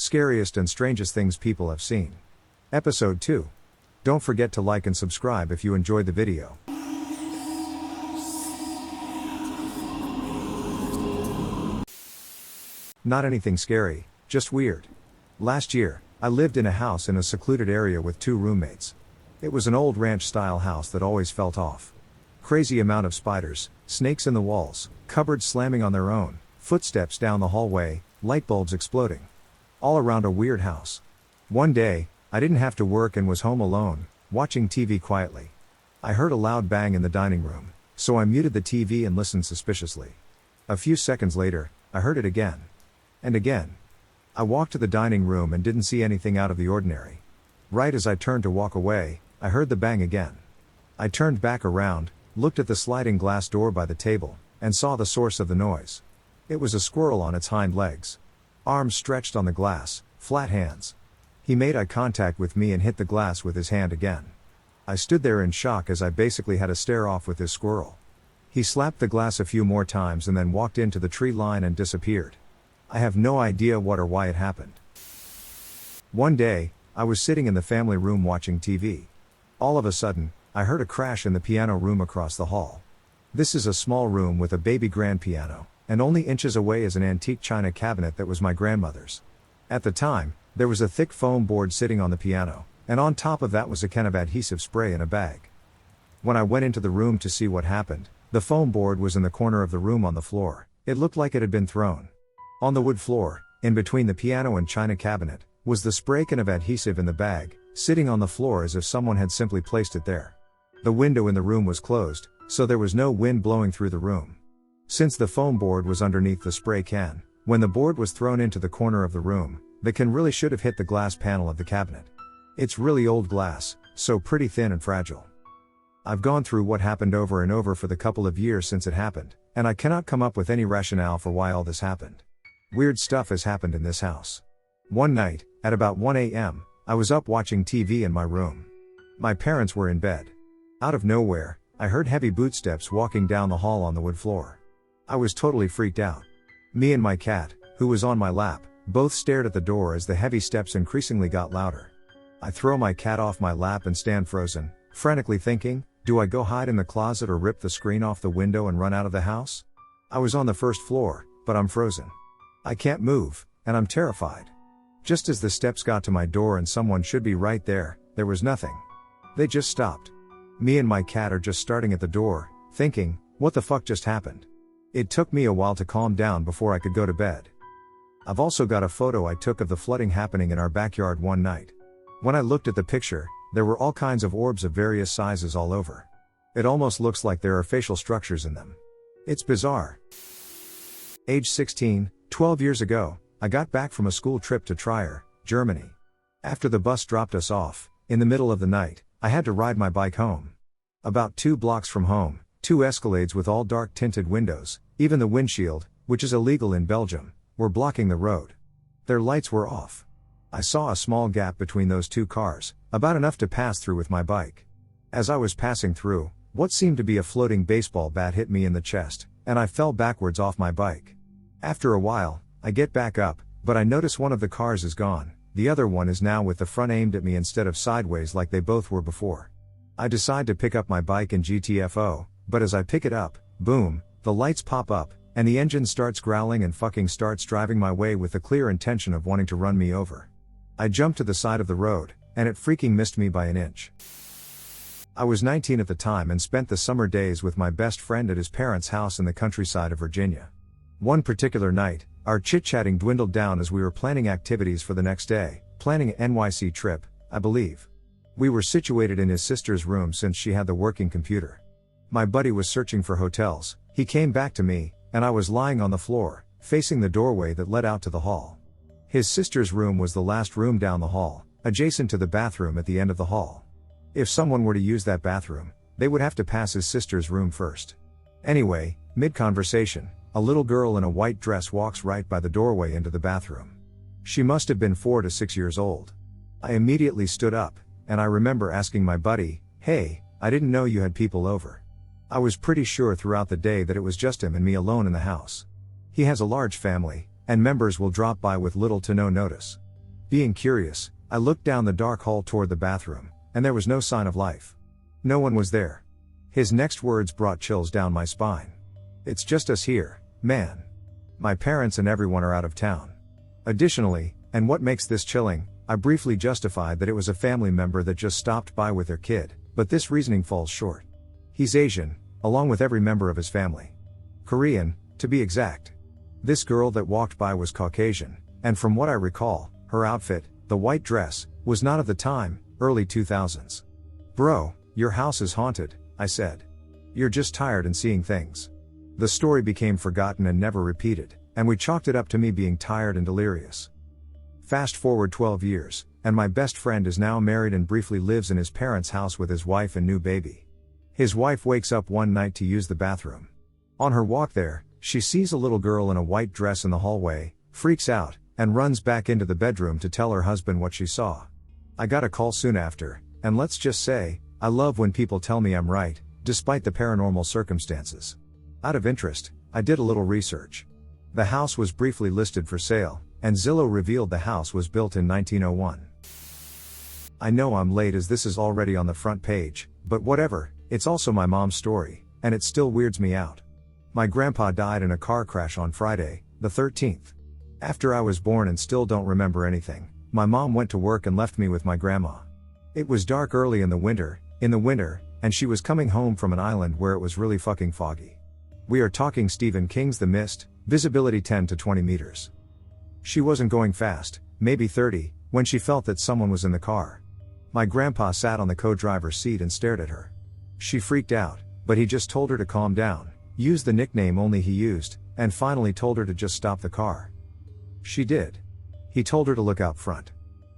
Scariest and strangest things people have seen. Episode 2. Don't forget to like and subscribe if you enjoyed the video. Not anything scary, just weird. Last year, I lived in a house in a secluded area with 2 roommates. It was an old ranch-style house that always felt off. Crazy amount of spiders, snakes in the walls, cupboards slamming on their own, footsteps down the hallway, light bulbs exploding. All around a weird house. One day, I didn't have to work and was home alone, watching TV quietly. I heard a loud bang in the dining room, so I muted the TV and listened suspiciously. A few seconds later, I heard it again. And again. I walked to the dining room and didn't see anything out of the ordinary. Right as I turned to walk away, I heard the bang again. I turned back around, looked at the sliding glass door by the table, and saw the source of the noise. It was a squirrel on its hind legs. Arms stretched on the glass, flat hands. He made eye contact with me and hit the glass with his hand again. I stood there in shock as I basically had a stare off with this squirrel. He slapped the glass a few more times and then walked into the tree line and disappeared. I have no idea what or why it happened. One day, I was sitting in the family room watching TV. All of a sudden, I heard a crash in the piano room across the hall. This is a small room with a baby grand piano, and only inches away is an antique china cabinet that was my grandmother's. At the time, there was a thick foam board sitting on the piano, and on top of that was a can of adhesive spray in a bag. When I went into the room to see what happened, the foam board was in the corner of the room on the floor. It looked like it had been thrown. On the wood floor, in between the piano and china cabinet, was the spray can of adhesive in the bag, sitting on the floor as if someone had simply placed it there. The window in the room was closed, so there was no wind blowing through the room. Since the foam board was underneath the spray can, when the board was thrown into the corner of the room, the can really should have hit the glass panel of the cabinet. It's really old glass, so pretty thin and fragile. I've gone through what happened over and over for the couple of years since it happened, and I cannot come up with any rationale for why all this happened. Weird stuff has happened in this house. One night, at about 1 a.m., I was up watching TV in my room. My parents were in bed. Out of nowhere, I heard heavy bootsteps walking down the hall on the wood floor. I was totally freaked out. Me and my cat, who was on my lap, both stared at the door as the heavy steps increasingly got louder. I throw my cat off my lap and stand frozen, frantically thinking, do I go hide in the closet or rip the screen off the window and run out of the house? I was on the first floor, but I'm frozen. I can't move, and I'm terrified. Just as the steps got to my door and someone should be right there, there was nothing. They just stopped. Me and my cat are just starting at the door, thinking, what the fuck just happened? It took me a while to calm down before I could go to bed. I've also got a photo I took of the flooding happening in our backyard one night. When I looked at the picture, there were all kinds of orbs of various sizes all over. It almost looks like there are facial structures in them. It's bizarre. Age 16, 12 years ago, I got back from a school trip to Trier, Germany. After the bus dropped us off, in the middle of the night, I had to ride my bike home. About 2 blocks from home, 2 Escalades with all dark tinted windows, even the windshield, which is illegal in Belgium, were blocking the road. Their lights were off. I saw a small gap between those 2 cars, about enough to pass through with my bike. As I was passing through, what seemed to be a floating baseball bat hit me in the chest, and I fell backwards off my bike. After a while, I get back up, but I notice one of the cars is gone, the other one is now with the front aimed at me instead of sideways like they both were before. I decide to pick up my bike and GTFO, but as I pick it up, boom, the lights pop up, and the engine starts growling and fucking starts driving my way with the clear intention of wanting to run me over. I jumped to the side of the road, and it freaking missed me by an inch. I was 19 at the time and spent the summer days with my best friend at his parents' house in the countryside of Virginia. One particular night, our chit-chatting dwindled down as we were planning activities for the next day, planning an NYC trip, I believe. We were situated in his sister's room since she had the working computer. My buddy was searching for hotels, he came back to me, and I was lying on the floor, facing the doorway that led out to the hall. His sister's room was the last room down the hall, adjacent to the bathroom at the end of the hall. If someone were to use that bathroom, they would have to pass his sister's room first. Anyway, mid-conversation, a little girl in a white dress walks right by the doorway into the bathroom. She must have been 4 to 6 years old. I immediately stood up, and I remember asking my buddy, hey, I didn't know you had people over. I was pretty sure throughout the day that it was just him and me alone in the house. He has a large family, and members will drop by with little to no notice. Being curious, I looked down the dark hall toward the bathroom, and there was no sign of life. No one was there. His next words brought chills down my spine. It's just us here, man. My parents and everyone are out of town. Additionally, and what makes this chilling, I briefly justified that it was a family member that just stopped by with their kid, but this reasoning falls short. He's Asian, along with every member of his family. Korean, to be exact. This girl that walked by was Caucasian, and from what I recall, her outfit, the white dress, was not of the time, early 2000s. Bro, your house is haunted, I said. You're just tired and seeing things. The story became forgotten and never repeated, and we chalked it up to me being tired and delirious. Fast forward 12 years, and my best friend is now married and briefly lives in his parents' house with his wife and new baby. His wife wakes up one night to use the bathroom. On her walk there, she sees a little girl in a white dress in the hallway, freaks out, and runs back into the bedroom to tell her husband what she saw. I got a call soon after, and let's just say, I love when people tell me I'm right, despite the paranormal circumstances. Out of interest, I did a little research. The house was briefly listed for sale, and Zillow revealed the house was built in 1901. I know I'm late as this is already on the front page, but whatever, it's also my mom's story, and it still weirds me out. My grandpa died in a car crash on Friday, the 13th. After I was born and still don't remember anything, my mom went to work and left me with my grandma. It was dark early in the winter, and she was coming home from an island where it was really fucking foggy. We are talking Stephen King's The Mist, visibility 10 to 20 meters. She wasn't going fast, maybe 30, when she felt that someone was in the car. My grandpa sat on the co-driver's seat and stared at her. She freaked out, but he just told her to calm down, used the nickname only he used, and finally told her to just stop the car. She did. He told her to look out front.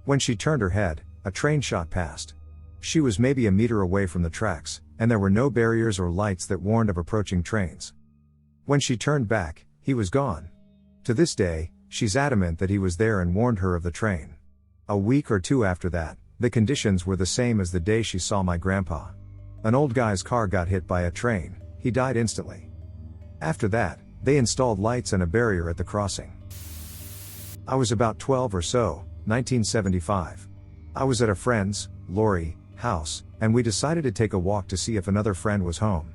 When she turned her head, a train shot past. She was maybe a meter away from the tracks, and there were no barriers or lights that warned of approaching trains. When she turned back, he was gone. To this day, she's adamant that he was there and warned her of the train. A week or two after that, the conditions were the same as the day she saw my grandpa. An old guy's car got hit by a train, he died instantly. After that, they installed lights and a barrier at the crossing. I was about 12 or so, 1975. I was at a friend's, Lori, house, and we decided to take a walk to see if another friend was home.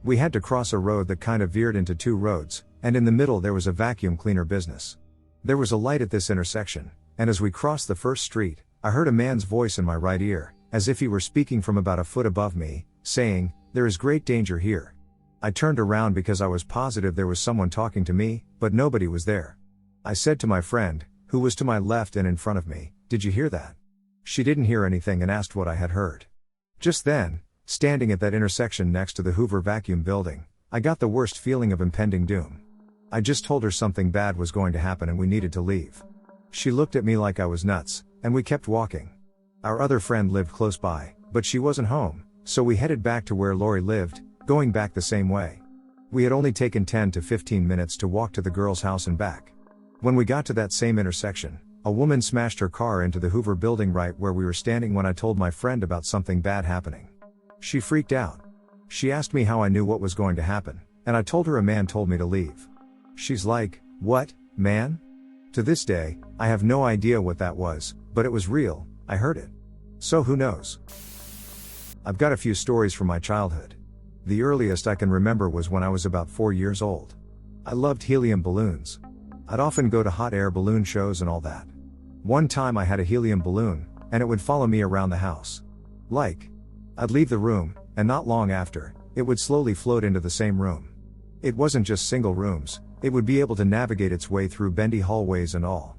We had to cross a road that kind of veered into two roads, and in the middle there was a vacuum cleaner business. There was a light at this intersection, and as we crossed the first street, I heard a man's voice in my right ear, as if he were speaking from about a foot above me, saying, "There is great danger here." I turned around because I was positive there was someone talking to me, but nobody was there. I said to my friend, who was to my left and in front of me, "Did you hear that?" She didn't hear anything and asked what I had heard. Just then, standing at that intersection next to the Hoover vacuum building, I got the worst feeling of impending doom. I just told her something bad was going to happen and we needed to leave. She looked at me like I was nuts, and we kept walking. Our other friend lived close by, but she wasn't home, so we headed back to where Lori lived, going back the same way. We had only taken 10 to 15 minutes to walk to the girl's house and back. When we got to that same intersection, a woman smashed her car into the Hoover building right where we were standing when I told my friend about something bad happening. She freaked out. She asked me how I knew what was going to happen, and I told her a man told me to leave. She's like, "What, man?" To this day, I have no idea what that was, but it was real, I heard it. So who knows? I've got a few stories from my childhood. The earliest I can remember was when I was about 4 years old. I loved helium balloons. I'd often go to hot air balloon shows and all that. One time I had a helium balloon, and it would follow me around the house. I'd leave the room, and not long after, it would slowly float into the same room. It wasn't just single rooms, it would be able to navigate its way through bendy hallways and all.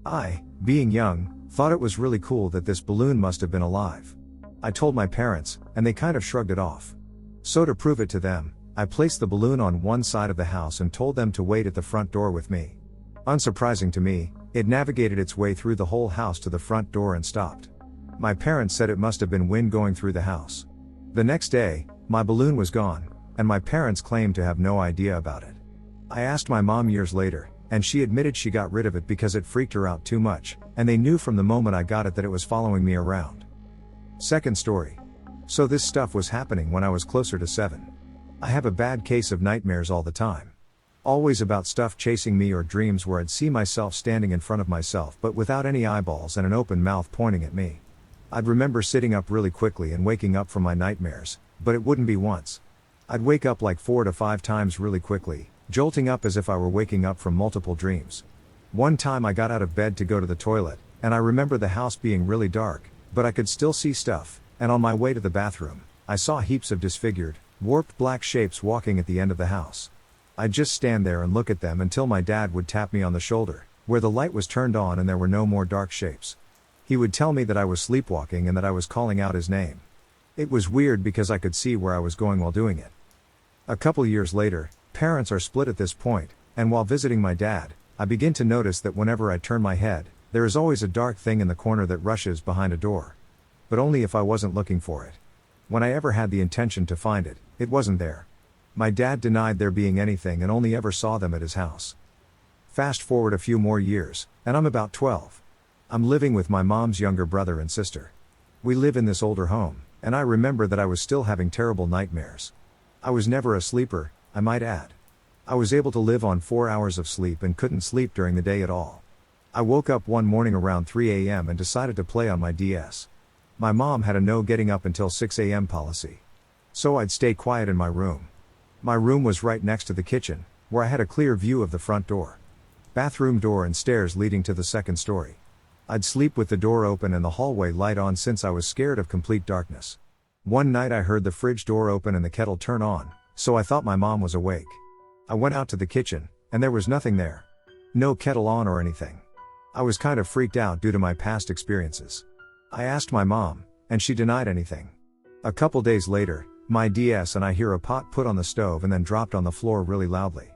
I, being young, thought it was really cool that this balloon must have been alive. I told my parents, and they kind of shrugged it off. So to prove it to them, I placed the balloon on one side of the house and told them to wait at the front door with me. Unsurprising to me, it navigated its way through the whole house to the front door and stopped. My parents said it must have been wind going through the house. The next day, my balloon was gone, and my parents claimed to have no idea about it. I asked my mom years later, and she admitted she got rid of it because it freaked her out too much, and they knew from the moment I got it that it was following me around. Second story. So this stuff was happening when I was closer to 7. I have a bad case of nightmares all the time. Always about stuff chasing me or dreams where I'd see myself standing in front of myself but without any eyeballs and an open mouth pointing at me. I'd remember sitting up really quickly and waking up from my nightmares, but it wouldn't be once. I'd wake up like 4 to 5 times really quickly, jolting up as if I were waking up from multiple dreams. One time I got out of bed to go to the toilet, and I remember the house being really dark, but I could still see stuff, and on my way to the bathroom, I saw heaps of disfigured, warped black shapes walking at the end of the house. I'd just stand there and look at them until my dad would tap me on the shoulder, where the light was turned on and there were no more dark shapes. He would tell me that I was sleepwalking and that I was calling out his name. It was weird because I could see where I was going while doing it. A couple years later, parents are split at this point, and while visiting my dad, I begin to notice that whenever I turn my head, there is always a dark thing in the corner that rushes behind a door. But only if I wasn't looking for it. When I ever had the intention to find it, it wasn't there. My dad denied there being anything and only ever saw them at his house. Fast forward a few more years, and I'm about 12. I'm living with my mom's younger brother and sister. We live in this older home, and I remember that I was still having terrible nightmares. I was never a sleeper, I might add. I was able to live on 4 hours of sleep and couldn't sleep during the day at all. I woke up one morning around 3 a.m. and decided to play on my DS. My mom had a no getting up until 6 a.m. policy. So I'd stay quiet in my room. My room was right next to the kitchen, where I had a clear view of the front door, bathroom door and stairs leading to the second story. I'd sleep with the door open and the hallway light on since I was scared of complete darkness. One night I heard the fridge door open and the kettle turn on, so I thought my mom was awake. I went out to the kitchen, and there was nothing there. No kettle on or anything. I was kind of freaked out due to my past experiences. I asked my mom, and she denied anything. A couple days later, my DS and I hear a pot put on the stove and then dropped on the floor really loudly.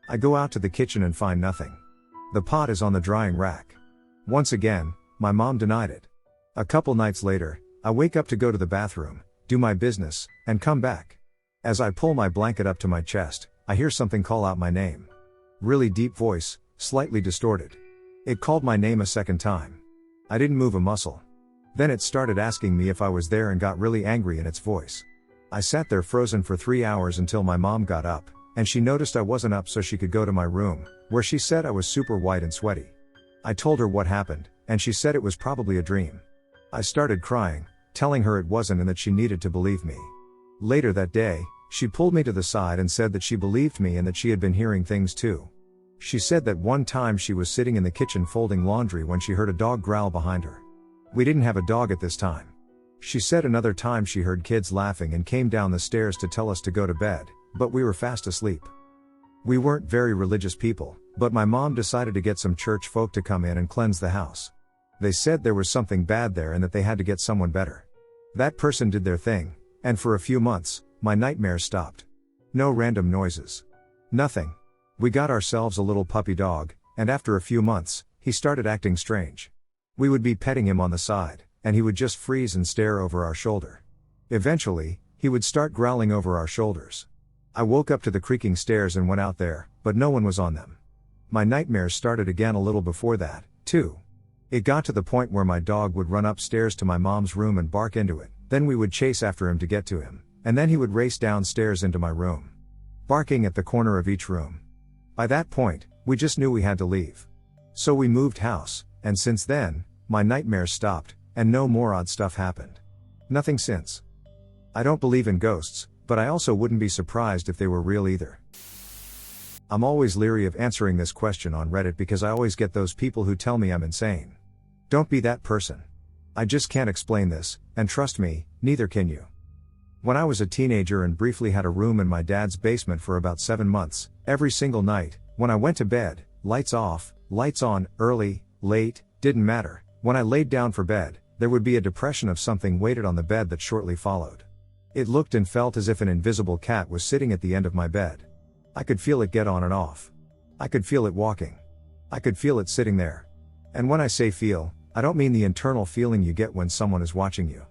I go out to the kitchen and find nothing. The pot is on the drying rack. Once again, my mom denied it. A couple nights later, I wake up to go to the bathroom, do my business, and come back. As I pull my blanket up to my chest, I hear something call out my name. Really deep voice, slightly distorted. It called my name a second time. I didn't move a muscle. Then it started asking me if I was there and got really angry in its voice. I sat there frozen for 3 hours until my mom got up, and she noticed I wasn't up so she could go to my room, where she said I was super white and sweaty. I told her what happened, and she said it was probably a dream. I started crying, telling her it wasn't and that she needed to believe me. Later that day, she pulled me to the side and said that she believed me and that she had been hearing things too. She said that one time she was sitting in the kitchen folding laundry when she heard a dog growl behind her. We didn't have a dog at this time. She said another time she heard kids laughing and came down the stairs to tell us to go to bed, but we were fast asleep. We weren't very religious people, but my mom decided to get some church folk to come in and cleanse the house. They said there was something bad there and that they had to get someone better. That person did their thing, and for a few months, my nightmares stopped. No random noises. Nothing. We got ourselves a little puppy dog, and after a few months, he started acting strange. We would be petting him on the side, and he would just freeze and stare over our shoulder. Eventually, he would start growling over our shoulders. I woke up to the creaking stairs and went out there, but no one was on them. My nightmares started again a little before that, too. It got to the point where my dog would run upstairs to my mom's room and bark into it, then we would chase after him to get to him, and then he would race downstairs into my room, barking at the corner of each room. By that point, we just knew we had to leave. So we moved house, and since then, my nightmares stopped, and no more odd stuff happened. Nothing since. I don't believe in ghosts, but I also wouldn't be surprised if they were real either. I'm always leery of answering this question on Reddit because I always get those people who tell me I'm insane. Don't be that person. I just can't explain this, and trust me, neither can you. When I was a teenager and briefly had a room in my dad's basement for about 7 months, every single night, when I went to bed, lights off, lights on, early, late, didn't matter, when I laid down for bed, there would be a depression of something weighted on the bed that shortly followed. It looked and felt as if an invisible cat was sitting at the end of my bed. I could feel it get on and off. I could feel it walking. I could feel it sitting there. And when I say feel, I don't mean the internal feeling you get when someone is watching you.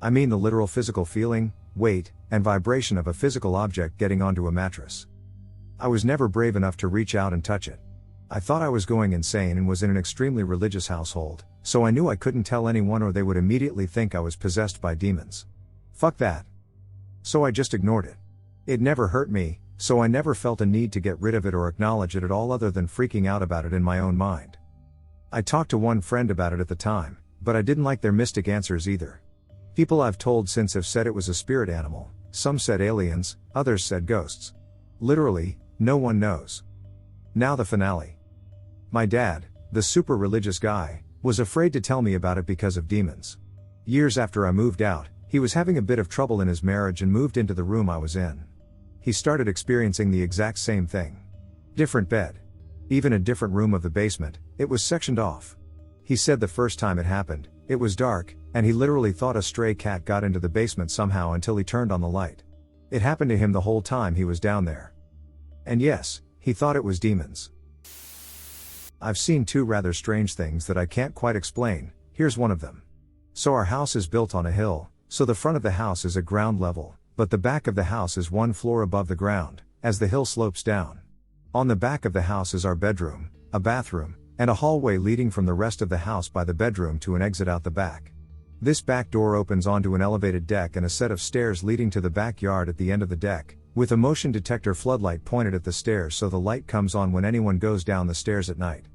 I mean the literal physical feeling, weight, and vibration of a physical object getting onto a mattress. I was never brave enough to reach out and touch it. I thought I was going insane and was in an extremely religious household, so I knew I couldn't tell anyone or they would immediately think I was possessed by demons. Fuck that. So I just ignored it. It never hurt me, so I never felt a need to get rid of it or acknowledge it at all other than freaking out about it in my own mind. I talked to one friend about it at the time, but I didn't like their mystic answers either. People I've told since have said it was a spirit animal, some said aliens, others said ghosts. Literally, no one knows. Now the finale. My dad, the super religious guy, was afraid to tell me about it because of demons. Years after I moved out, he was having a bit of trouble in his marriage and moved into the room I was in. He started experiencing the exact same thing. Different bed. Even a different room of the basement, it was sectioned off. He said the first time it happened, it was dark, and he literally thought a stray cat got into the basement somehow until he turned on the light. It happened to him the whole time he was down there. And yes, he thought it was demons. I've seen two rather strange things that I can't quite explain. Here's one of them. So our house is built on a hill, so the front of the house is at ground level, but the back of the house is one floor above the ground, as the hill slopes down. On the back of the house is our bedroom, a bathroom, and a hallway leading from the rest of the house by the bedroom to an exit out the back. This back door opens onto an elevated deck and a set of stairs leading to the backyard at the end of the deck, with a motion detector floodlight pointed at the stairs so the light comes on when anyone goes down the stairs at night.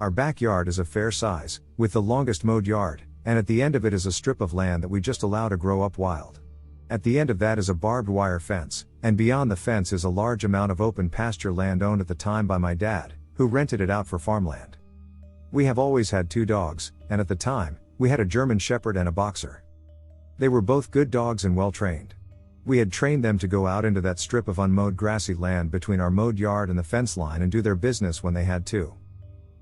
Our backyard is a fair size, with the longest mowed yard, and at the end of it is a strip of land that we just allow to grow up wild. At the end of that is a barbed wire fence, and beyond the fence is a large amount of open pasture land owned at the time by my dad, who rented it out for farmland. We have always had two dogs, and at the time, we had a German Shepherd and a Boxer. They were both good dogs and well trained. We had trained them to go out into that strip of unmowed grassy land between our mowed yard and the fence line and do their business when they had to.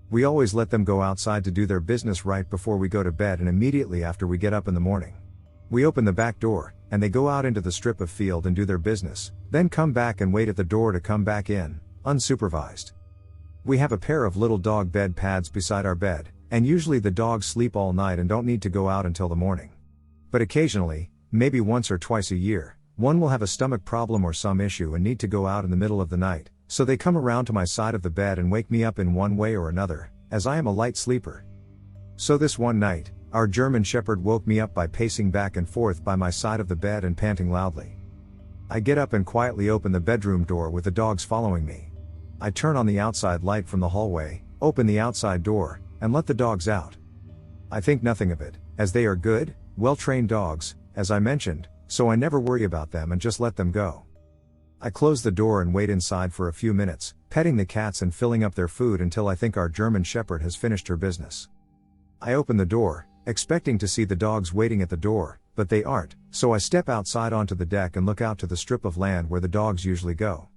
We always let them go outside to do their business right before we go to bed and immediately after we get up in the morning. We open the back door, and they go out into the strip of field and do their business, then come back and wait at the door to come back in, unsupervised. We have a pair of little dog bed pads beside our bed, and usually the dogs sleep all night and don't need to go out until the morning. But occasionally, maybe once or twice a year, one will have a stomach problem or some issue and need to go out in the middle of the night, so they come around to my side of the bed and wake me up in one way or another, as I am a light sleeper. So this one night, our German Shepherd woke me up by pacing back and forth by my side of the bed and panting loudly. I get up and quietly open the bedroom door with the dogs following me. I turn on the outside light from the hallway, open the outside door, and let the dogs out. I think nothing of it, as they are good, well-trained dogs, as I mentioned, so I never worry about them and just let them go. I close the door and wait inside for a few minutes, petting the cats and filling up their food until I think our German Shepherd has finished her business. I open the door, expecting to see the dogs waiting at the door, but they aren't, so I step outside onto the deck and look out to the strip of land where the dogs usually go.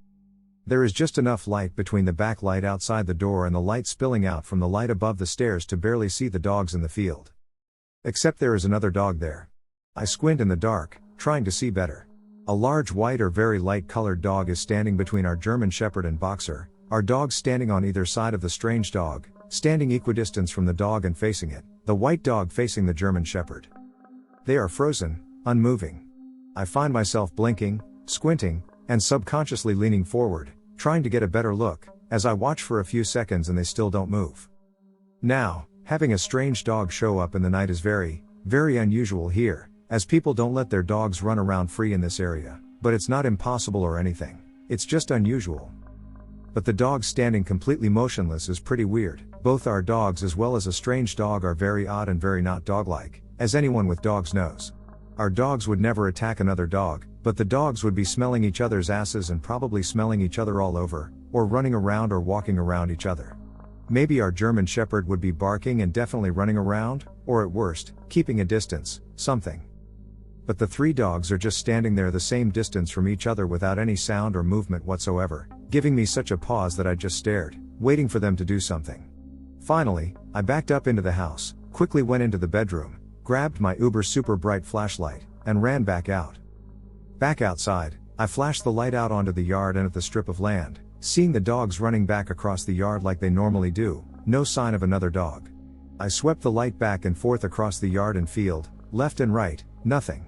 There is just enough light between the backlight outside the door and the light spilling out from the light above the stairs to barely see the dogs in the field. Except there is another dog there. I squint in the dark, trying to see better. A large white or very light colored dog is standing between our German Shepherd and Boxer, our dogs standing on either side of the strange dog, standing equidistance from the dog and facing it, the white dog facing the German Shepherd. They are frozen, unmoving. I find myself blinking, squinting, and subconsciously leaning forward, trying to get a better look, as I watch for a few seconds and they still don't move. Now, having a strange dog show up in the night is very, very unusual here, as people don't let their dogs run around free in this area, but it's not impossible or anything, it's just unusual. But the dog standing completely motionless is pretty weird. Both our dogs as well as a strange dog are very odd and very not dog-like, as anyone with dogs knows. Our dogs would never attack another dog, but the dogs would be smelling each other's asses and probably smelling each other all over, or running around or walking around each other. Maybe our German Shepherd would be barking and definitely running around, or at worst, keeping a distance, something. But the three dogs are just standing there the same distance from each other without any sound or movement whatsoever, giving me such a pause that I just stared, waiting for them to do something. Finally, I backed up into the house, quickly went into the bedroom, grabbed my uber super bright flashlight, and ran back out. Back outside, I flashed the light out onto the yard and at the strip of land, seeing the dogs running back across the yard like they normally do, no sign of another dog. I swept the light back and forth across the yard and field, left and right, nothing.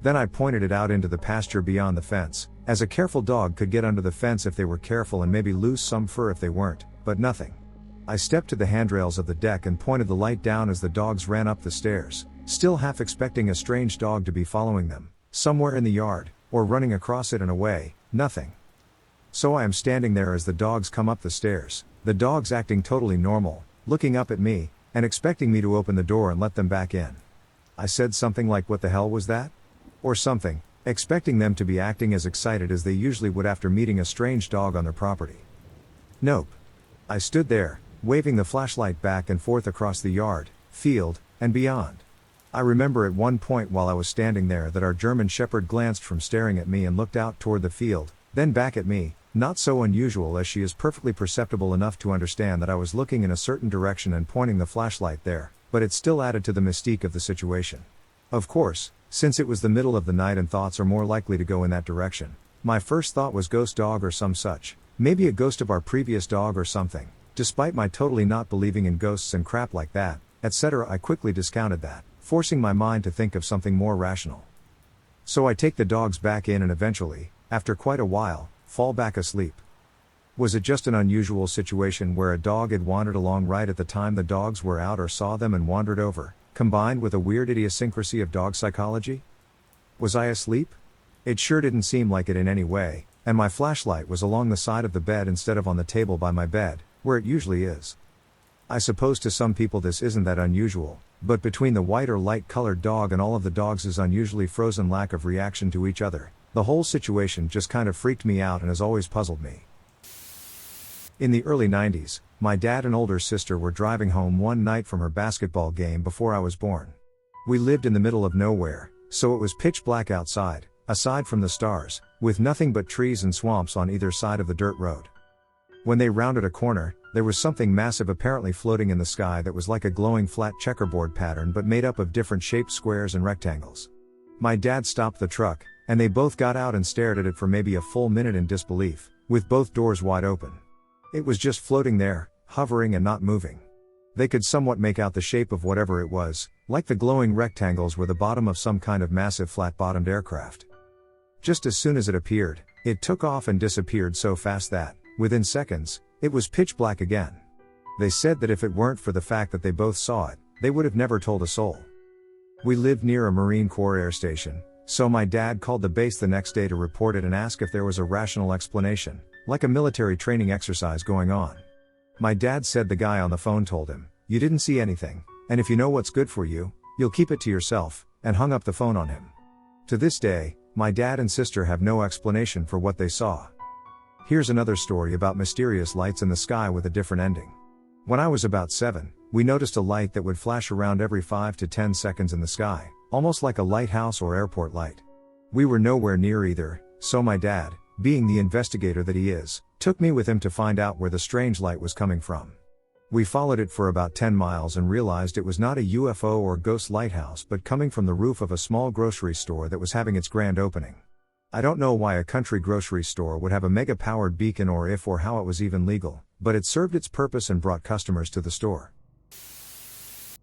Then I pointed it out into the pasture beyond the fence, as a careful dog could get under the fence if they were careful and maybe lose some fur if they weren't, but nothing. I stepped to the handrails of the deck and pointed the light down as the dogs ran up the stairs, still half expecting a strange dog to be following them, somewhere in the yard, or running across it and away, nothing. So I am standing there as the dogs come up the stairs, the dogs acting totally normal, looking up at me, and expecting me to open the door and let them back in. I said something like, "What the hell was that?" Or something, expecting them to be acting as excited as they usually would after meeting a strange dog on their property. Nope. I stood there, waving the flashlight back and forth across the yard, field, and beyond. I remember at one point while I was standing there that our German Shepherd glanced from staring at me and looked out toward the field, then back at me, not so unusual as she is perfectly perceptible enough to understand that I was looking in a certain direction and pointing the flashlight there, but it still added to the mystique of the situation. Of course, since it was the middle of the night and thoughts are more likely to go in that direction, my first thought was ghost dog or some such, maybe a ghost of our previous dog or something. Despite my totally not believing in ghosts and crap like that, etc., I quickly discounted that, forcing my mind to think of something more rational. So I take the dogs back in and eventually, after quite a while, fall back asleep. Was it just an unusual situation where a dog had wandered along right at the time the dogs were out or saw them and wandered over, combined with a weird idiosyncrasy of dog psychology? Was I asleep? It sure didn't seem like it in any way, and my flashlight was along the side of the bed instead of on the table by my bed, where it usually is. I suppose to some people this isn't that unusual, but between the white or light-colored dog and all of the dogs' unusually frozen lack of reaction to each other, the whole situation just kind of freaked me out and has always puzzled me. In the early 90s, my dad and older sister were driving home one night from her basketball game before I was born. We lived in the middle of nowhere, so it was pitch black outside, aside from the stars, with nothing but trees and swamps on either side of the dirt road. When they rounded a corner, there was something massive apparently floating in the sky that was like a glowing flat checkerboard pattern but made up of different shaped squares and rectangles. My dad stopped the truck, and they both got out and stared at it for maybe a full minute in disbelief, with both doors wide open. It was just floating there, hovering and not moving. They could somewhat make out the shape of whatever it was, like the glowing rectangles were the bottom of some kind of massive flat-bottomed aircraft. Just as soon as it appeared, it took off and disappeared so fast that, within seconds, it was pitch black again. They said that if it weren't for the fact that they both saw it, they would have never told a soul. We lived near a Marine Corps air station, so my dad called the base the next day to report it and ask if there was a rational explanation, like a military training exercise going on. My dad said the guy on the phone told him, "You didn't see anything, and if you know what's good for you, you'll keep it to yourself," and hung up the phone on him. To this day, my dad and sister have no explanation for what they saw. Here's another story about mysterious lights in the sky with a different ending. When I was about 7, we noticed a light that would flash around every 5 to 10 seconds in the sky, almost like a lighthouse or airport light. We were nowhere near either, so my dad, being the investigator that he is, took me with him to find out where the strange light was coming from. We followed it for about 10 miles and realized it was not a UFO or ghost lighthouse but coming from the roof of a small grocery store that was having its grand opening. I don't know why a country grocery store would have a mega-powered beacon or if or how it was even legal, but it served its purpose and brought customers to the store.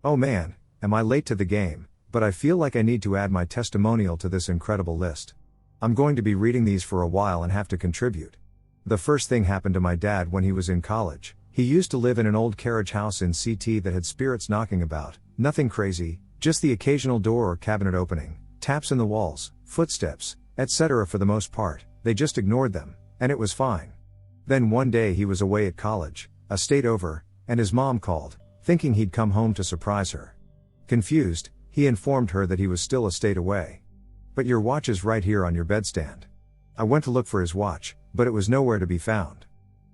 Oh man, am I late to the game, but I feel like I need to add my testimonial to this incredible list. I'm going to be reading these for a while and have to contribute. The first thing happened to my dad when he was in college. He used to live in an old carriage house in CT that had spirits knocking about, nothing crazy, just the occasional door or cabinet opening, taps in the walls, footsteps, etc. For the most part, they just ignored them, and it was fine. Then one day he was away at college, a state over, and his mom called, thinking he'd come home to surprise her. Confused, he informed her that he was still a state away. "But your watch is right here on your bedstand." I went to look for his watch, but it was nowhere to be found.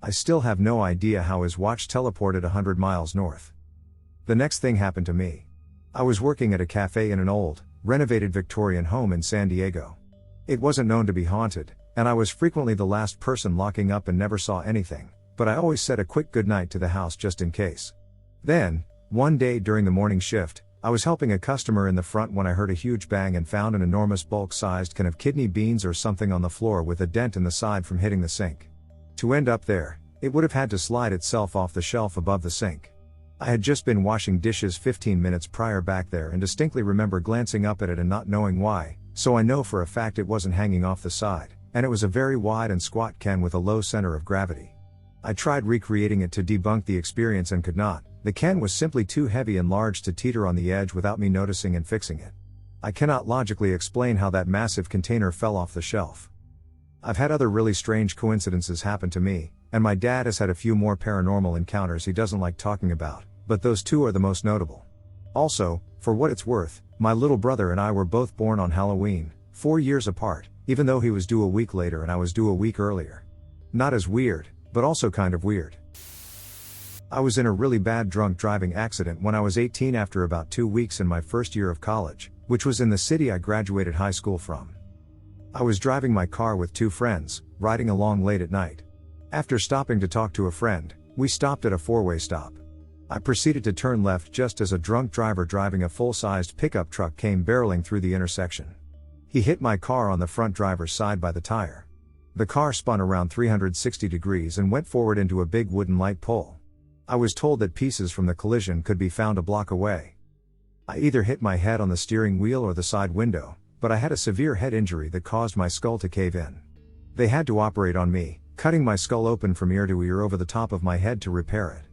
I still have no idea how his watch teleported 100 miles north. The next thing happened to me. I was working at a cafe in an old, renovated Victorian home in San Diego. It wasn't known to be haunted, and I was frequently the last person locking up and never saw anything, but I always said a quick goodnight to the house just in case. Then, one day during the morning shift, I was helping a customer in the front when I heard a huge bang and found an enormous bulk-sized can of kidney beans or something on the floor with a dent in the side from hitting the sink. To end up there, it would have had to slide itself off the shelf above the sink. I had just been washing dishes 15 minutes prior back there and distinctly remember glancing up at it and not knowing why, so I know for a fact it wasn't hanging off the side, and it was a very wide and squat can with a low center of gravity. I tried recreating it to debunk the experience and could not. The can was simply too heavy and large to teeter on the edge without me noticing and fixing it. I cannot logically explain how that massive container fell off the shelf. I've had other really strange coincidences happen to me, and my dad has had a few more paranormal encounters he doesn't like talking about, but those two are the most notable. Also, for what it's worth, my little brother and I were both born on Halloween, 4 years apart, even though he was due a week later and I was due a week earlier. Not as weird, but also kind of weird. I was in a really bad drunk driving accident when I was 18 after about 2 weeks in my first year of college, which was in the city I graduated high school from. I was driving my car with 2 friends, riding along late at night. After stopping to talk to a friend, we stopped at a 4-way stop. I proceeded to turn left just as a drunk driver driving a full-sized pickup truck came barreling through the intersection. He hit my car on the front driver's side by the tire. The car spun around 360 degrees and went forward into a big wooden light pole. I was told that pieces from the collision could be found a block away. I either hit my head on the steering wheel or the side window, but I had a severe head injury that caused my skull to cave in. They had to operate on me, cutting my skull open from ear to ear over the top of my head to repair it.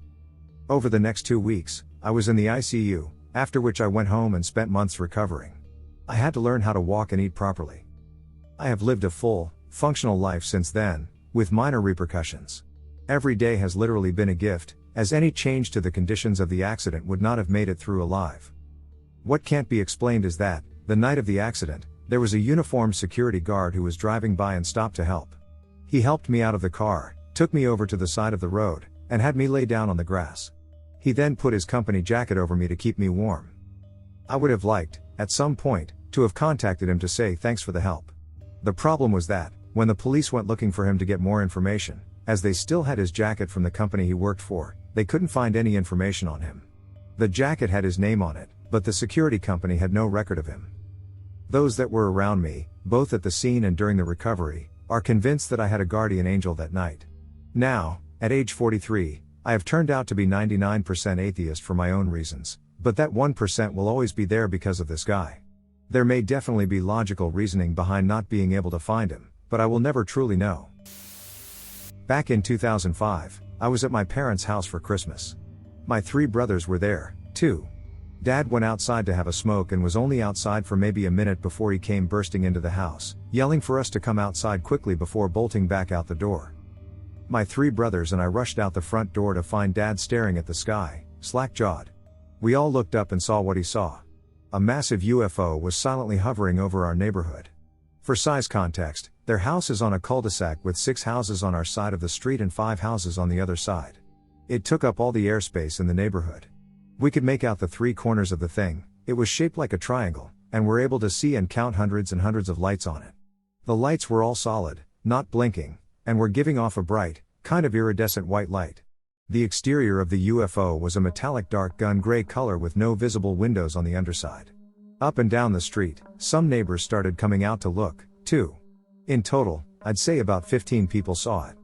Over the next 2 weeks, I was in the ICU, after which I went home and spent months recovering. I had to learn how to walk and eat properly. I have lived a full, functional life since then, with minor repercussions. Every day has literally been a gift, as any change to the conditions of the accident would not have made it through alive. What can't be explained is that, the night of the accident, there was a uniformed security guard who was driving by and stopped to help. He helped me out of the car, took me over to the side of the road, and had me lay down on the grass. He then put his company jacket over me to keep me warm. I would have liked, at some point, to have contacted him to say thanks for the help. The problem was that, when the police went looking for him to get more information, as they still had his jacket from the company he worked for, they couldn't find any information on him. The jacket had his name on it, but the security company had no record of him. Those that were around me, both at the scene and during the recovery, are convinced that I had a guardian angel that night. Now, at age 43, I have turned out to be 99% atheist for my own reasons, but that 1% will always be there because of this guy. There may definitely be logical reasoning behind not being able to find him, but I will never truly know. Back in 2005, I was at my parents' house for Christmas. My 3 brothers were there, too. Dad went outside to have a smoke and was only outside for maybe a minute before he came bursting into the house, yelling for us to come outside quickly before bolting back out the door. My 3 brothers and I rushed out the front door to find Dad staring at the sky, slack-jawed. We all looked up and saw what he saw. A massive UFO was silently hovering over our neighborhood. For size context, their house is on a cul-de-sac with 6 houses on our side of the street and 5 houses on the other side. It took up all the airspace in the neighborhood. We could make out the 3 corners of the thing. It was shaped like a triangle, and were able to see and count hundreds and hundreds of lights on it. The lights were all solid, not blinking, and were giving off a bright, kind of iridescent white light. The exterior of the UFO was a metallic dark gun gray color with no visible windows on the underside. Up and down the street, some neighbors started coming out to look, too. In total, I'd say about 15 people saw it.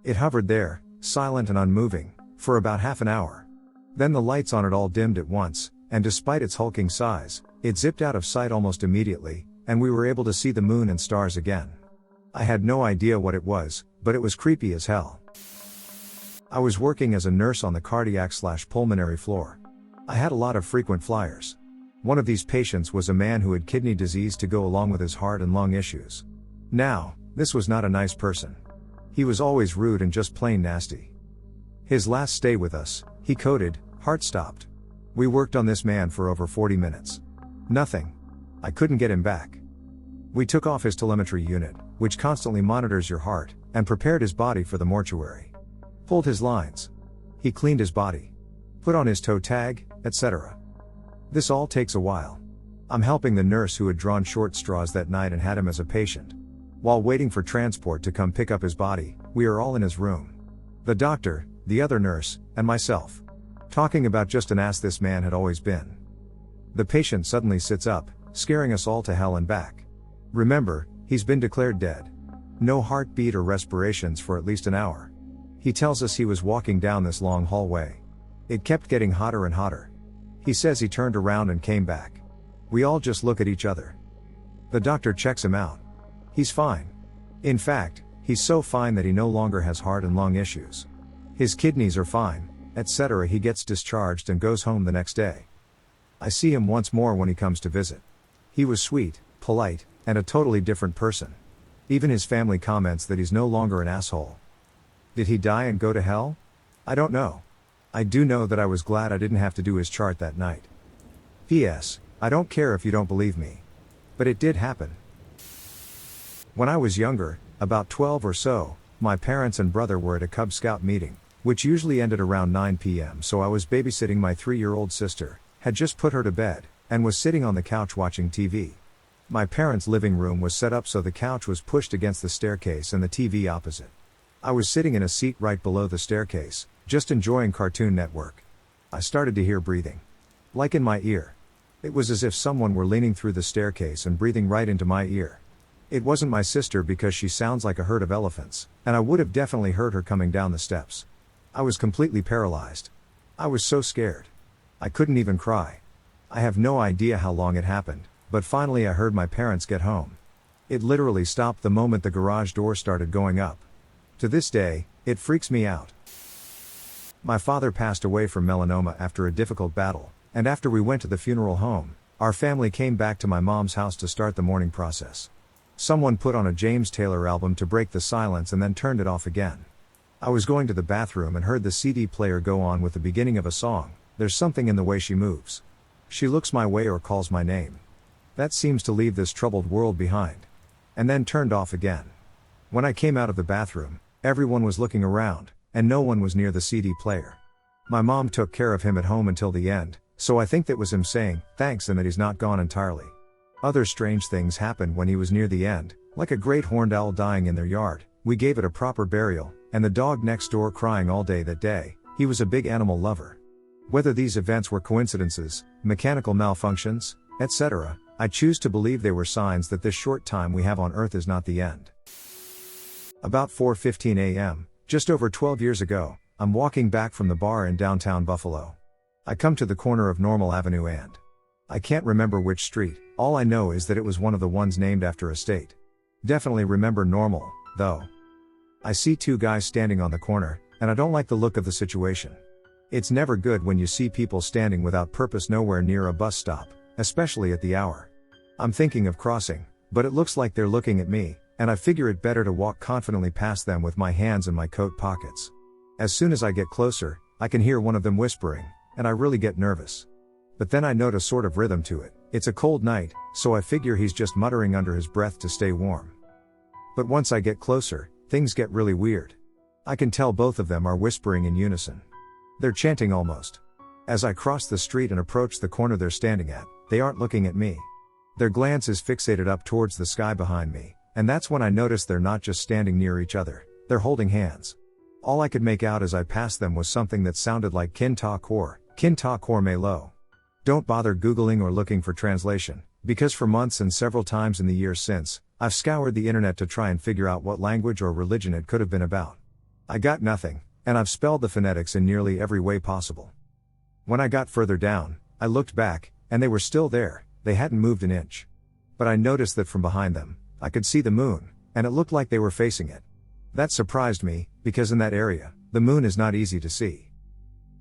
It hovered there, silent and unmoving, for about half an hour. Then the lights on it all dimmed at once, and despite its hulking size, it zipped out of sight almost immediately, and we were able to see the moon and stars again. I had no idea what it was, but it was creepy as hell. I was working as a nurse on the cardiac/pulmonary floor. I had a lot of frequent flyers. One of these patients was a man who had kidney disease to go along with his heart and lung issues. Now, this was not a nice person. He was always rude and just plain nasty. His last stay with us, he coded, heart stopped. We worked on this man for over 40 minutes. Nothing. I couldn't get him back. We took off his telemetry unit, which constantly monitors your heart, and prepared his body for the mortuary. Pulled his lines. He cleaned his body. Put on his toe tag, etc. This all takes a while. I'm helping the nurse who had drawn short straws that night and had him as a patient. While waiting for transport to come pick up his body, we are all in his room. The doctor, the other nurse, and myself. Talking about just an ass this man had always been. The patient suddenly sits up, scaring us all to hell and back. Remember, he's been declared dead. No heartbeat or respirations for at least an hour. He tells us he was walking down this long hallway. It kept getting hotter and hotter. He says he turned around and came back. We all just look at each other. The doctor checks him out. He's fine. In fact, he's so fine that he no longer has heart and lung issues. His kidneys are fine, etc. He gets discharged and goes home the next day. I see him once more when he comes to visit. He was sweet, polite, and a totally different person. Even his family comments that he's no longer an asshole. Did he die and go to hell? I don't know. I do know that I was glad I didn't have to do his chart that night. P.S. I don't care if you don't believe me. But it did happen. When I was younger, about 12 or so, my parents and brother were at a Cub Scout meeting, which usually ended around 9 p.m. So I was babysitting my 3-year-old sister, had just put her to bed, and was sitting on the couch watching TV. My parents' living room was set up so the couch was pushed against the staircase and the TV opposite. I was sitting in a seat right below the staircase, just enjoying Cartoon Network. I started to hear breathing. Like in my ear. It was as if someone were leaning through the staircase and breathing right into my ear. It wasn't my sister because she sounds like a herd of elephants, and I would have definitely heard her coming down the steps. I was completely paralyzed. I was so scared. I couldn't even cry. I have no idea how long it happened, but finally I heard my parents get home. It literally stopped the moment the garage door started going up. To this day, it freaks me out. My father passed away from melanoma after a difficult battle, and after we went to the funeral home, our family came back to my mom's house to start the mourning process. Someone put on a James Taylor album to break the silence and then turned it off again. I was going to the bathroom and heard the CD player go on with the beginning of a song, "There's Something in the Way She Moves. She looks my way or calls my name. That seems to leave this troubled world behind." And then turned off again. When I came out of the bathroom, everyone was looking around, and no one was near the CD player. My mom took care of him at home until the end, so I think that was him saying, thanks, and that he's not gone entirely. Other strange things happened when he was near the end, like a great horned owl dying in their yard. We gave it a proper burial, and the dog next door crying all day that day. He was a big animal lover. Whether these events were coincidences, mechanical malfunctions, etc., I choose to believe they were signs that this short time we have on Earth is not the end. About 4:15 a.m., just over 12 years ago, I'm walking back from the bar in downtown Buffalo. I come to the corner of Normal Avenue and I can't remember which street, all I know is that it was one of the ones named after a state. Definitely remember Normal, though. I see two guys standing on the corner, and I don't like the look of the situation. It's never good when you see people standing without purpose nowhere near a bus stop, especially at the hour. I'm thinking of crossing, but it looks like they're looking at me, and I figure it better to walk confidently past them with my hands in my coat pockets. As soon as I get closer, I can hear one of them whispering, and I really get nervous. But then I note a sort of rhythm to it. It's a cold night, so I figure he's just muttering under his breath to stay warm. But once I get closer, things get really weird. I can tell both of them are whispering in unison. They're chanting almost. As I cross the street and approach the corner they're standing at, they aren't looking at me. Their glance is fixated up towards the sky behind me, and that's when I notice they're not just standing near each other, they're holding hands. All I could make out as I passed them was something that sounded like Kin Ta Kor Me Lo. Don't bother Googling or looking for translation, because for months and several times in the years since, I've scoured the internet to try and figure out what language or religion it could have been about. I got nothing, and I've spelled the phonetics in nearly every way possible. When I got further down, I looked back, and they were still there, they hadn't moved an inch. But I noticed that from behind them, I could see the moon, and it looked like they were facing it. That surprised me, because in that area, the moon is not easy to see.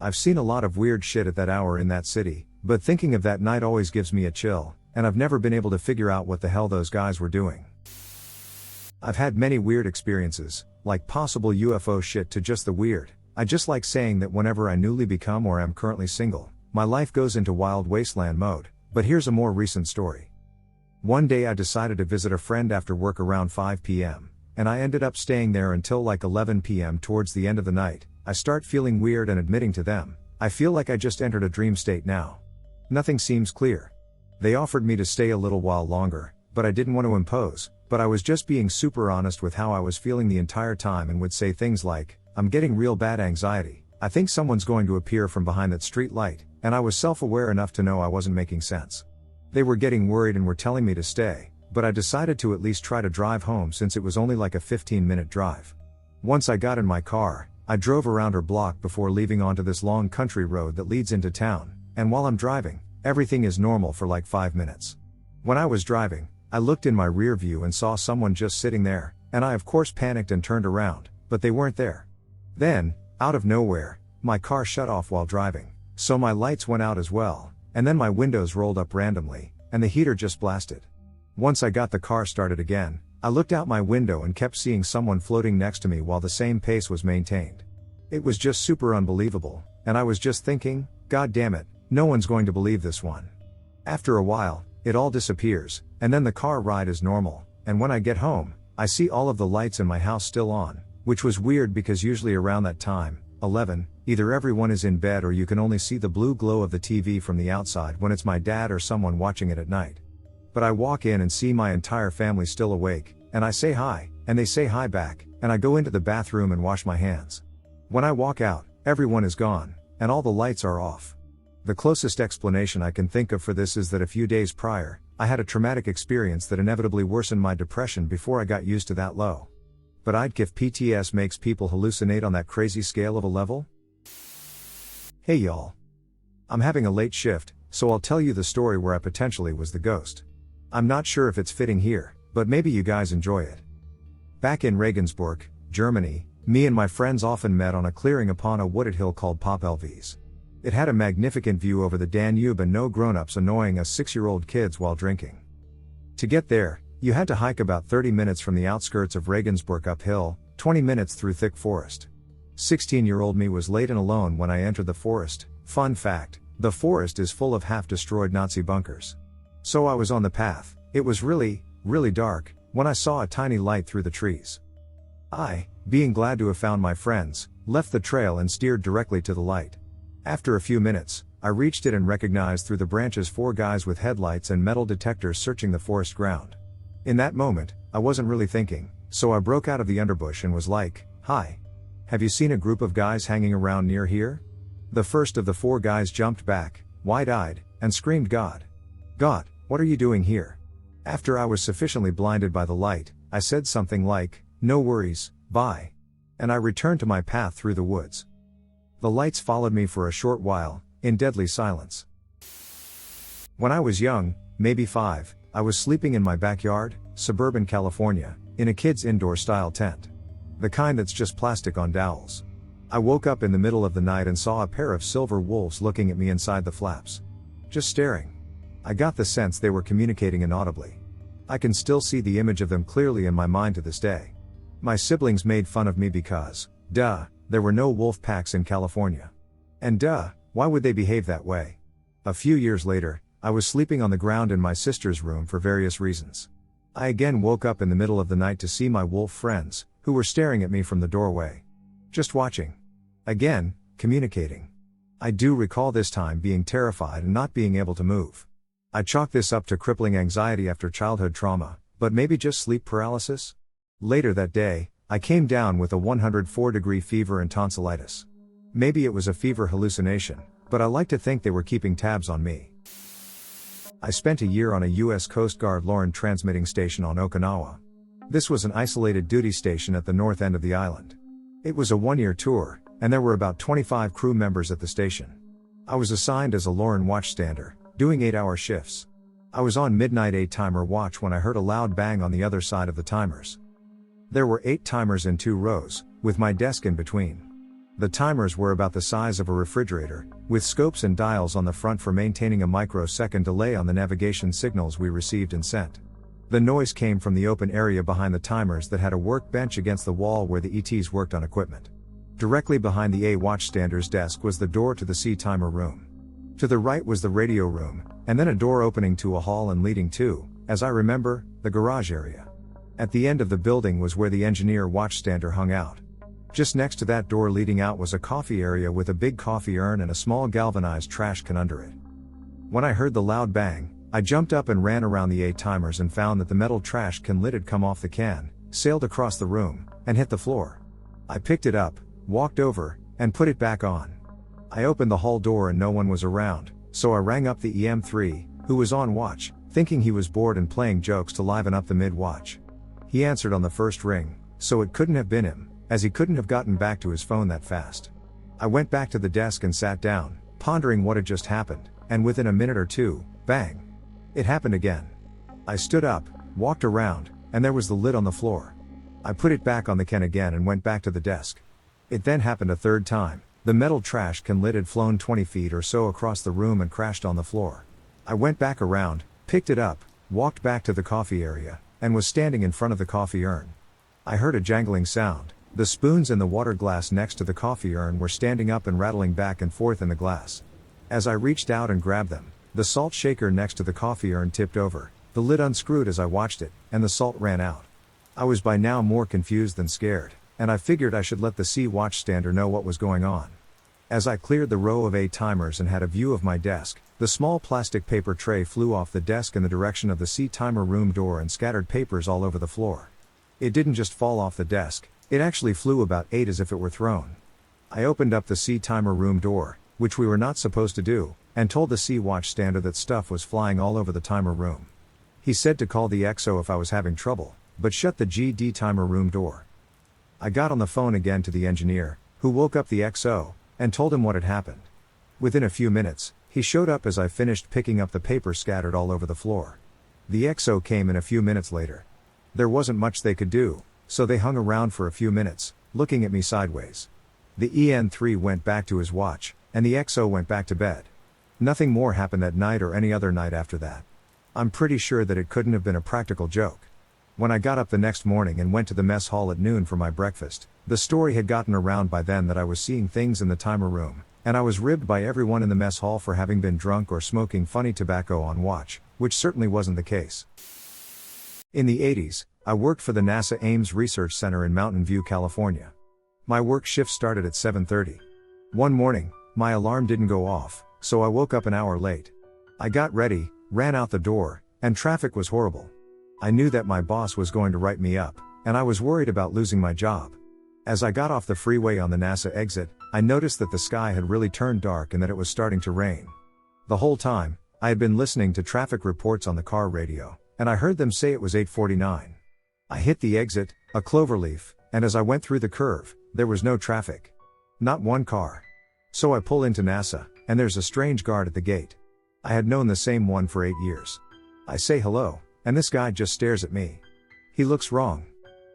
I've seen a lot of weird shit at that hour in that city, but thinking of that night always gives me a chill, and I've never been able to figure out what the hell those guys were doing. I've had many weird experiences, like possible UFO shit to just the weird. I just like saying that whenever I newly become or am currently single, my life goes into wild wasteland mode, but here's a more recent story. One day I decided to visit a friend after work around 5 p.m., and I ended up staying there until like 11 p.m. Towards the end of the night, I start feeling weird and admitting to them, I feel like I just entered a dream state now. Nothing seems clear. They offered me to stay a little while longer, but I didn't want to impose, but I was just being super honest with how I was feeling the entire time and would say things like, I'm getting real bad anxiety, I think someone's going to appear from behind that street light, and I was self-aware enough to know I wasn't making sense. They were getting worried and were telling me to stay, but I decided to at least try to drive home since it was only like a 15-minute drive. Once I got in my car, I drove around her block before leaving onto this long country road that leads into town, and while I'm driving, everything is normal for like 5 minutes. When I was driving, I looked in my rear view and saw someone just sitting there, and I of course panicked and turned around, but they weren't there. Then, out of nowhere, my car shut off while driving, so my lights went out as well, and then my windows rolled up randomly, and the heater just blasted. Once I got the car started again, I looked out my window and kept seeing someone floating next to me while the same pace was maintained. It was just super unbelievable, and I was just thinking, God damn it, no one's going to believe this one. After a while, it all disappears, and then the car ride is normal, and when I get home, I see all of the lights in my house still on, which was weird because usually around that time, 11, either everyone is in bed or you can only see the blue glow of the TV from the outside when it's my dad or someone watching it at night. But I walk in and see my entire family still awake, and I say hi, and they say hi back, and I go into the bathroom and wash my hands. When I walk out, everyone is gone, and all the lights are off. The closest explanation I can think of for this is that a few days prior, I had a traumatic experience that inevitably worsened my depression before I got used to that low. But I'd if PTS makes people hallucinate on that crazy scale of a level? Hey y'all. I'm having a late shift, so I'll tell you the story where I potentially was the ghost. I'm not sure if it's fitting here, but maybe you guys enjoy it. Back in Regensburg, Germany, me and my friends often met on a clearing upon a wooded hill called Popelvies. It had a magnificent view over the Danube and no grown-ups annoying us 6-year-old kids while drinking. To get there, you had to hike about 30 minutes from the outskirts of Regensburg uphill, 20 minutes through thick forest. 16-year-old me was late and alone when I entered the forest. Fun fact, the forest is full of half-destroyed Nazi bunkers. So I was on the path. It was really dark, when I saw a tiny light through the trees. I, being glad to have found my friends, left the trail and steered directly to the light. After a few minutes, I reached it and recognized through the branches 4 guys with headlights and metal detectors searching the forest ground. In that moment, I wasn't really thinking, so I broke out of the underbush and was like, "Hi. Have you seen a group of guys hanging around near here?" The first of the 4 guys jumped back, wide-eyed, and screamed, God, what are you doing here?" After I was sufficiently blinded by the light, I said something like, "No worries, bye." And I returned to my path through the woods. The lights followed me for a short while, in deadly silence. When I was young, maybe 5, I was sleeping in my backyard, suburban California, in a kid's indoor-style tent. The kind that's just plastic on dowels. I woke up in the middle of the night and saw a pair of silver wolves looking at me inside the flaps. Just staring. I got the sense they were communicating inaudibly. I can still see the image of them clearly in my mind to this day. My siblings made fun of me because, there were no wolf packs in California. And why would they behave that way? A few years later, I was sleeping on the ground in my sister's room for various reasons. I again woke up in the middle of the night to see my wolf friends, who were staring at me from the doorway. Just watching. Again, communicating. I do recall this time being terrified and not being able to move. I chalk this up to crippling anxiety after childhood trauma, but maybe just sleep paralysis? Later that day, I came down with a 104-degree fever and tonsillitis. Maybe it was a fever hallucination, but I like to think they were keeping tabs on me. I spent a year on a U.S. Coast Guard Loran transmitting station on Okinawa. This was an isolated duty station at the north end of the island. It was a 1-year tour, and there were about 25 crew members at the station. I was assigned as a Loran watchstander, doing 8-hour shifts. I was on midnight 8-timer watch when I heard a loud bang on the other side of the timers. There were 8 timers in 2 rows, with my desk in between. The timers were about the size of a refrigerator, with scopes and dials on the front for maintaining a microsecond delay on the navigation signals we received and sent. The noise came from the open area behind the timers that had a workbench against the wall where the ETs worked on equipment. Directly behind the A watchstander's desk was the door to the C timer room. To the right was the radio room, and then a door opening to a hall and leading to, as I remember, the garage area. At the end of the building was where the engineer watchstander hung out. Just next to that door leading out was a coffee area with a big coffee urn and a small galvanized trash can under it. When I heard the loud bang, I jumped up and ran around the 8 timers and found that the metal trash can lid had come off the can, sailed across the room, and hit the floor. I picked it up, walked over, and put it back on. I opened the hall door and no one was around, so I rang up the EM3, who was on watch, thinking he was bored and playing jokes to liven up the mid-watch. He answered on the first ring, so it couldn't have been him, as he couldn't have gotten back to his phone that fast. I went back to the desk and sat down, pondering what had just happened, and within a minute or two, bang! It happened again. I stood up, walked around, and there was the lid on the floor. I put it back on the can again and went back to the desk. It then happened a third time. The metal trash can lid had flown 20 feet or so across the room and crashed on the floor. I went back around, picked it up, walked back to the coffee area, and was standing in front of the coffee urn. I heard a jangling sound. The spoons and the water glass next to the coffee urn were standing up and rattling back and forth in the glass. As I reached out and grabbed them, the salt shaker next to the coffee urn tipped over, the lid unscrewed as I watched it, and the salt ran out. I was by now more confused than scared, and I figured I should let the Sea Watch stander know what was going on. As I cleared the row of 8 timers and had a view of my desk, the small plastic paper tray flew off the desk in the direction of the Sea Timer room door and scattered papers all over the floor. It didn't just fall off the desk, it actually flew about 8 as if it were thrown. I opened up the Sea Timer room door, which we were not supposed to do, and told the Sea Watch stander that stuff was flying all over the timer room. He said to call the XO if I was having trouble, but shut the GD timer room door. I got on the phone again to the engineer, who woke up the XO, and told him what had happened. Within a few minutes, he showed up as I finished picking up the paper scattered all over the floor. The XO came in a few minutes later. There wasn't much they could do, so they hung around for a few minutes, looking at me sideways. The EN3 went back to his watch, and the XO went back to bed. Nothing more happened that night or any other night after that. I'm pretty sure that it couldn't have been a practical joke. When I got up the next morning and went to the mess hall at noon for my breakfast, the story had gotten around by then that I was seeing things in the timer room, and I was ribbed by everyone in the mess hall for having been drunk or smoking funny tobacco on watch, which certainly wasn't the case. In the 80s, I worked for the NASA Ames Research Center in Mountain View, California. My work shift started at 7:30. One morning, my alarm didn't go off, so I woke up an hour late. I got ready, ran out the door, and traffic was horrible. I knew that my boss was going to write me up, and I was worried about losing my job. As I got off the freeway on the NASA exit, I noticed that the sky had really turned dark and that it was starting to rain. The whole time, I had been listening to traffic reports on the car radio, and I heard them say it was 8:49. I hit the exit, a cloverleaf, and as I went through the curve, there was no traffic. Not one car. So I pull into NASA, and there's a strange guard at the gate. I had known the same one for 8 years. I say hello, and this guy just stares at me. He looks wrong.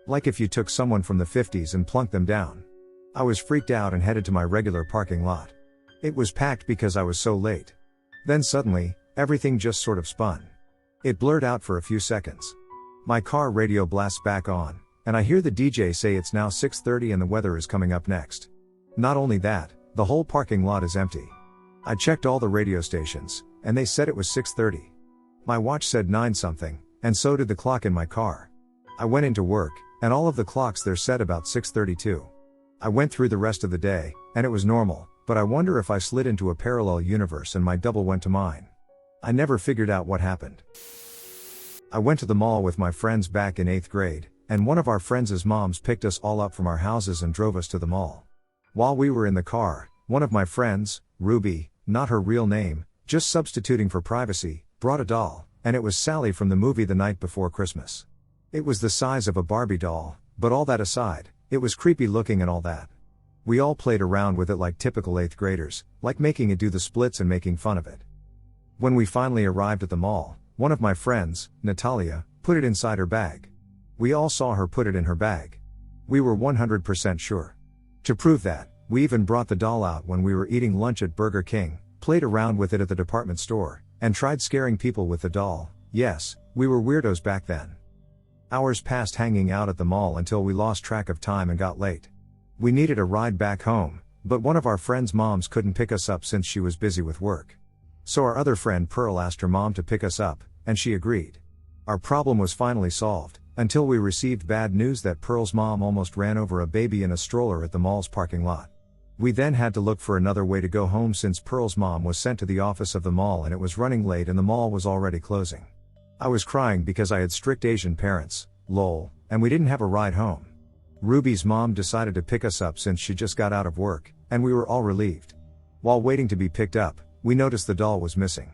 Like if you took someone from the 50s and plunked them down. I was freaked out and headed to my regular parking lot. It was packed because I was so late. Then suddenly, everything just sort of spun. It blurred out for a few seconds. My car radio blasts back on, and I hear the DJ say it's now 6:30 and the weather is coming up next. Not only that, the whole parking lot is empty. I checked all the radio stations, and they said it was 6:30. My watch said 9 something, and so did the clock in my car. I went into work, and all of the clocks there said about 6:32. I went through the rest of the day, and it was normal, but I wonder if I slid into a parallel universe and my double went to mine. I never figured out what happened. I went to the mall with my friends back in 8th grade, and one of our friends' moms picked us all up from our houses and drove us to the mall. While we were in the car, one of my friends, Ruby, not her real name, just substituting for privacy, brought a doll, and it was Sally from the movie The Night Before Christmas. It was the size of a Barbie doll, but all that aside, it was creepy looking and all that. We all played around with it like typical 8th graders, like making it do the splits and making fun of it. When we finally arrived at the mall, one of my friends, Natalia, put it inside her bag. We all saw her put it in her bag. We were 100% sure. To prove that, we even brought the doll out when we were eating lunch at Burger King, played around with it at the department store, and tried scaring people with the doll. Yes, we were weirdos back then. Hours passed hanging out at the mall until we lost track of time and got late. We needed a ride back home, but one of our friends' moms couldn't pick us up since she was busy with work. So our other friend Pearl asked her mom to pick us up, and she agreed. Our problem was finally solved, until we received bad news that Pearl's mom almost ran over a baby in a stroller at the mall's parking lot. We then had to look for another way to go home since Pearl's mom was sent to the office of the mall and it was running late and the mall was already closing. I was crying because I had strict Asian parents, lol, and we didn't have a ride home. Ruby's mom decided to pick us up since she just got out of work, and we were all relieved. While waiting to be picked up, we noticed the doll was missing.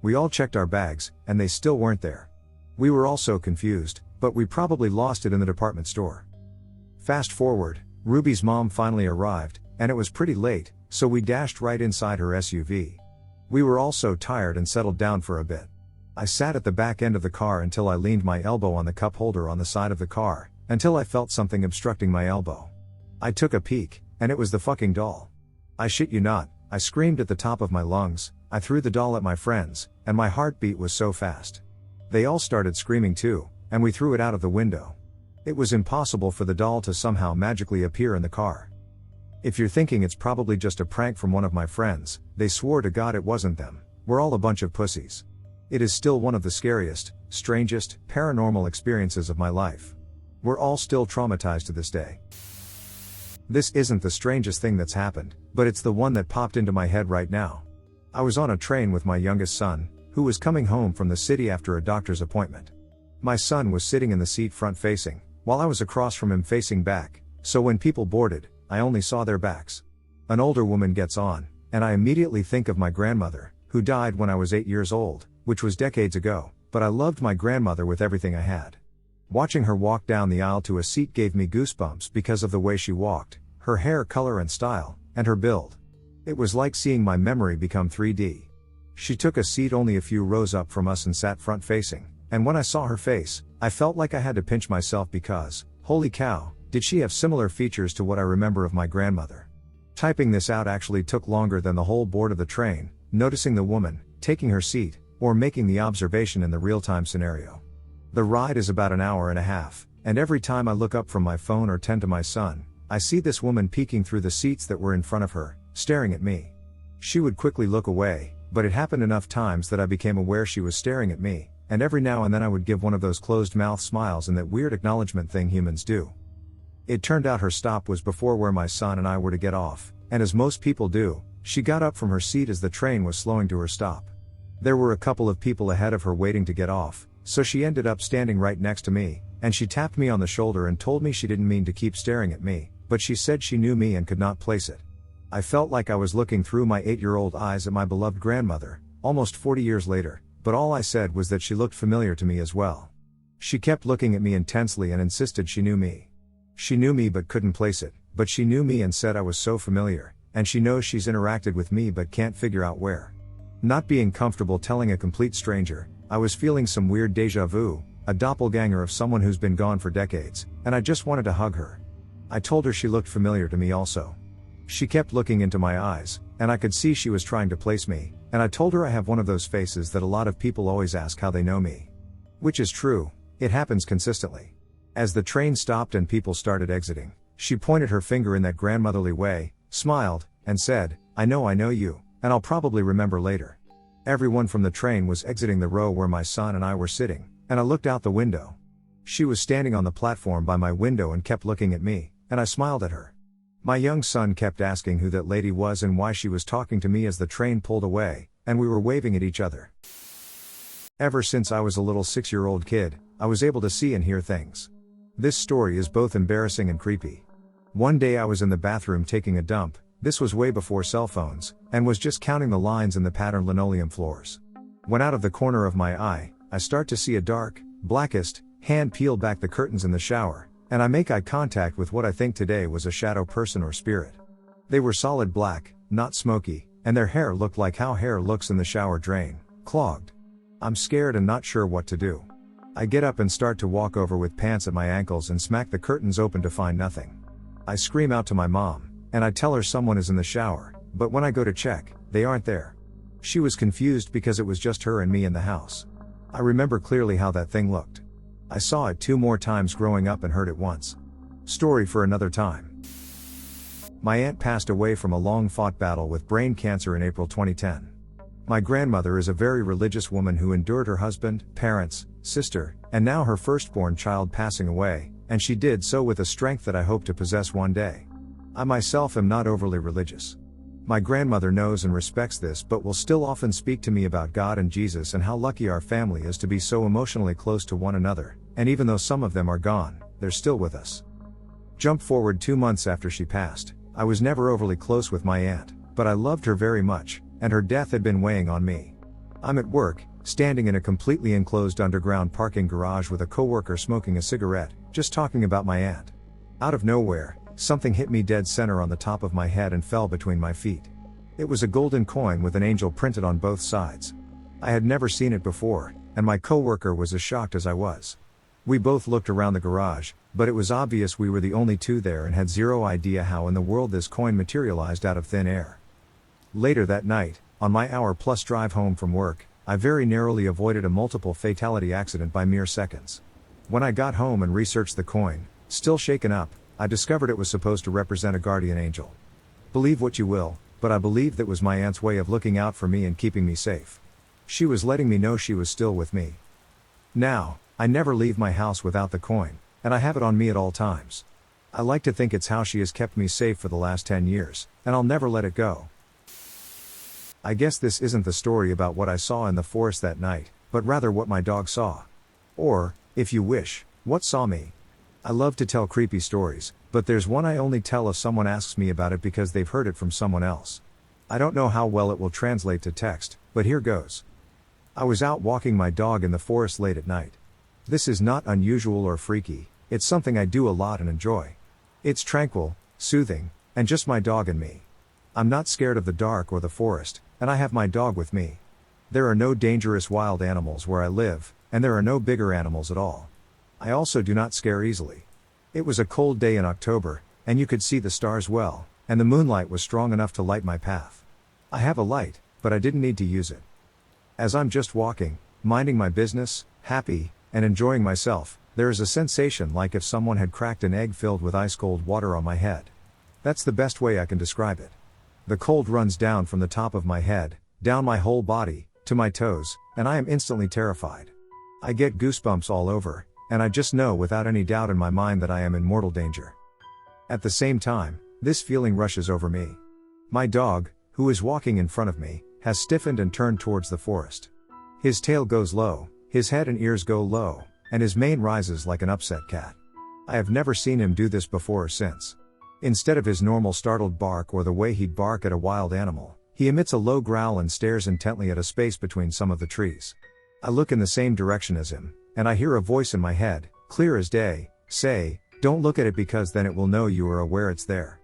We all checked our bags, and they still weren't there. We were all so confused, but we probably lost it in the department store. Fast forward, Ruby's mom finally arrived, and it was pretty late, so we dashed right inside her SUV. We were all so tired and settled down for a bit. I sat at the back end of the car until I leaned my elbow on the cup holder on the side of the car, until I felt something obstructing my elbow. I took a peek, and it was the fucking doll. I shit you not, I screamed at the top of my lungs, I threw the doll at my friends, and my heartbeat was so fast. They all started screaming too, and we threw it out of the window. It was impossible for the doll to somehow magically appear in the car. If you're thinking it's probably just a prank from one of my friends, they swore to God it wasn't them. We're all a bunch of pussies. It is still one of the scariest, strangest, paranormal experiences of my life. We're all still traumatized to this day. This isn't the strangest thing that's happened, but it's the one that popped into my head right now. I was on a train with my youngest son, who was coming home from the city after a doctor's appointment. My son was sitting in the seat front facing, while I was across from him facing back, so when people boarded, I only saw their backs. An older woman gets on, and I immediately think of my grandmother, who died when I was 8 years old, which was decades ago, but I loved my grandmother with everything I had. Watching her walk down the aisle to a seat gave me goosebumps because of the way she walked, her hair color and style, and her build. It was like seeing my memory become 3D. She took a seat only a few rows up from us and sat front facing, and when I saw her face, I felt like I had to pinch myself because, holy cow, did she have similar features to what I remember of my grandmother. Typing this out actually took longer than the whole board of the train, noticing the woman, taking her seat, or making the observation in the real-time scenario. The ride is about an hour and a half, and every time I look up from my phone or tend to my son, I see this woman peeking through the seats that were in front of her, staring at me. She would quickly look away, but it happened enough times that I became aware she was staring at me, and every now and then I would give one of those closed-mouth smiles and that weird acknowledgement thing humans do. It turned out her stop was before where my son and I were to get off, and as most people do, she got up from her seat as the train was slowing to her stop. There were a couple of people ahead of her waiting to get off, so she ended up standing right next to me, and she tapped me on the shoulder and told me she didn't mean to keep staring at me, but she said she knew me and could not place it. I felt like I was looking through my 8-year-old eyes at my beloved grandmother, almost 40 years later, but all I said was that she looked familiar to me as well. She kept looking at me intensely and insisted she knew me. She knew me but couldn't place it, but she knew me and said I was so familiar, and she knows she's interacted with me but can't figure out where. Not being comfortable telling a complete stranger, I was feeling some weird déjà vu, a doppelganger of someone who's been gone for decades, and I just wanted to hug her. I told her she looked familiar to me also. She kept looking into my eyes, and I could see she was trying to place me, and I told her I have one of those faces that a lot of people always ask how they know me. Which is true, it happens consistently. As the train stopped and people started exiting, she pointed her finger in that grandmotherly way, smiled, and said, I know you, and I'll probably remember later. Everyone from the train was exiting the row where my son and I were sitting, and I looked out the window. She was standing on the platform by my window and kept looking at me, and I smiled at her. My young son kept asking who that lady was and why she was talking to me as the train pulled away, and we were waving at each other. Ever since I was a little 6-year-old kid, I was able to see and hear things. This story is both embarrassing and creepy. One day I was in the bathroom taking a dump, this was way before cell phones, and was just counting the lines in the patterned linoleum floors. When out of the corner of my eye, I start to see a dark, blackest, hand peel back the curtains in the shower, and I make eye contact with what I think today was a shadow person or spirit. They were solid black, not smoky, and their hair looked like how hair looks in the shower drain, clogged. I'm scared and not sure what to do. I get up and start to walk over with pants at my ankles and smack the curtains open to find nothing. I scream out to my mom, and I tell her someone is in the shower, but when I go to check, they aren't there. She was confused because it was just her and me in the house. I remember clearly how that thing looked. I saw it 2 more times growing up and heard it once. Story for another time. My aunt passed away from a long-fought battle with brain cancer in April 2010. My grandmother is a very religious woman who endured her husband, parents, sister, and now her firstborn child passing away, and she did so with a strength that I hope to possess one day. I myself am not overly religious. My grandmother knows and respects this but will still often speak to me about God and Jesus and how lucky our family is to be so emotionally close to one another, and even though some of them are gone, they're still with us. Jump forward 2 months after she passed, I was never overly close with my aunt, but I loved her very much, and her death had been weighing on me. I'm at work, standing in a completely enclosed underground parking garage with a coworker smoking a cigarette, just talking about my aunt. Out of nowhere, something hit me dead center on the top of my head and fell between my feet. It was a golden coin with an angel printed on both sides. I had never seen it before, and my coworker was as shocked as I was. We both looked around the garage, but it was obvious we were the only two there and had zero idea how in the world this coin materialized out of thin air. Later that night, on my hour-plus drive home from work, I very narrowly avoided a multiple fatality accident by mere seconds. When I got home and researched the coin, still shaken up, I discovered it was supposed to represent a guardian angel. Believe what you will, but I believe that was my aunt's way of looking out for me and keeping me safe. She was letting me know she was still with me. Now, I never leave my house without the coin, and I have it on me at all times. I like to think it's how she has kept me safe for the last 10 years, and I'll never let it go. I guess this isn't the story about what I saw in the forest that night, but rather what my dog saw. Or, if you wish, what saw me. I love to tell creepy stories, but there's one I only tell if someone asks me about it because they've heard it from someone else. I don't know how well it will translate to text, but here goes. I was out walking my dog in the forest late at night. This is not unusual or freaky, it's something I do a lot and enjoy. It's tranquil, soothing, and just my dog and me. I'm not scared of the dark or the forest, and I have my dog with me. There are no dangerous wild animals where I live, and there are no bigger animals at all. I also do not scare easily. It was a cold day in October, and you could see the stars well, and the moonlight was strong enough to light my path. I have a light, but I didn't need to use it. As I'm just walking, minding my business, happy, and enjoying myself, there is a sensation like if someone had cracked an egg filled with ice-cold water on my head. That's the best way I can describe it. The cold runs down from the top of my head, down my whole body, to my toes, and I am instantly terrified. I get goosebumps all over, and I just know without any doubt in my mind that I am in mortal danger. At the same time, this feeling rushes over me. My dog, who is walking in front of me, has stiffened and turned towards the forest. His tail goes low, his head and ears go low, and his mane rises like an upset cat. I have never seen him do this before or since. Instead of his normal startled bark or the way he'd bark at a wild animal, he emits a low growl and stares intently at a space between some of the trees. I look in the same direction as him, and I hear a voice in my head, clear as day, say, "Don't look at it because then it will know you are aware it's there."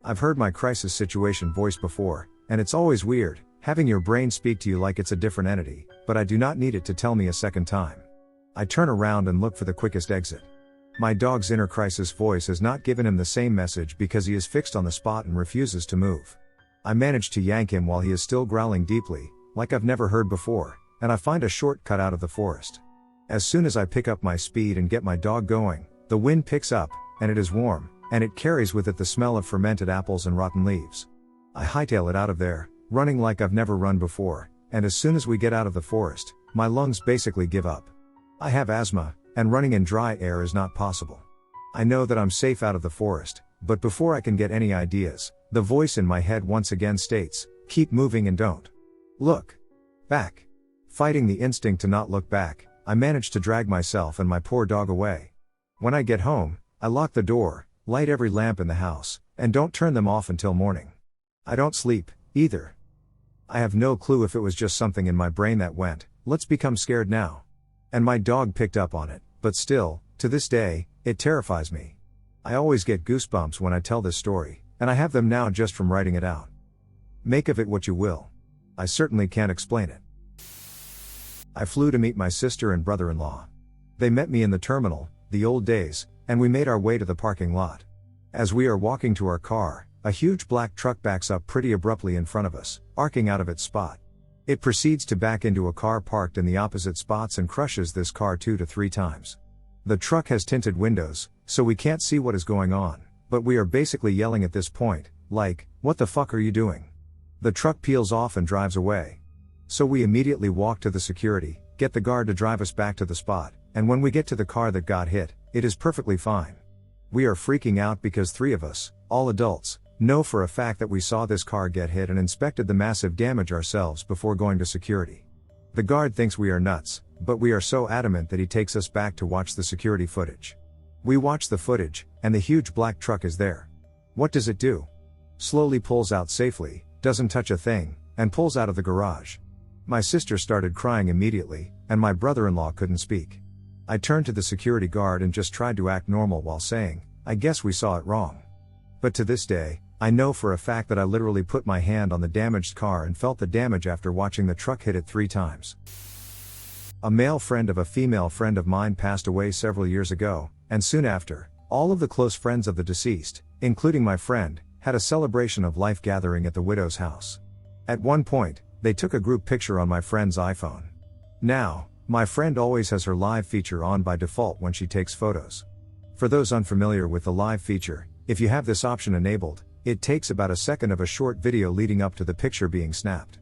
I've heard my crisis situation voice before, and it's always weird, having your brain speak to you like it's a different entity, but I do not need it to tell me a second time. I turn around and look for the quickest exit. My dog's inner crisis voice has not given him the same message because he is fixed on the spot and refuses to move. I manage to yank him while he is still growling deeply, like I've never heard before, and I find a shortcut out of the forest. As soon as I pick up my speed and get my dog going, the wind picks up, and it is warm, and it carries with it the smell of fermented apples and rotten leaves. I hightail it out of there, running like I've never run before, and as soon as we get out of the forest, my lungs basically give up. I have asthma, and running in dry air is not possible. I know that I'm safe out of the forest, but before I can get any ideas, the voice in my head once again states, "Keep moving and don't look back." Fighting the instinct to not look back, I manage to drag myself and my poor dog away. When I get home, I lock the door, light every lamp in the house, and don't turn them off until morning. I don't sleep, either. I have no clue if it was just something in my brain that went, "Let's become scared now." And my dog picked up on it, but still, to this day, it terrifies me. I always get goosebumps when I tell this story, and I have them now just from writing it out. Make of it what you will. I certainly can't explain it. I flew to meet my sister and brother-in-law. They met me in the terminal, the old days, and we made our way to the parking lot. As we are walking to our car, a huge black truck backs up pretty abruptly in front of us, arcing out of its spot. It proceeds to back into a car parked in the opposite spots and crushes this car 2 to 3 times. The truck has tinted windows, so we can't see what is going on, but we are basically yelling at this point, like, "What the fuck are you doing?" The truck peels off and drives away. So we immediately walk to the security, get the guard to drive us back to the spot, and when we get to the car that got hit, it is perfectly fine. We are freaking out because 3 of us, all adults, know for a fact that we saw this car get hit and inspected the massive damage ourselves before going to security. The guard thinks we are nuts, but we are so adamant that he takes us back to watch the security footage. We watch the footage, and the huge black truck is there. What does it do? Slowly pulls out safely, doesn't touch a thing, and pulls out of the garage. My sister started crying immediately, and my brother-in-law couldn't speak. I turned to the security guard and just tried to act normal while saying, "I guess we saw it wrong." But to this day, I know for a fact that I literally put my hand on the damaged car and felt the damage after watching the truck hit it 3 times. A male friend of a female friend of mine passed away several years ago, and soon after, all of the close friends of the deceased, including my friend, had a celebration of life gathering at the widow's house. At one point, they took a group picture on my friend's iPhone. Now, My friend always has her live feature on by default when she takes photos. For those unfamiliar with the live feature, if you have this option enabled, it takes about a second of a short video leading up to the picture being snapped.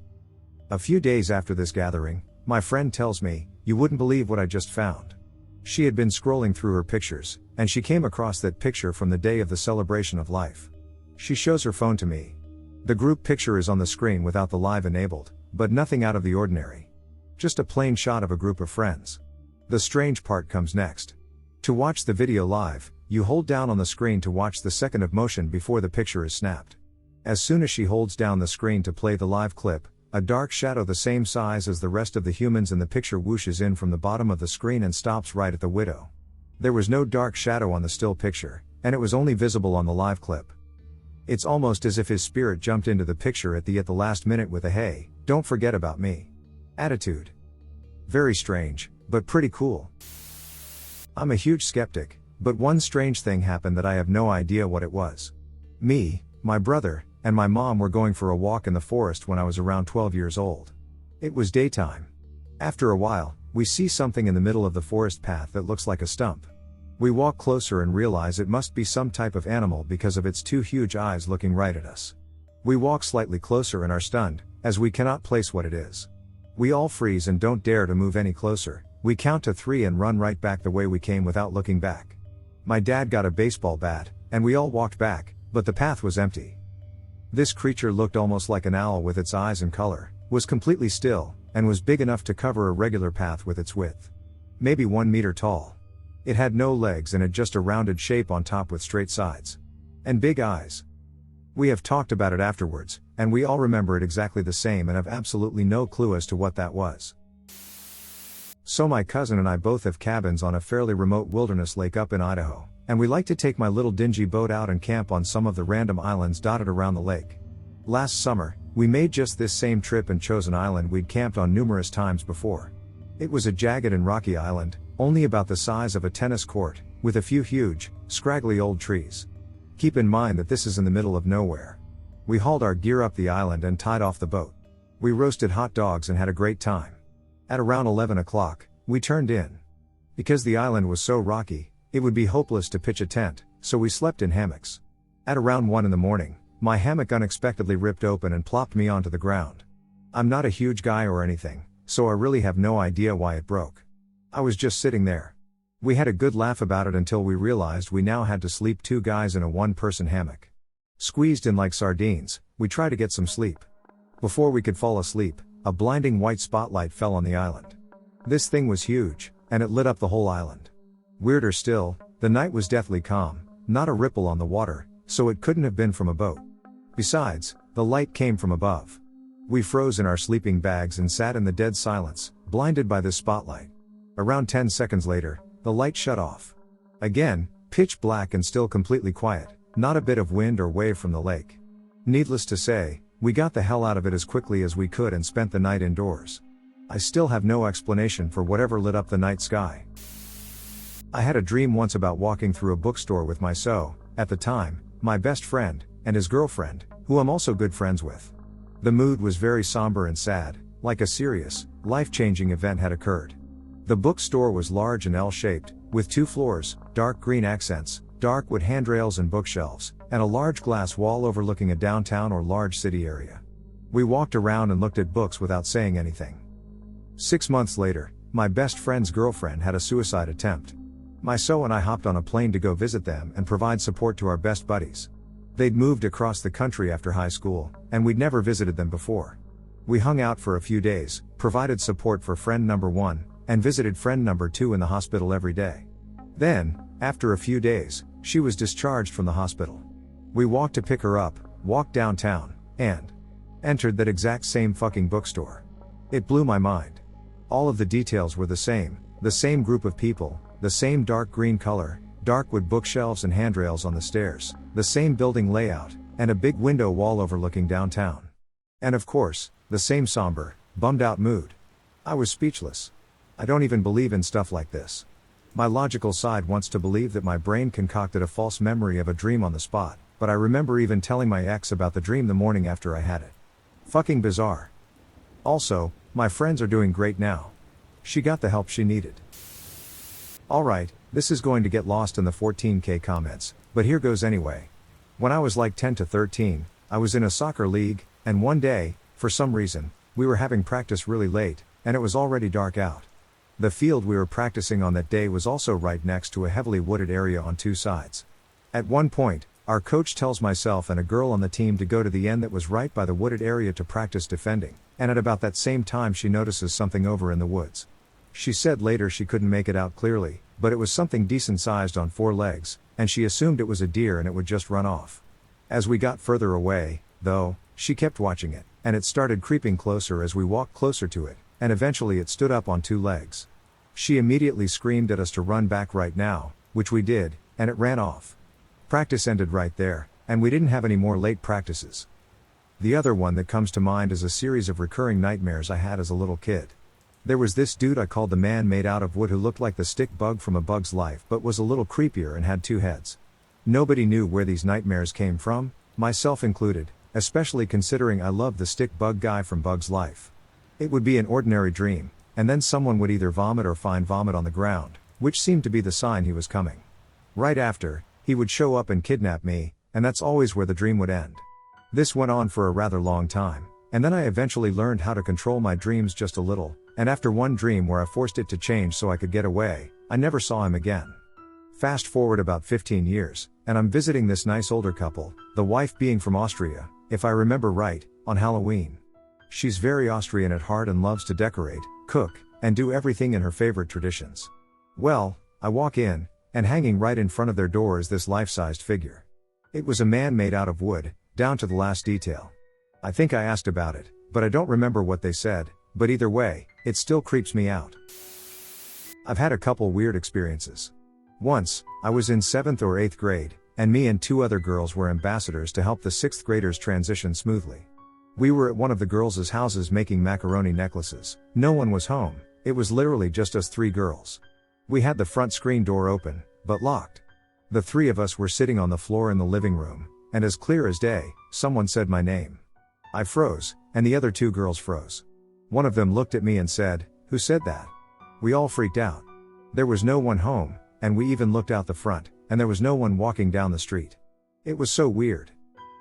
A few days after this gathering, my friend tells me, "You wouldn't believe what I just found." She had been scrolling through her pictures, and she came across that picture from the day of the celebration of life. She shows her phone to me. The group picture is on the screen without the live enabled, but nothing out of the ordinary. Just a plain shot of a group of friends. The strange part comes next. To watch the video live, you hold down on the screen to watch the second of motion before the picture is snapped. As soon as she holds down the screen to play the live clip, a dark shadow the same size as the rest of the humans in the picture whooshes in from the bottom of the screen and stops right at the widow. There was no dark shadow on the still picture, and it was only visible on the live clip. It's almost as if his spirit jumped into the picture at the last minute with a "Hey, don't forget about me" attitude. Very strange, but pretty cool. I'm a huge skeptic, but one strange thing happened that I have no idea what it was. Me, my brother, and my mom were going for a walk in the forest when I was around 12 years old. It was daytime. After a while, we see something in the middle of the forest path that looks like a stump. We walk closer and realize it must be some type of animal because of its two huge eyes looking right at us. We walk slightly closer and are stunned, as we cannot place what it is. We all freeze and don't dare to move any closer. We count to 3 and run right back the way we came without looking back. My dad got a baseball bat, and we all walked back, but the path was empty. This creature looked almost like an owl with its eyes and color, was completely still, and was big enough to cover a regular path with its width. Maybe 1 meter tall. It had no legs and had just a rounded shape on top with straight sides. And big eyes. We have talked about it afterwards, and we all remember it exactly the same and have absolutely no clue as to what that was. So my cousin and I both have cabins on a fairly remote wilderness lake up in Idaho, and we like to take my little dingy boat out and camp on some of the random islands dotted around the lake. Last summer, we made just this same trip and chose an island we'd camped on numerous times before. It was a jagged and rocky island, only about the size of a tennis court, with a few huge, scraggly old trees. Keep in mind that this is in the middle of nowhere. We hauled our gear up the island and tied off the boat. We roasted hot dogs and had a great time. At around 11 o'clock, we turned in. Because the island was so rocky, it would be hopeless to pitch a tent, so we slept in hammocks. At around 1 in the morning, my hammock unexpectedly ripped open and plopped me onto the ground. I'm not a huge guy or anything, so I really have no idea why it broke. I was just sitting there. We had a good laugh about it until we realized we now had to sleep 2 guys in a 1-person hammock. Squeezed in like sardines, we tried to get some sleep. Before we could fall asleep, a blinding white spotlight fell on the island. This thing was huge, and it lit up the whole island. Weirder still, the night was deathly calm, not a ripple on the water, so it couldn't have been from a boat. Besides, the light came from above. We froze in our sleeping bags and sat in the dead silence, blinded by this spotlight. Around 10 seconds later, the light shut off. Again, pitch black and still completely quiet, not a bit of wind or wave from the lake. Needless to say, we got the hell out of it as quickly as we could and spent the night indoors. I still have no explanation for whatever lit up the night sky. I had a dream once about walking through a bookstore with at the time, my best friend, and his girlfriend, who I'm also good friends with. The mood was very somber and sad, like a serious, life-changing event had occurred. The bookstore was large and L-shaped, with 2 floors, dark green accents, dark wood handrails and bookshelves, and a large glass wall overlooking a downtown or large city area. We walked around and looked at books without saying anything. 6 months later, my best friend's girlfriend had a suicide attempt. And I hopped on a plane to go visit them and provide support to our best buddies. They'd moved across the country after high school, and we'd never visited them before. We hung out for a few days, provided support for friend number 1, and visited friend number 2 in the hospital every day. Then, after a few days, she was discharged from the hospital. We walked to pick her up, walked downtown, and entered that exact same fucking bookstore. It blew my mind. All of the details were the same group of people, the same dark green color, dark wood bookshelves and handrails on the stairs, the same building layout, and a big window wall overlooking downtown. And of course, the same somber, bummed out mood. I was speechless. I don't even believe in stuff like this. My logical side wants to believe that my brain concocted a false memory of a dream on the spot, but I remember even telling my ex about the dream the morning after I had it. Fucking bizarre. Also, my friends are doing great now. She got the help she needed. Alright, this is going to get lost in the 14K comments, but here goes anyway. When I was like 10 to 13, I was in a soccer league, and one day, for some reason, we were having practice really late, and it was already dark out. The field we were practicing on that day was also right next to a heavily wooded area on two sides. At one point, our coach tells myself and a girl on the team to go to the end that was right by the wooded area to practice defending, and at about that same time she notices something over in the woods. She said later she couldn't make it out clearly, but it was something decent sized on four legs, and she assumed it was a deer and it would just run off. As we got further away, though, she kept watching it, and it started creeping closer as we walked closer to it, and eventually it stood up on two legs. She immediately screamed at us to run back right now, which we did, and it ran off. Practice ended right there, and we didn't have any more late practices. The other one that comes to mind is a series of recurring nightmares I had as a little kid. There was this dude I called the man made out of wood who looked like the stick bug from A Bug's Life but was a little creepier and had two heads. Nobody knew where these nightmares came from, myself included, especially considering I loved the stick bug guy from Bug's Life. It would be an ordinary dream, and then someone would either vomit or find vomit on the ground, which seemed to be the sign he was coming. Right after, he would show up and kidnap me, and that's always where the dream would end. This went on for a rather long time, and then I eventually learned how to control my dreams just a little, and after one dream where I forced it to change so I could get away, I never saw him again. Fast forward about 15 years, and I'm visiting this nice older couple, the wife being from Austria, if I remember right, on Halloween. She's very Austrian at heart and loves to decorate, cook, and do everything in her favorite traditions. Well, I walk in, and hanging right in front of their door is this life-sized figure. It was a man made out of wood, down to the last detail. I think I asked about it, but I don't remember what they said, but either way, it still creeps me out. I've had a couple weird experiences. Once, I was in 7th or 8th grade, and me and two other girls were ambassadors to help the 6th graders transition smoothly. We were at one of the girls' houses making macaroni necklaces. No one was home, it was literally just us three girls. We had the front screen door open, but locked. The three of us were sitting on the floor in the living room, and as clear as day, someone said my name. I froze, and the other two girls froze. One of them looked at me and said, "Who said that?" We all freaked out. There was no one home, and we even looked out the front, and there was no one walking down the street. It was so weird.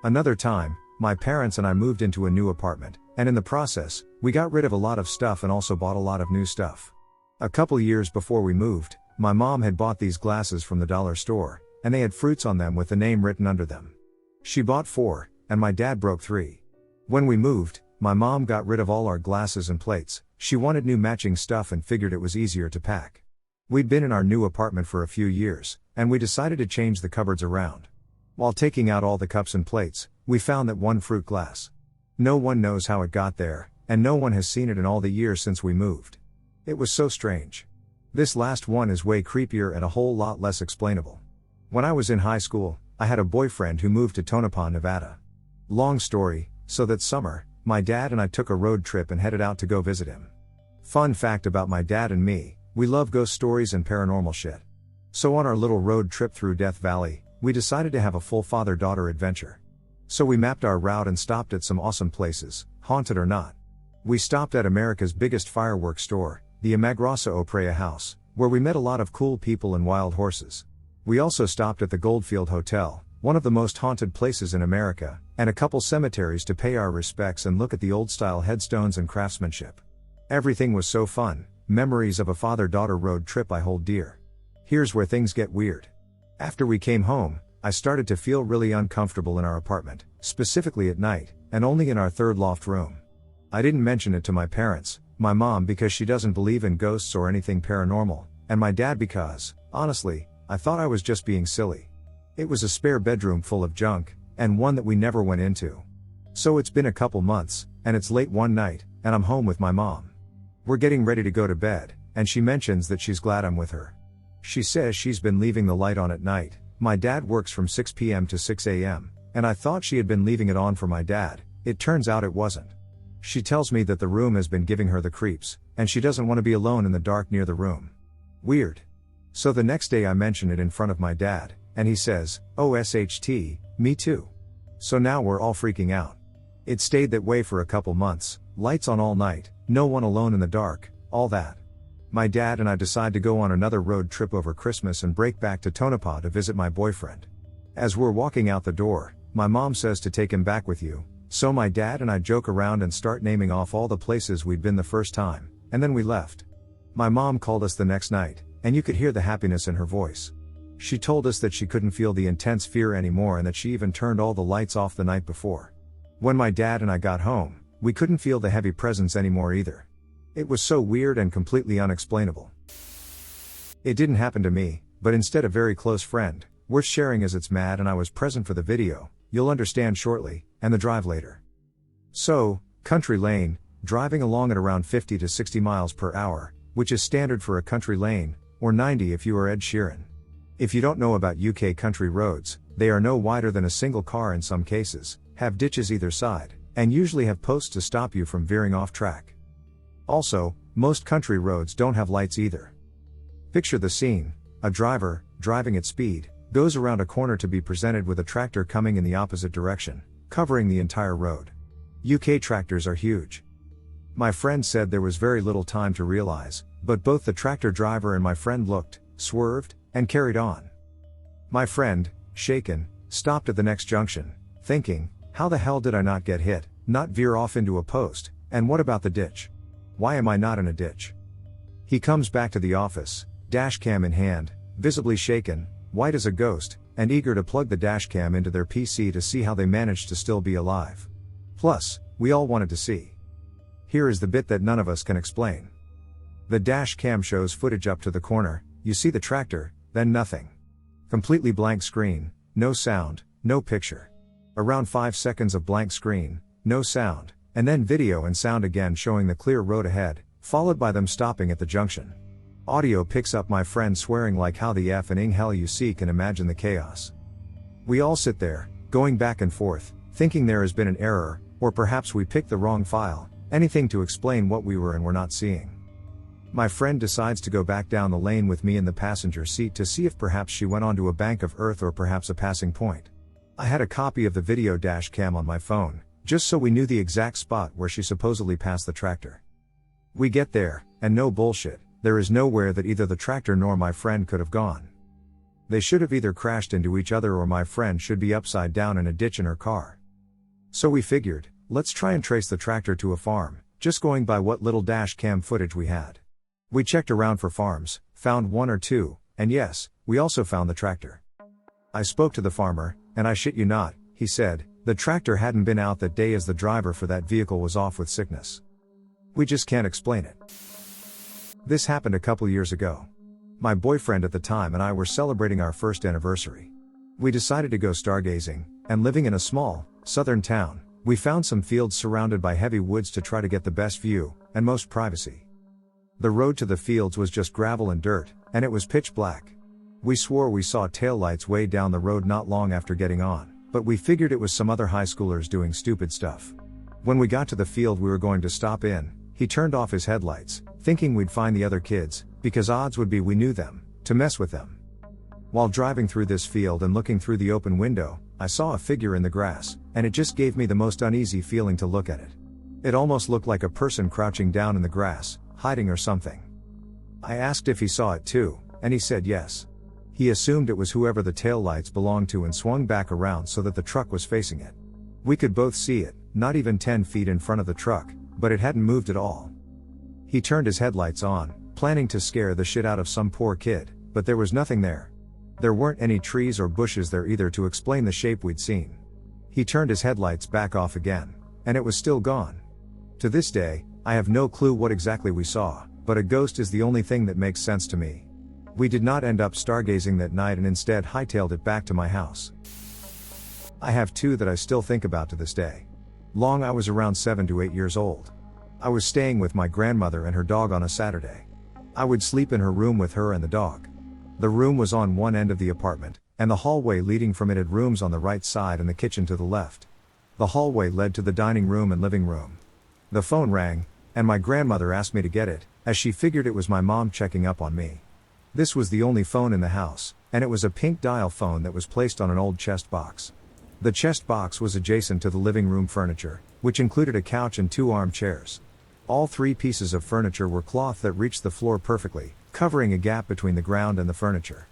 Another time, my parents and I moved into a new apartment, and in the process, we got rid of a lot of stuff and also bought a lot of new stuff. A couple years before we moved, my mom had bought these glasses from the dollar store, and they had fruits on them with the name written under them. She bought 4, and my dad broke 3. When we moved, my mom got rid of all our glasses and plates. She wanted new matching stuff and figured it was easier to pack. We'd been in our new apartment for a few years, and we decided to change the cupboards around. While taking out all the cups and plates, we found that one fruit glass. No one knows how it got there, and no one has seen it in all the years since we moved. It was so strange. This last one is way creepier and a whole lot less explainable. When I was in high school, I had a boyfriend who moved to Tonopah, Nevada. Long story, so that summer, my dad and I took a road trip and headed out to go visit him. Fun fact about my dad and me, we love ghost stories and paranormal shit. So on our little road trip through Death Valley, we decided to have a full father-daughter adventure. So we mapped our route and stopped at some awesome places, haunted or not. We stopped at America's biggest fireworks store, the Amagrosa Oprea House, where we met a lot of cool people and wild horses. We also stopped at the Goldfield Hotel, one of the most haunted places in America, and a couple cemeteries to pay our respects and look at the old-style headstones and craftsmanship. Everything was so fun, memories of a father-daughter road trip I hold dear. Here's where things get weird. After we came home, I started to feel really uncomfortable in our apartment, specifically at night, and only in our third loft room. I didn't mention it to my parents, my mom because she doesn't believe in ghosts or anything paranormal, and my dad because, honestly, I thought I was just being silly. It was a spare bedroom full of junk, and one that we never went into. So it's been a couple months, and it's late one night, and I'm home with my mom. We're getting ready to go to bed, and she mentions that she's glad I'm with her. She says she's been leaving the light on at night. My dad works from 6 p.m. to 6 a.m., and I thought she had been leaving it on for my dad. It turns out it wasn't. She tells me that the room has been giving her the creeps, and she doesn't want to be alone in the dark near the room. Weird. So the next day I mention it in front of my dad, and he says, "Oh SHT, me too." So now we're all freaking out. It stayed that way for a couple months, lights on all night, no one alone in the dark, all that. My dad and I decide to go on another road trip over Christmas and break back to Tonopah to visit my boyfriend. As we're walking out the door, my mom says to take him back with you, so my dad and I joke around and start naming off all the places we'd been the first time, and then we left. My mom called us the next night, and you could hear the happiness in her voice. She told us that she couldn't feel the intense fear anymore and that she even turned all the lights off the night before. When my dad and I got home, we couldn't feel the heavy presence anymore either. It was so weird and completely unexplainable. It didn't happen to me, but instead a very close friend, worth sharing as it's mad and I was present for the video, you'll understand shortly, and the drive later. So, country lane, driving along at around 50 to 60 miles per hour, which is standard for a country lane, or 90 if you are Ed Sheeran. If you don't know about UK country roads, they are no wider than a single car in some cases, have ditches either side, and usually have posts to stop you from veering off track. Also, most country roads don't have lights either. Picture the scene: a driver, driving at speed, goes around a corner to be presented with a tractor coming in the opposite direction, covering the entire road. UK tractors are huge. My friend said there was very little time to realize, but both the tractor driver and my friend looked, swerved, and carried on. My friend, shaken, stopped at the next junction, thinking, how the hell did I not get hit, not veer off into a post, and what about the ditch? Why am I not in a ditch? He comes back to the office, dashcam in hand, visibly shaken, white as a ghost, and eager to plug the dashcam into their PC to see how they managed to still be alive. Plus, we all wanted to see. Here is the bit that none of us can explain. The dashcam shows footage up to the corner, you see the tractor, then nothing. Completely blank screen, no sound, no picture. Around 5 seconds of blank screen, no sound, and then video and sound again showing the clear road ahead, followed by them stopping at the junction. Audio picks up my friend swearing like how the effing hell you see, can imagine the chaos. We all sit there, going back and forth, thinking there has been an error, or perhaps we picked the wrong file, anything to explain what we were and were not seeing. My friend decides to go back down the lane with me in the passenger seat to see if perhaps she went onto a bank of earth or perhaps a passing point. I had a copy of the video dash cam on my phone, just so we knew the exact spot where she supposedly passed the tractor. We get there, and no bullshit, there is nowhere that either the tractor nor my friend could have gone. They should have either crashed into each other or my friend should be upside down in a ditch in her car. So we figured, let's try and trace the tractor to a farm, just going by what little dash cam footage we had. We checked around for farms, found one or two, and yes, we also found the tractor. I spoke to the farmer, and I shit you not, he said, the tractor hadn't been out that day as the driver for that vehicle was off with sickness. We just can't explain it. This happened a couple years ago. My boyfriend at the time and I were celebrating our first anniversary. We decided to go stargazing, and living in a small, southern town, we found some fields surrounded by heavy woods to try to get the best view, and most privacy. The road to the fields was just gravel and dirt, and it was pitch black. We swore we saw taillights way down the road not long after getting on, but we figured it was some other high schoolers doing stupid stuff. When we got to the field we were going to stop in, he turned off his headlights, thinking we'd find the other kids, because odds would be we knew them, to mess with them. While driving through this field and looking through the open window, I saw a figure in the grass, and it just gave me the most uneasy feeling to look at it. It almost looked like a person crouching down in the grass, hiding or something. I asked if he saw it too, and he said yes. He assumed it was whoever the taillights belonged to and swung back around so that the truck was facing it. We could both see it, not even 10 feet in front of the truck, but it hadn't moved at all. He turned his headlights on, planning to scare the shit out of some poor kid, but there was nothing there. There weren't any trees or bushes there either to explain the shape we'd seen. He turned his headlights back off again, and it was still gone. To this day, I have no clue what exactly we saw, but a ghost is the only thing that makes sense to me. We did not end up stargazing that night and instead hightailed it back to my house. I have two that I still think about to this day. I was around 7 to 8 years old. I was staying with my grandmother and her dog on a Saturday. I would sleep in her room with her and the dog. The room was on one end of the apartment, and the hallway leading from it had rooms on the right side and the kitchen to the left. The hallway led to the dining room and living room. The phone rang, and my grandmother asked me to get it, as she figured it was my mom checking up on me. This was the only phone in the house, and it was a pink dial phone that was placed on an old chest box. The chest box was adjacent to the living room furniture, which included a couch and 2 armchairs. All 3 pieces of furniture were cloth that reached the floor perfectly, covering a gap between the ground and the furniture.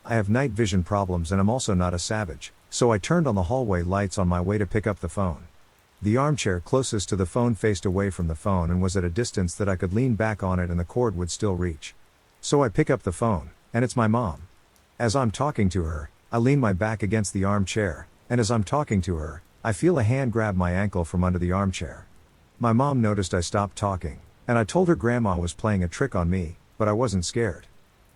I have night vision problems and I'm also not a savage, so I turned on the hallway lights on my way to pick up the phone. The armchair closest to the phone faced away from the phone and was at a distance that I could lean back on it and the cord would still reach. So I pick up the phone, and it's my mom. As I'm talking to her, I lean my back against the armchair, and as I'm talking to her, I feel a hand grab my ankle from under the armchair. My mom noticed I stopped talking, and I told her grandma was playing a trick on me, but I wasn't scared.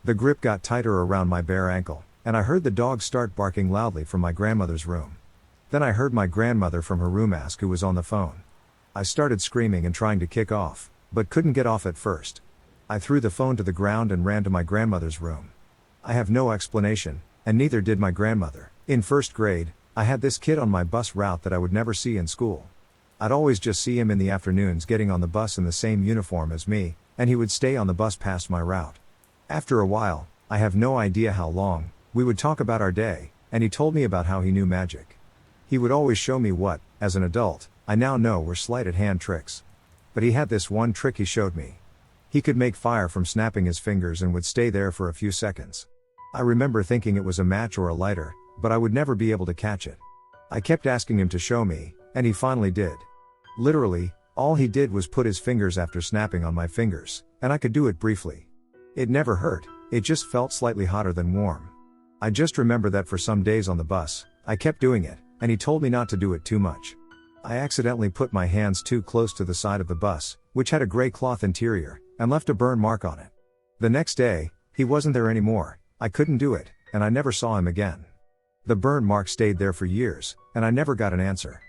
The grip got tighter around my bare ankle, and I heard the dog start barking loudly from my grandmother's room. Then I heard my grandmother from her room ask who was on the phone. I started screaming and trying to kick off, but couldn't get off at first. I threw the phone to the ground and ran to my grandmother's room. I have no explanation, and neither did my grandmother. In first grade, I had this kid on my bus route that I would never see in school. I'd always just see him in the afternoons getting on the bus in the same uniform as me, and he would stay on the bus past my route. After a while, I have no idea how long, we would talk about our day, and he told me about how he knew magic. He would always show me what, as an adult, I now know were sleight of hand tricks. But he had this one trick he showed me. He could make fire from snapping his fingers and would stay there for a few seconds. I remember thinking it was a match or a lighter, but I would never be able to catch it. I kept asking him to show me, and he finally did. Literally, all he did was put his fingers after snapping on my fingers, and I could do it briefly. It never hurt, it just felt slightly hotter than warm. I just remember that for some days on the bus, I kept doing it, and he told me not to do it too much. I accidentally put my hands too close to the side of the bus, which had a gray cloth interior, and left a burn mark on it. The next day, he wasn't there anymore, I couldn't do it, and I never saw him again. The burn mark stayed there for years, and I never got an answer.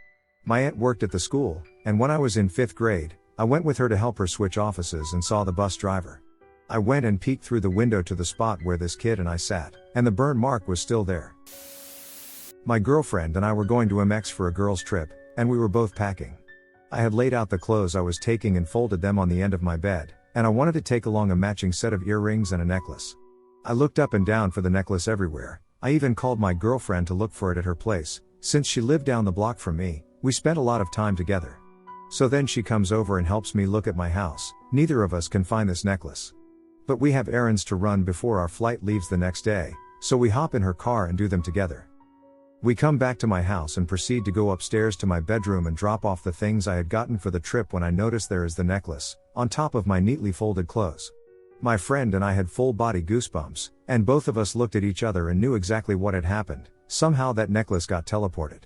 My aunt worked at the school, and when I was in 5th grade, I went with her to help her switch offices and saw the bus driver. I went and peeked through the window to the spot where this kid and I sat, and the burn mark was still there. My girlfriend and I were going to MX for a girls' trip, and we were both packing. I had laid out the clothes I was taking and folded them on the end of my bed, and I wanted to take along a matching set of earrings and a necklace. I looked up and down for the necklace everywhere. I even called my girlfriend to look for it at her place. Since she lived down the block from me, we spent a lot of time together. So then she comes over and helps me look at my house. Neither of us can find this necklace. But we have errands to run before our flight leaves the next day, so we hop in her car and do them together. We come back to my house and proceed to go upstairs to my bedroom and drop off the things I had gotten for the trip when I noticed there is the necklace, on top of my neatly folded clothes. My friend and I had full body goosebumps, and both of us looked at each other and knew exactly what had happened. Somehow that necklace got teleported.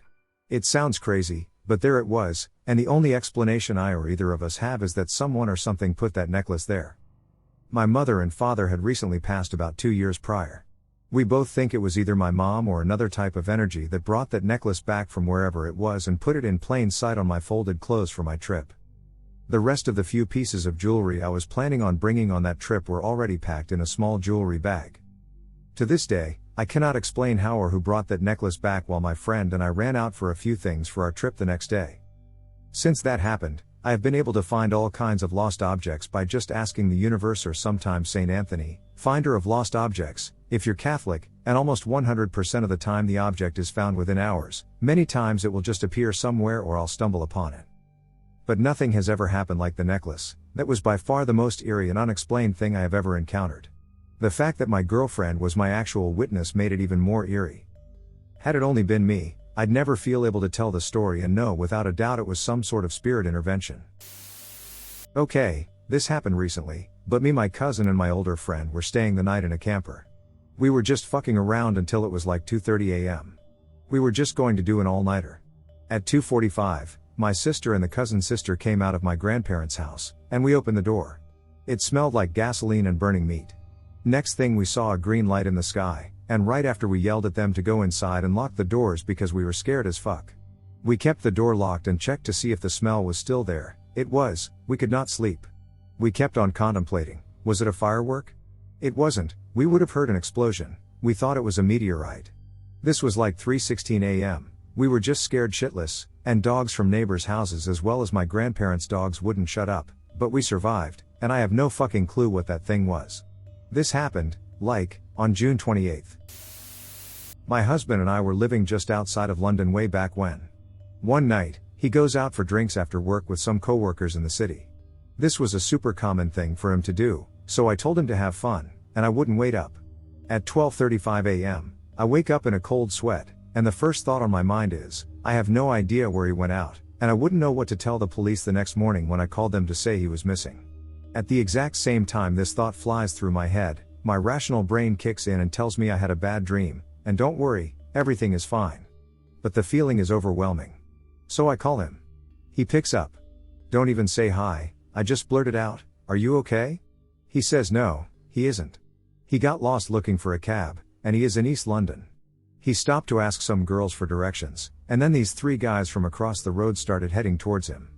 It sounds crazy, but there it was, and the only explanation I or either of us have is that someone or something put that necklace there. My mother and father had recently passed about 2 years prior. We both think it was either my mom or another type of energy that brought that necklace back from wherever it was and put it in plain sight on my folded clothes for my trip. The rest of the few pieces of jewelry I was planning on bringing on that trip were already packed in a small jewelry bag. To this day, I cannot explain how or who brought that necklace back while my friend and I ran out for a few things for our trip the next day. Since that happened, I have been able to find all kinds of lost objects by just asking the universe or sometimes Saint Anthony, finder of lost objects, if you're Catholic, and almost 100% of the time the object is found within hours. Many times it will just appear somewhere or I'll stumble upon it. But nothing has ever happened like the necklace. That was by far the most eerie and unexplained thing I have ever encountered. The fact that my girlfriend was my actual witness made it even more eerie. Had it only been me, I'd never feel able to tell the story and know without a doubt it was some sort of spirit intervention. Okay, this happened recently, but me, my cousin and my older friend were staying the night in a camper. We were just fucking around until it was like 2:30 a.m. We were just going to do an all-nighter. At 2:45, my sister and the cousin's sister came out of my grandparents' house, and we opened the door. It smelled like gasoline and burning meat. Next thing we saw a green light in the sky, and right after we yelled at them to go inside and lock the doors because we were scared as fuck. We kept the door locked and checked to see if the smell was still there. It was. We could not sleep. We kept on contemplating. Was it a firework? It wasn't. We would have heard an explosion. We thought it was a meteorite. This was like 3:16 a.m. We were just scared shitless, and dogs from neighbors' houses as well as my grandparents' dogs wouldn't shut up, but we survived, and I have no fucking clue what that thing was. This happened, on June 28th. My husband and I were living just outside of London way back when. One night, he goes out for drinks after work with some coworkers in the city. This was a super common thing for him to do, so I told him to have fun, and I wouldn't wait up. At 12:35 a.m., I wake up in a cold sweat, and the first thought on my mind is, I have no idea where he went out, and I wouldn't know what to tell the police the next morning when I called them to say he was missing. At the exact same time this thought flies through my head, my rational brain kicks in and tells me I had a bad dream, and don't worry, everything is fine. But the feeling is overwhelming. So I call him. He picks up. Don't even say hi, I just blurted out, "Are you okay?" He says no, he isn't. He got lost looking for a cab, and he is in East London. He stopped to ask some girls for directions, and then these three guys from across the road started heading towards him.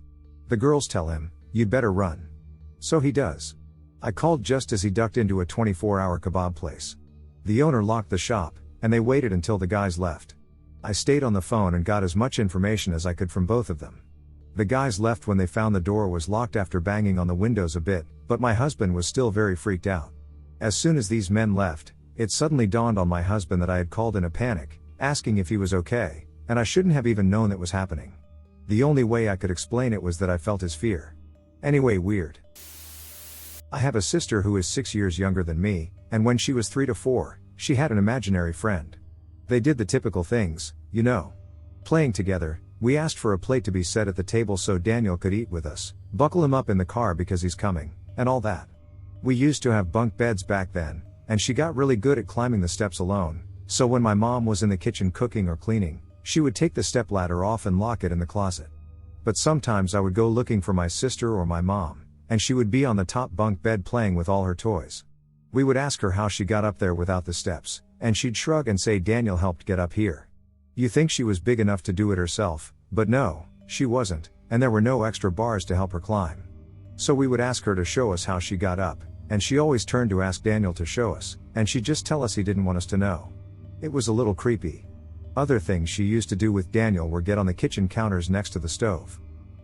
The girls tell him, "You'd better run." So he does. I called just as he ducked into a 24-hour kebab place. The owner locked the shop, and they waited until the guys left. I stayed on the phone and got as much information as I could from both of them. The guys left when they found the door was locked after banging on the windows a bit, but my husband was still very freaked out. As soon as these men left, it suddenly dawned on my husband that I had called in a panic, asking if he was okay, and I shouldn't have even known that was happening. The only way I could explain it was that I felt his fear. Anyway, weird. I have a sister who is 6 years younger than me, and when she was 3 to 4, she had an imaginary friend. They did the typical things, you know. Playing together, we asked for a plate to be set at the table so Daniel could eat with us, buckle him up in the car because he's coming, and all that. We used to have bunk beds back then, and she got really good at climbing the steps alone, so when my mom was in the kitchen cooking or cleaning, she would take the stepladder off and lock it in the closet. But sometimes I would go looking for my sister or my mom, and she would be on the top bunk bed playing with all her toys. We would ask her how she got up there without the steps, and she'd shrug and say Daniel helped get up here. You think she was big enough to do it herself, but no, she wasn't, and there were no extra bars to help her climb. So we would ask her to show us how she got up, and she always turned to ask Daniel to show us, and she'd just tell us he didn't want us to know. It was a little creepy. Other things she used to do with Daniel were get on the kitchen counters next to the stove.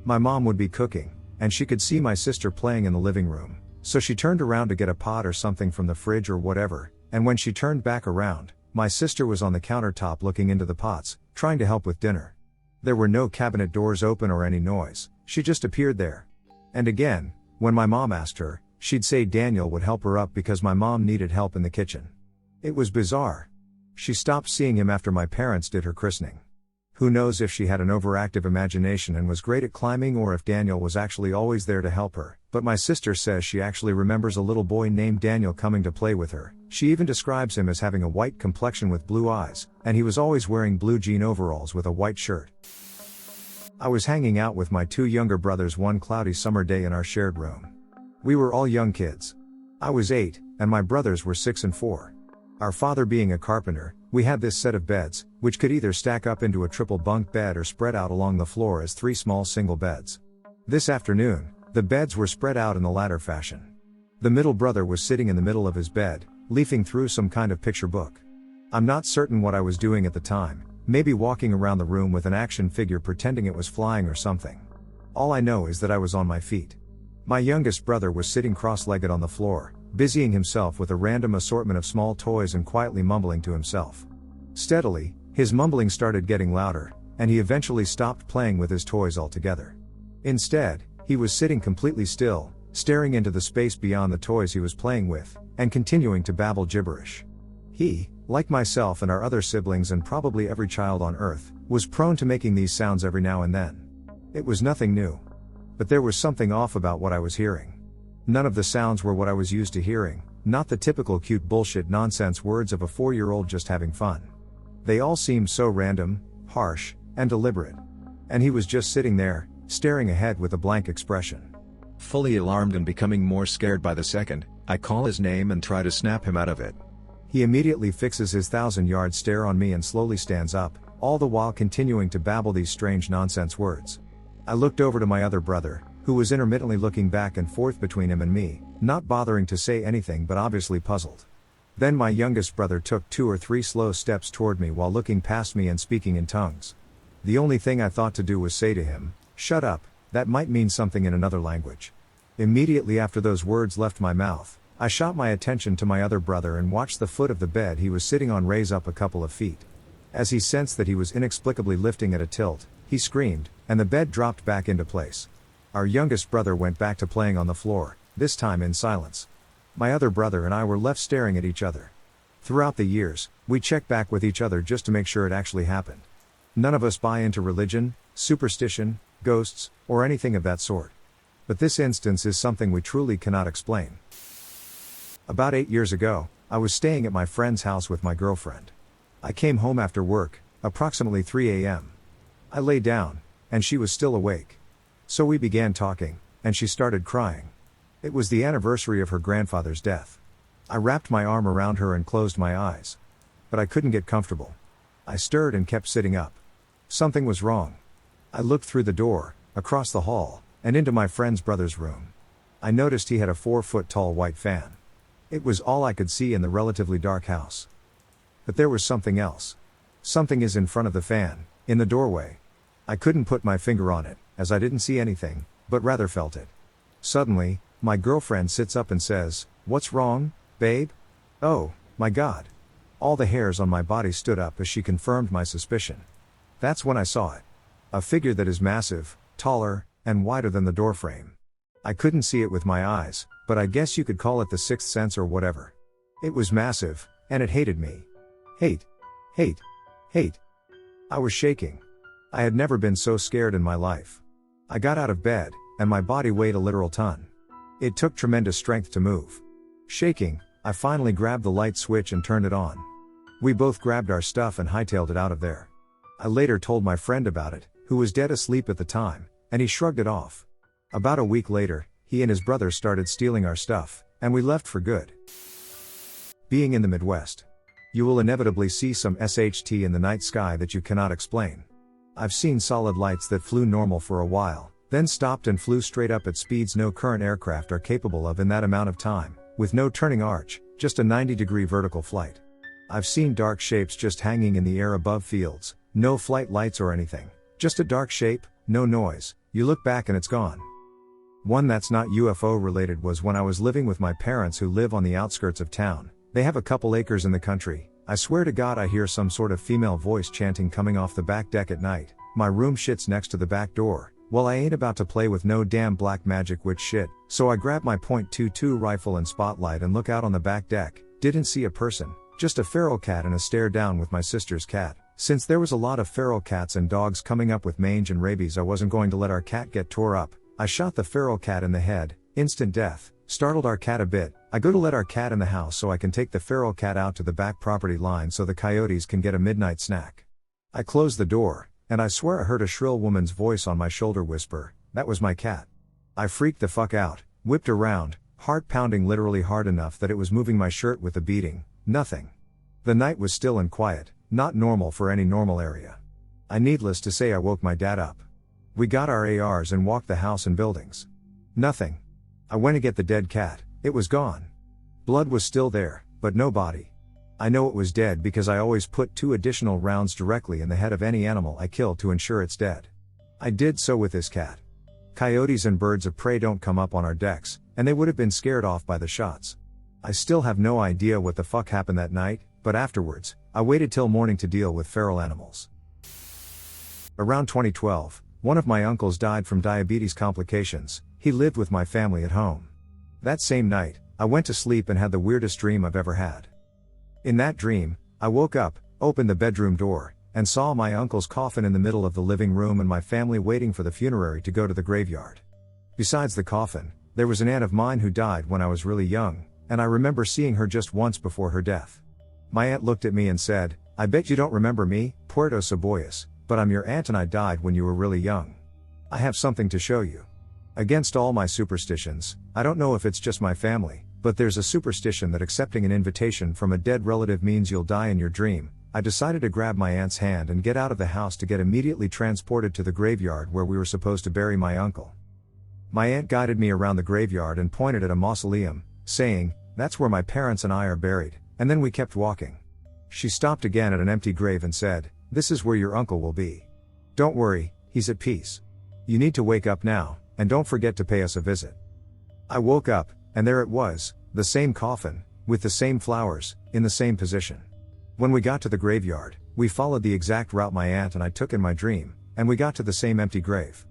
My mom would be cooking, and she could see my sister playing in the living room, so she turned around to get a pot or something from the fridge or whatever, and when she turned back around, my sister was on the countertop looking into the pots, trying to help with dinner. There were no cabinet doors open or any noise, she just appeared there. And again, when my mom asked her, she'd say Daniel would help her up because my mom needed help in the kitchen. It was bizarre. She stopped seeing him after my parents did her christening. Who knows if she had an overactive imagination and was great at climbing or if Daniel was actually always there to help her, but my sister says she actually remembers a little boy named Daniel coming to play with her. She even describes him as having a white complexion with blue eyes, and he was always wearing blue jean overalls with a white shirt. I was hanging out with my two younger brothers one cloudy summer day in our shared room. We were all young kids. I was 8, and my brothers were 6 and 4. Our father being a carpenter, we had this set of beds, which could either stack up into a triple bunk bed or spread out along the floor as 3 small single beds. This afternoon, the beds were spread out in the latter fashion. The middle brother was sitting in the middle of his bed, leafing through some kind of picture book. I'm not certain what I was doing at the time, maybe walking around the room with an action figure pretending it was flying or something. All I know is that I was on my feet. My youngest brother was sitting cross-legged on the floor, busying himself with a random assortment of small toys and quietly mumbling to himself. Steadily, his mumbling started getting louder, and he eventually stopped playing with his toys altogether. Instead, he was sitting completely still, staring into the space beyond the toys he was playing with, and continuing to babble gibberish. He, like myself and our other siblings and probably every child on Earth, was prone to making these sounds every now and then. It was nothing new. But there was something off about what I was hearing. None of the sounds were what I was used to hearing, not the typical cute bullshit nonsense words of a 4-year-old just having fun. They all seemed so random, harsh, and deliberate. And he was just sitting there, staring ahead with a blank expression. Fully alarmed and becoming more scared by the second, I call his name and try to snap him out of it. He immediately fixes his 1,000-yard stare on me and slowly stands up, all the while continuing to babble these strange nonsense words. I looked over to my other brother, who was intermittently looking back and forth between him and me, not bothering to say anything but obviously puzzled. Then my youngest brother took 2 or 3 slow steps toward me while looking past me and speaking in tongues. The only thing I thought to do was say to him, "Shut up," that might mean something in another language. Immediately after those words left my mouth, I shot my attention to my other brother and watched the foot of the bed he was sitting on raise up a couple of feet. As he sensed that he was inexplicably lifting at a tilt, he screamed, and the bed dropped back into place. Our youngest brother went back to playing on the floor, this time in silence. My other brother and I were left staring at each other. Throughout the years, we checked back with each other just to make sure it actually happened. None of us buy into religion, superstition, ghosts, or anything of that sort. But this instance is something we truly cannot explain. About 8 years ago, I was staying at my friend's house with my girlfriend. I came home after work, approximately 3 a.m. I lay down, and she was still awake. So we began talking, and she started crying. It was the anniversary of her grandfather's death. I wrapped my arm around her and closed my eyes. But I couldn't get comfortable. I stirred and kept sitting up. Something was wrong. I looked through the door, across the hall, and into my friend's brother's room. I noticed he had a 4-foot-tall white fan. It was all I could see in the relatively dark house. But there was something else. Something is in front of the fan, in the doorway. I couldn't put my finger on it, as I didn't see anything, but rather felt it. Suddenly, my girlfriend sits up and says, "What's wrong, babe?" Oh, my God. All the hairs on my body stood up as she confirmed my suspicion. That's when I saw it. A figure that is massive, taller, and wider than the doorframe. I couldn't see it with my eyes, but I guess you could call it the sixth sense or whatever. It was massive, and it hated me. Hate. Hate. Hate. I was shaking. I had never been so scared in my life. I got out of bed, and my body weighed a literal ton. It took tremendous strength to move. Shaking, I finally grabbed the light switch and turned it on. We both grabbed our stuff and hightailed it out of there. I later told my friend about it, who was dead asleep at the time, and he shrugged it off. About a week later, he and his brother started stealing our stuff, and we left for good. Being in the Midwest, you will inevitably see some SHT in the night sky that you cannot explain. I've seen solid lights that flew normal for a while, then stopped and flew straight up at speeds no current aircraft are capable of in that amount of time, with no turning arch, just a 90-degree vertical flight. I've seen dark shapes just hanging in the air above fields, no flight lights or anything, just a dark shape, no noise, you look back and it's gone. One that's not UFO related was when I was living with my parents who live on the outskirts of town. They have a couple acres in the country. I swear to God I hear some sort of female voice chanting coming off the back deck at night. My room shits next to the back door. Well, I ain't about to play with no damn black magic witch shit, so I grab my .22 rifle and spotlight and look out on the back deck. Didn't see a person, just a feral cat and a stare down with my sister's cat. Since there was a lot of feral cats and dogs coming up with mange and rabies, I wasn't going to let our cat get tore up. I shot the feral cat in the head, instant death, startled our cat a bit. I go to let our cat in the house so I can take the feral cat out to the back property line so the coyotes can get a midnight snack. I close the door, and I swear I heard a shrill woman's voice on my shoulder whisper, "That was my cat." I freaked the fuck out, whipped around, heart pounding literally hard enough that it was moving my shirt with the beating. Nothing. The night was still and quiet, not normal for any normal area. Needless to say I woke my dad up. We got our ARs and walked the house and buildings. Nothing. I went to get the dead cat, it was gone. Blood was still there, but no body. I know it was dead because I always put 2 additional rounds directly in the head of any animal I kill to ensure it's dead. I did so with this cat. Coyotes and birds of prey don't come up on our decks, and they would have been scared off by the shots. I still have no idea what the fuck happened that night, but afterwards, I waited till morning to deal with feral animals. Around 2012, one of my uncles died from diabetes complications. He lived with my family at home. That same night, I went to sleep and had the weirdest dream I've ever had. In that dream, I woke up, opened the bedroom door, and saw my uncle's coffin in the middle of the living room and my family waiting for the funerary to go to the graveyard. Besides the coffin, there was an aunt of mine who died when I was really young, and I remember seeing her just once before her death. My aunt looked at me and said, "I bet you don't remember me, Puerto Cebollas, but I'm your aunt and I died when you were really young. I have something to show you." Against all my superstitions, I don't know if it's just my family, but there's a superstition that accepting an invitation from a dead relative means you'll die in your dream. I decided to grab my aunt's hand and get out of the house to get immediately transported to the graveyard where we were supposed to bury my uncle. My aunt guided me around the graveyard and pointed at a mausoleum, saying, "That's where my parents and I are buried," and then we kept walking. She stopped again at an empty grave and said, "This is where your uncle will be. Don't worry, he's at peace. You need to wake up now, and don't forget to pay us a visit." I woke up, and there it was, the same coffin, with the same flowers, in the same position. When we got to the graveyard, we followed the exact route my aunt and I took in my dream, and we got to the same empty grave.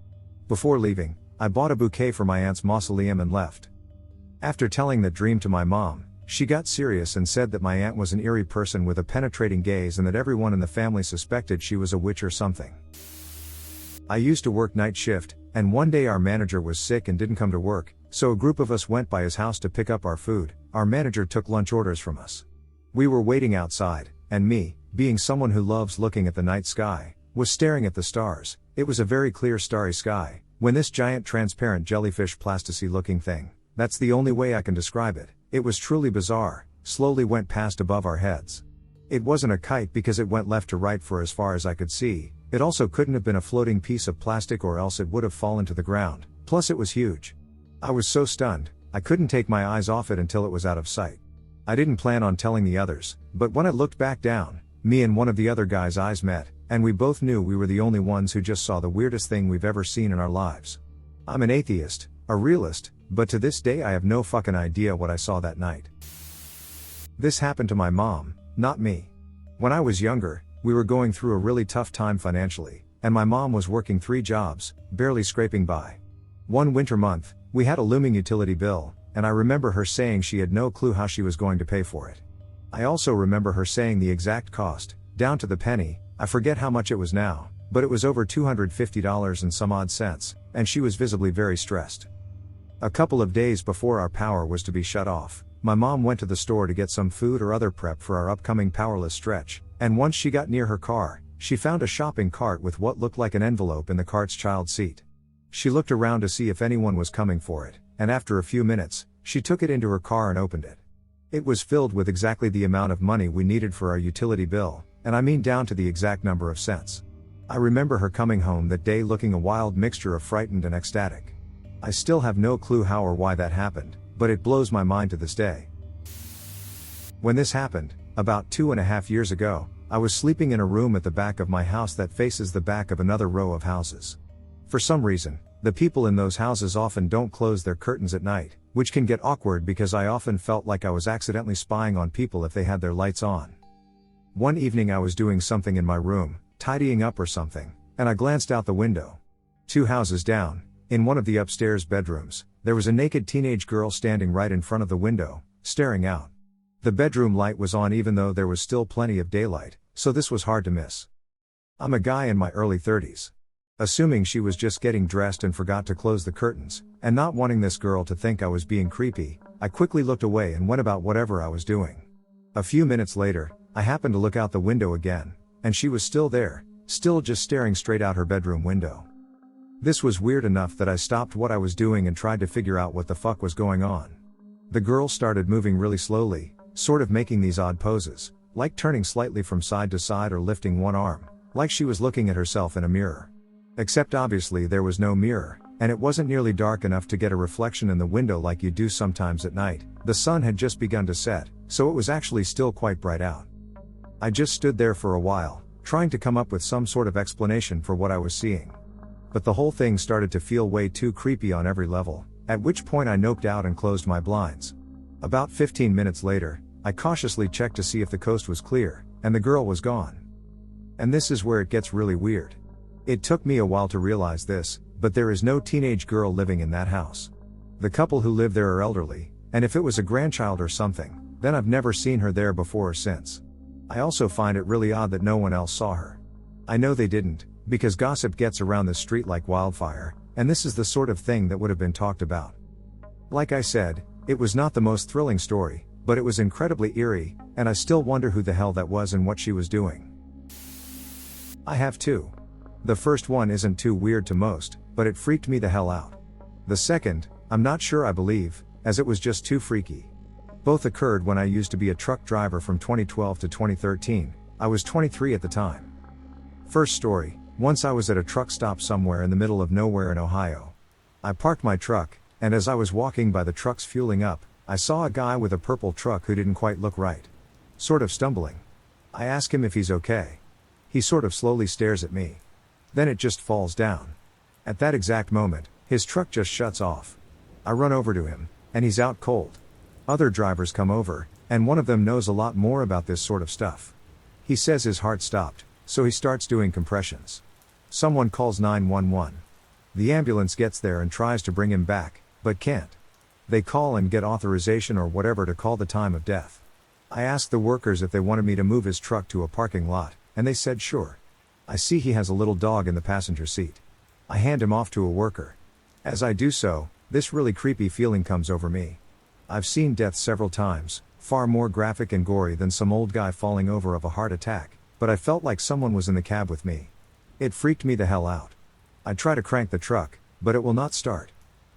Before leaving, I bought a bouquet for my aunt's mausoleum and left. After telling that dream to my mom, she got serious and said that my aunt was an eerie person with a penetrating gaze and that everyone in the family suspected she was a witch or something. I used to work night shift, and one day our manager was sick and didn't come to work, so a group of us went by his house to pick up our food. Our manager took lunch orders from us. We were waiting outside, and me, being someone who loves looking at the night sky, was staring at the stars. It was a very clear starry sky, when this giant transparent jellyfish plasticine looking thing, that's the only way I can describe it, it was truly bizarre, slowly went past above our heads. It wasn't a kite because it went left to right for as far as I could see, it also couldn't have been a floating piece of plastic or else it would have fallen to the ground, plus it was huge. I was so stunned, I couldn't take my eyes off it until it was out of sight. I didn't plan on telling the others, but when I looked back down, me and one of the other guys' eyes met, and we both knew we were the only ones who just saw the weirdest thing we've ever seen in our lives. I'm an atheist, a realist, but to this day I have no fucking idea what I saw that night. This happened to my mom, not me. When I was younger, we were going through a really tough time financially, and my mom was working 3 jobs, barely scraping by. One winter month, we had a looming utility bill, and I remember her saying she had no clue how she was going to pay for it. I also remember her saying the exact cost, down to the penny. I forget how much it was now, but it was over $250 and some odd cents, and she was visibly very stressed. A couple of days before our power was to be shut off, my mom went to the store to get some food or other prep for our upcoming powerless stretch, and once she got near her car, she found a shopping cart with what looked like an envelope in the cart's child seat. She looked around to see if anyone was coming for it, and after a few minutes, she took it into her car and opened it. It was filled with exactly the amount of money we needed for our utility bill, and I mean down to the exact number of cents. I remember her coming home that day looking a wild mixture of frightened and ecstatic. I still have no clue how or why that happened, but it blows my mind to this day. When this happened, about 2.5 years ago, I was sleeping in a room at the back of my house that faces the back of another row of houses. For some reason, the people in those houses often don't close their curtains at night, which can get awkward because I often felt like I was accidentally spying on people if they had their lights on. One evening I was doing something in my room, tidying up or something, and I glanced out the window. 2 houses down, in one of the upstairs bedrooms, there was a naked teenage girl standing right in front of the window, staring out. The bedroom light was on even though there was still plenty of daylight, so this was hard to miss. I'm a guy in my early 30s. Assuming she was just getting dressed and forgot to close the curtains, and not wanting this girl to think I was being creepy, I quickly looked away and went about whatever I was doing. A few minutes later, I happened to look out the window again, and she was still there, still just staring straight out her bedroom window. This was weird enough that I stopped what I was doing and tried to figure out what the fuck was going on. The girl started moving really slowly, sort of making these odd poses, like turning slightly from side to side or lifting one arm, like she was looking at herself in a mirror. Except obviously there was no mirror, and it wasn't nearly dark enough to get a reflection in the window like you do sometimes at night. The sun had just begun to set, so it was actually still quite bright out. I just stood there for a while, trying to come up with some sort of explanation for what I was seeing. But the whole thing started to feel way too creepy on every level, at which point I noped out and closed my blinds. About 15 minutes later, I cautiously checked to see if the coast was clear, and the girl was gone. And this is where it gets really weird. It took me a while to realize this, but there is no teenage girl living in that house. The couple who live there are elderly, and if it was a grandchild or something, then I've never seen her there before or since. I also find it really odd that no one else saw her. I know they didn't, because gossip gets around the street like wildfire, and this is the sort of thing that would have been talked about. Like I said, it was not the most thrilling story, but it was incredibly eerie, and I still wonder who the hell that was and what she was doing. I have 2. The first one isn't too weird to most, but it freaked me the hell out. The second, I'm not sure I believe, as it was just too freaky. Both occurred when I used to be a truck driver from 2012 to 2013, I was 23 at the time. First story, once I was at a truck stop somewhere in the middle of nowhere in Ohio. I parked my truck, and as I was walking by the trucks fueling up, I saw a guy with a purple truck who didn't quite look right. Sort of stumbling. I ask him if he's okay. He sort of slowly stares at me. Then it just falls down. At that exact moment, his truck just shuts off. I run over to him, and he's out cold. Other drivers come over, and one of them knows a lot more about this sort of stuff. He says his heart stopped, so he starts doing compressions. Someone calls 911. The ambulance gets there and tries to bring him back, but can't. They call and get authorization or whatever to call the time of death. I asked the workers if they wanted me to move his truck to a parking lot, and they said sure. I see he has a little dog in the passenger seat. I hand him off to a worker. As I do so, this really creepy feeling comes over me. I've seen death several times, far more graphic and gory than some old guy falling over of a heart attack, but I felt like someone was in the cab with me. It freaked me the hell out. I try to crank the truck, but it will not start.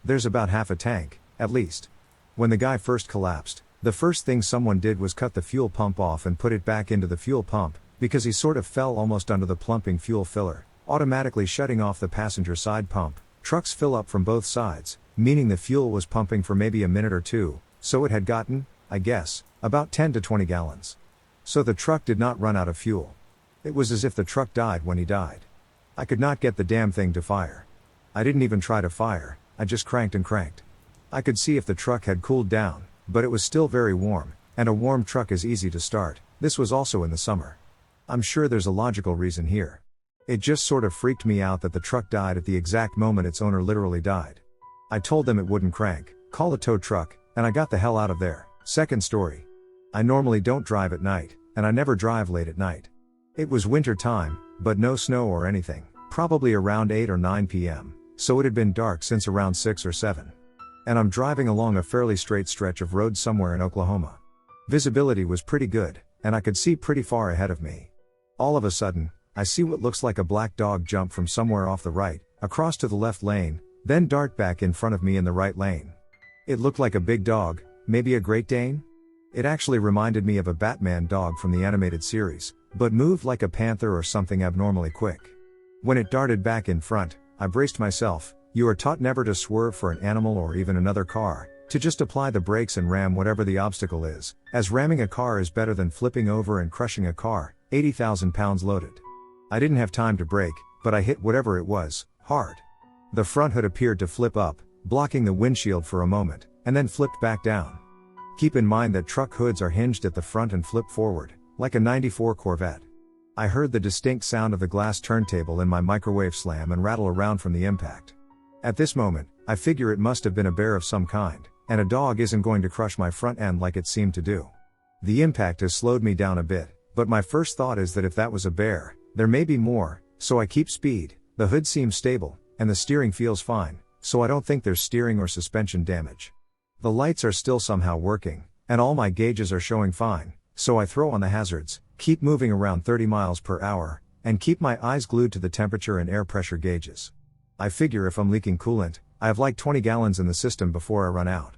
There's about half a tank, at least. When the guy first collapsed, the first thing someone did was cut the fuel pump off and put it back into the fuel pump, because he sort of fell almost under the plumping fuel filler, automatically shutting off the passenger side pump. Trucks fill up from both sides, meaning the fuel was pumping for maybe a minute or two, so it had gotten, I guess, about 10 to 20 gallons. So the truck did not run out of fuel. It was as if the truck died when he died. I could not get the damn thing to fire. I didn't even try to fire, I just cranked and cranked. I could see if the truck had cooled down, but it was still very warm, and a warm truck is easy to start. This was also in the summer. I'm sure there's a logical reason here. It just sort of freaked me out that the truck died at the exact moment its owner literally died. I told them it wouldn't crank, call a tow truck, and I got the hell out of there. Second story. I normally don't drive at night, and I never drive late at night. It was winter time, but no snow or anything, probably around 8 or 9 p.m., so it had been dark since around 6 or 7. And I'm driving along a fairly straight stretch of road somewhere in Oklahoma. Visibility was pretty good, and I could see pretty far ahead of me. All of a sudden, I see what looks like a black dog jump from somewhere off the right, across to the left lane, then dart back in front of me in the right lane. It looked like a big dog, maybe a Great Dane? It actually reminded me of a Batman dog from the animated series, but moved like a panther or something abnormally quick. When it darted back in front, I braced myself. You are taught never to swerve for an animal or even another car, to just apply the brakes and ram whatever the obstacle is, as ramming a car is better than flipping over and crushing a car, 80,000 pounds loaded. I didn't have time to brake, but I hit whatever it was, hard. The front hood appeared to flip up, blocking the windshield for a moment, and then flipped back down. Keep in mind that truck hoods are hinged at the front and flip forward, like a '94 Corvette. I heard the distinct sound of the glass turntable in my microwave slam and rattle around from the impact. At this moment, I figure it must have been a bear of some kind, and a dog isn't going to crush my front end like it seemed to do. The impact has slowed me down a bit, but my first thought is that if that was a bear, there may be more, so I keep speed. The hood seems stable, and the steering feels fine, so I don't think there's steering or suspension damage. The lights are still somehow working, and all my gauges are showing fine, so I throw on the hazards, keep moving around 30 miles per hour, and keep my eyes glued to the temperature and air pressure gauges. I figure if I'm leaking coolant, I have like 20 gallons in the system before I run out.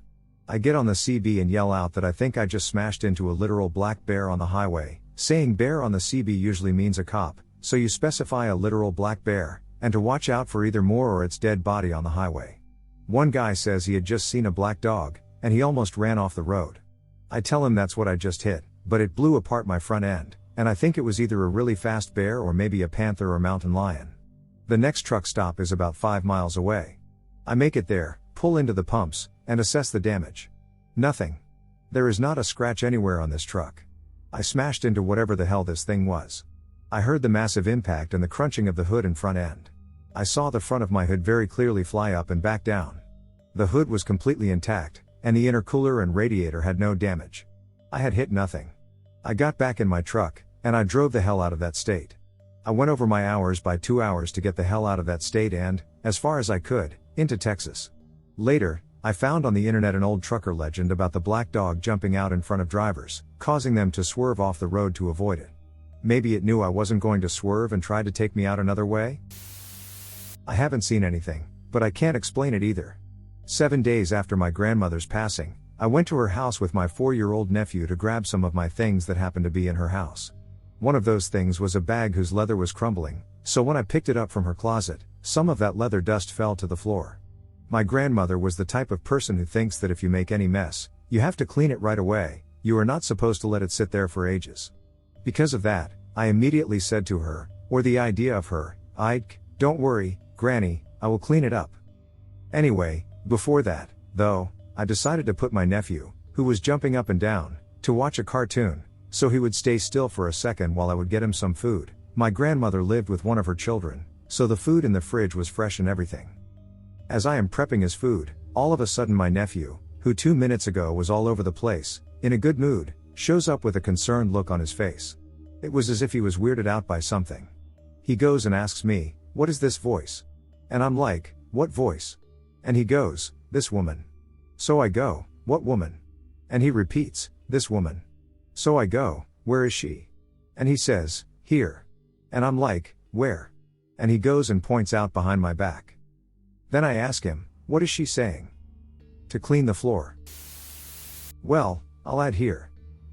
I get on the CB and yell out that I think I just smashed into a literal black bear on the highway. Saying bear on the CB usually means a cop, so you specify a literal black bear, and to watch out for either more or its dead body on the highway. One guy says he had just seen a black dog, and he almost ran off the road. I tell him that's what I just hit, but it blew apart my front end, and I think it was either a really fast bear or maybe a panther or mountain lion. The next truck stop is about 5 miles away. I make it there, pull into the pumps, and assess the damage. Nothing. There is not a scratch anywhere on this truck. I smashed into whatever the hell this thing was. I heard the massive impact and the crunching of the hood and front end. I saw the front of my hood very clearly fly up and back down. The hood was completely intact, and the intercooler and radiator had no damage. I had hit nothing. I got back in my truck, and I drove the hell out of that state. I went over my hours by 2 hours to get the hell out of that state and, as far as I could, into Texas. Later, I found on the internet an old trucker legend about the black dog jumping out in front of drivers, causing them to swerve off the road to avoid it. Maybe it knew I wasn't going to swerve and tried to take me out another way? I haven't seen anything, but I can't explain it either. 7 days after my grandmother's passing, I went to her house with my 4-year-old nephew to grab some of my things that happened to be in her house. One of those things was a bag whose leather was crumbling, so when I picked it up from her closet, some of that leather dust fell to the floor. My grandmother was the type of person who thinks that if you make any mess, you have to clean it right away. You are not supposed to let it sit there for ages. Because of that, I immediately said to her, or the idea of her, don't worry, Granny, I will clean it up. Anyway, before that, though, I decided to put my nephew, who was jumping up and down, to watch a cartoon, so he would stay still for a second while I would get him some food. My grandmother lived with one of her children, so the food in the fridge was fresh and everything. As I am prepping his food, all of a sudden my nephew, who 2 minutes ago was all over the place, in a good mood, shows up with a concerned look on his face. It was as if he was weirded out by something. He goes and asks me, "What is this voice?" And I'm like, "What voice?" And he goes, "This woman." So I go, "What woman?" And he repeats, "This woman." So I go, "Where is she?" And he says, "Here." And I'm like, "Where?" And he goes and points out behind my back. Then I ask him, "What is she saying?" "To clean the floor." Well, I'll add here.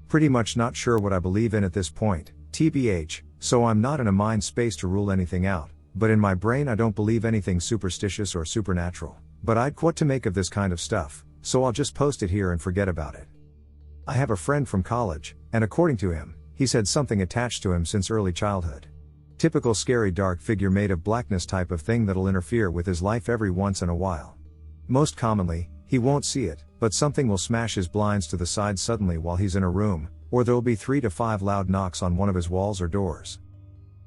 Pretty much not sure what I believe in at this point, TBH, so I'm not in a mind space to rule anything out, but in my brain I don't believe anything superstitious or supernatural. But I'd what to make of this kind of stuff, so I'll just post it here and forget about it. I have a friend from college, and according to him, he's had something attached to him since early childhood. Typical scary dark figure made of blackness type of thing that'll interfere with his life every once in a while. Most commonly, he won't see it, but something will smash his blinds to the side suddenly while he's in a room, or there'll be 3 to 5 loud knocks on one of his walls or doors.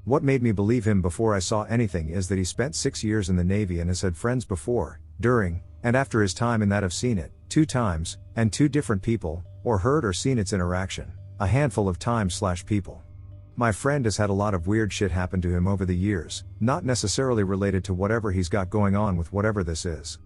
What made me believe him before I saw anything is that he spent 6 years in the Navy and has had friends before, during, and after his time in that have seen it, 2 times, and 2 different people, or heard or seen its interaction, a handful of times/people. My friend has had a lot of weird shit happen to him over the years, not necessarily related to whatever he's got going on with whatever this is.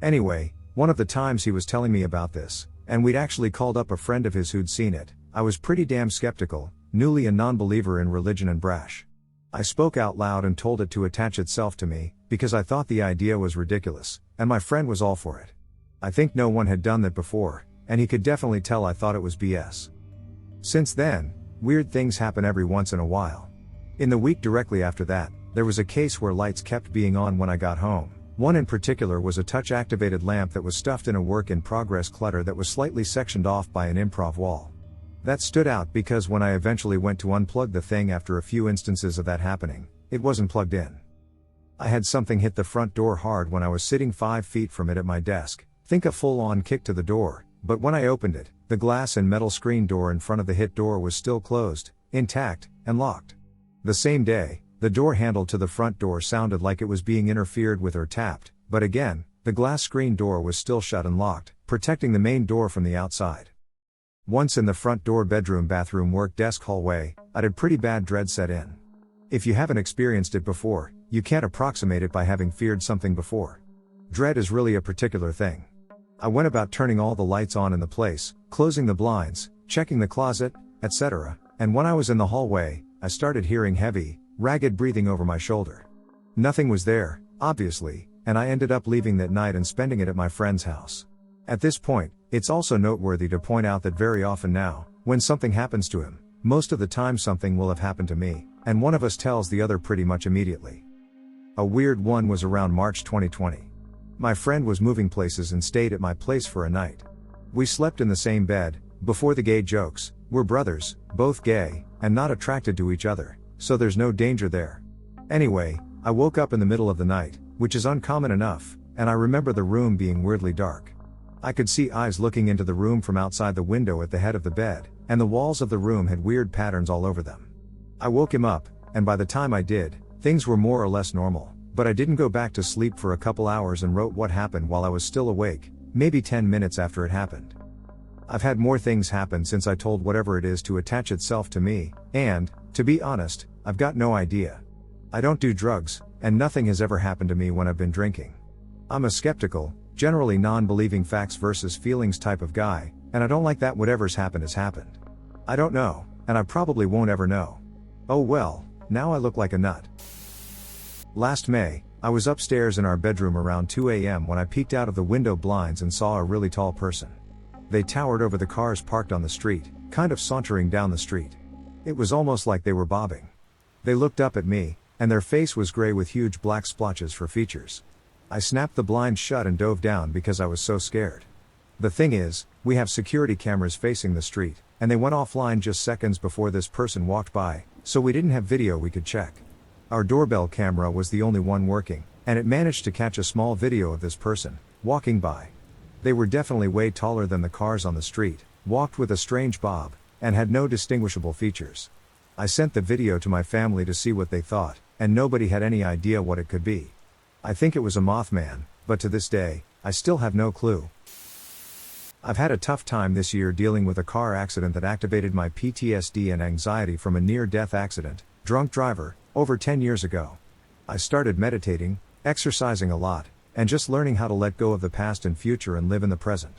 Anyway, one of the times he was telling me about this, and we'd actually called up a friend of his who'd seen it, I was pretty damn skeptical, newly a non-believer in religion and brash. I spoke out loud and told it to attach itself to me, because I thought the idea was ridiculous, and my friend was all for it. I think no one had done that before, and he could definitely tell I thought it was BS. Since then, weird things happen every once in a while. In the week directly after that, there was a case where lights kept being on when I got home. One in particular was a touch-activated lamp that was stuffed in a work-in-progress clutter that was slightly sectioned off by an improv wall. That stood out because when I eventually went to unplug the thing after a few instances of that happening, it wasn't plugged in. I had something hit the front door hard when I was sitting 5 feet from it at my desk, think a full-on kick to the door, but when I opened it, the glass and metal screen door in front of the hit door was still closed, intact, and locked. The same day, the door handle to the front door sounded like it was being interfered with or tapped, but again, the glass screen door was still shut and locked, protecting the main door from the outside. Once in the front door bedroom bathroom work desk hallway, I had pretty bad dread set in. If you haven't experienced it before, you can't approximate it by having feared something before. Dread is really a particular thing. I went about turning all the lights on in the place, closing the blinds, checking the closet, etc., and when I was in the hallway, I started hearing heavy, ragged breathing over my shoulder. Nothing was there, obviously, and I ended up leaving that night and spending it at my friend's house. At this point, it's also noteworthy to point out that very often now, when something happens to him, most of the time something will have happened to me, and one of us tells the other pretty much immediately. A weird one was around March 2020. My friend was moving places and stayed at my place for a night. We slept in the same bed. Before the gay jokes, we're brothers, both gay, and not attracted to each other, so there's no danger there. Anyway, I woke up in the middle of the night, which is uncommon enough, and I remember the room being weirdly dark. I could see eyes looking into the room from outside the window at the head of the bed, and the walls of the room had weird patterns all over them. I woke him up, and by the time I did, things were more or less normal, but I didn't go back to sleep for a couple hours and wrote what happened while I was still awake, maybe 10 minutes after it happened. I've had more things happen since I told whatever it is to attach itself to me, and, to be honest, I've got no idea. I don't do drugs, and nothing has ever happened to me when I've been drinking. I'm a skeptical, generally non-believing facts versus feelings type of guy, and I don't like that whatever's happened has happened. I don't know, and I probably won't ever know. Oh well, now I look like a nut. Last May, I was upstairs in our bedroom around 2 a.m. when I peeked out of the window blinds and saw a really tall person. They towered over the cars parked on the street, kind of sauntering down the street. It was almost like they were bobbing. They looked up at me, and their face was gray with huge black splotches for features. I snapped the blinds shut and dove down because I was so scared. The thing is, we have security cameras facing the street, and they went offline just seconds before this person walked by, so we didn't have video we could check. Our doorbell camera was the only one working, and it managed to catch a small video of this person, walking by. They were definitely way taller than the cars on the street, walked with a strange bob, and had no distinguishable features. I sent the video to my family to see what they thought, and nobody had any idea what it could be. I think it was a Mothman, but to this day, I still have no clue. I've had a tough time this year dealing with a car accident that activated my PTSD and anxiety from a near-death accident, drunk driver, over 10 years ago. I started meditating, exercising a lot, and just learning how to let go of the past and future and live in the present.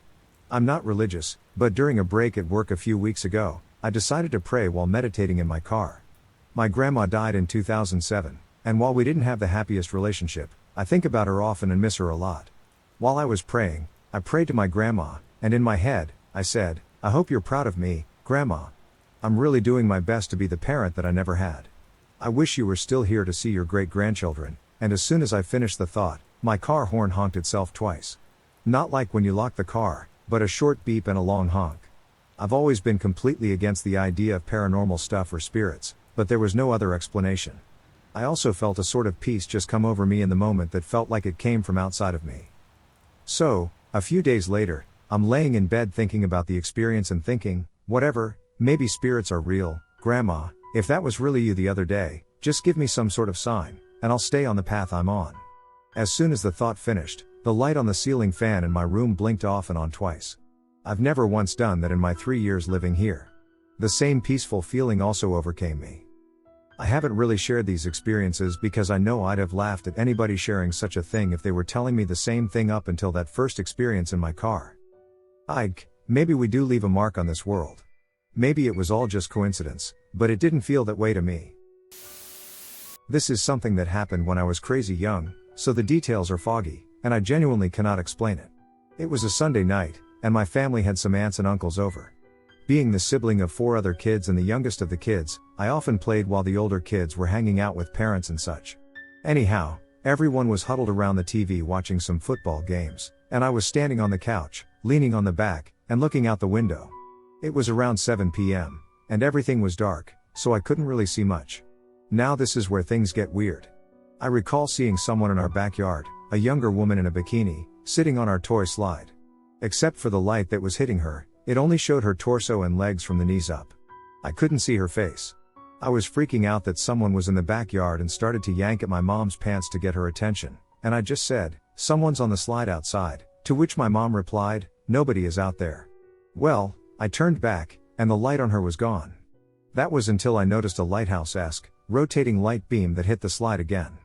I'm not religious, but during a break at work a few weeks ago, I decided to pray while meditating in my car. My grandma died in 2007, and while we didn't have the happiest relationship, I think about her often and miss her a lot. While I was praying, I prayed to my grandma, and in my head, I said, "I hope you're proud of me, Grandma. I'm really doing my best to be the parent that I never had. I wish you were still here to see your great-grandchildren," and as soon as I finished the thought, my car horn honked itself twice. Not like when you lock the car, but a short beep and a long honk. I've always been completely against the idea of paranormal stuff or spirits, but there was no other explanation. I also felt a sort of peace just come over me in the moment that felt like it came from outside of me. So, a few days later, I'm laying in bed thinking about the experience and thinking, whatever, maybe spirits are real, Grandma, if that was really you the other day, just give me some sort of sign, and I'll stay on the path I'm on. As soon as the thought finished, the light on the ceiling fan in my room blinked off and on twice. I've never once done that in my 3 years living here. The same peaceful feeling also overcame me. I haven't really shared these experiences because I know I'd have laughed at anybody sharing such a thing if they were telling me the same thing up until that first experience in my car. Maybe we do leave a mark on this world. Maybe it was all just coincidence, but it didn't feel that way to me. This is something that happened when I was crazy young, so the details are foggy, and I genuinely cannot explain it. It was a Sunday night, and my family had some aunts and uncles over. Being the sibling of 4 other kids and the youngest of the kids, I often played while the older kids were hanging out with parents and such. Anyhow, everyone was huddled around the TV watching some football games, and I was standing on the couch, leaning on the back, and looking out the window. It was around 7 p.m., and everything was dark, so I couldn't really see much. Now this is where things get weird. I recall seeing someone in our backyard, a younger woman in a bikini, sitting on our toy slide. Except for the light that was hitting her, it only showed her torso and legs from the knees up. I couldn't see her face. I was freaking out that someone was in the backyard and started to yank at my mom's pants to get her attention, and I just said, "Someone's on the slide outside," to which my mom replied, "Nobody is out there." Well, I turned back, and the light on her was gone. That was until I noticed a lighthouse-esque, rotating light beam that hit the slide again.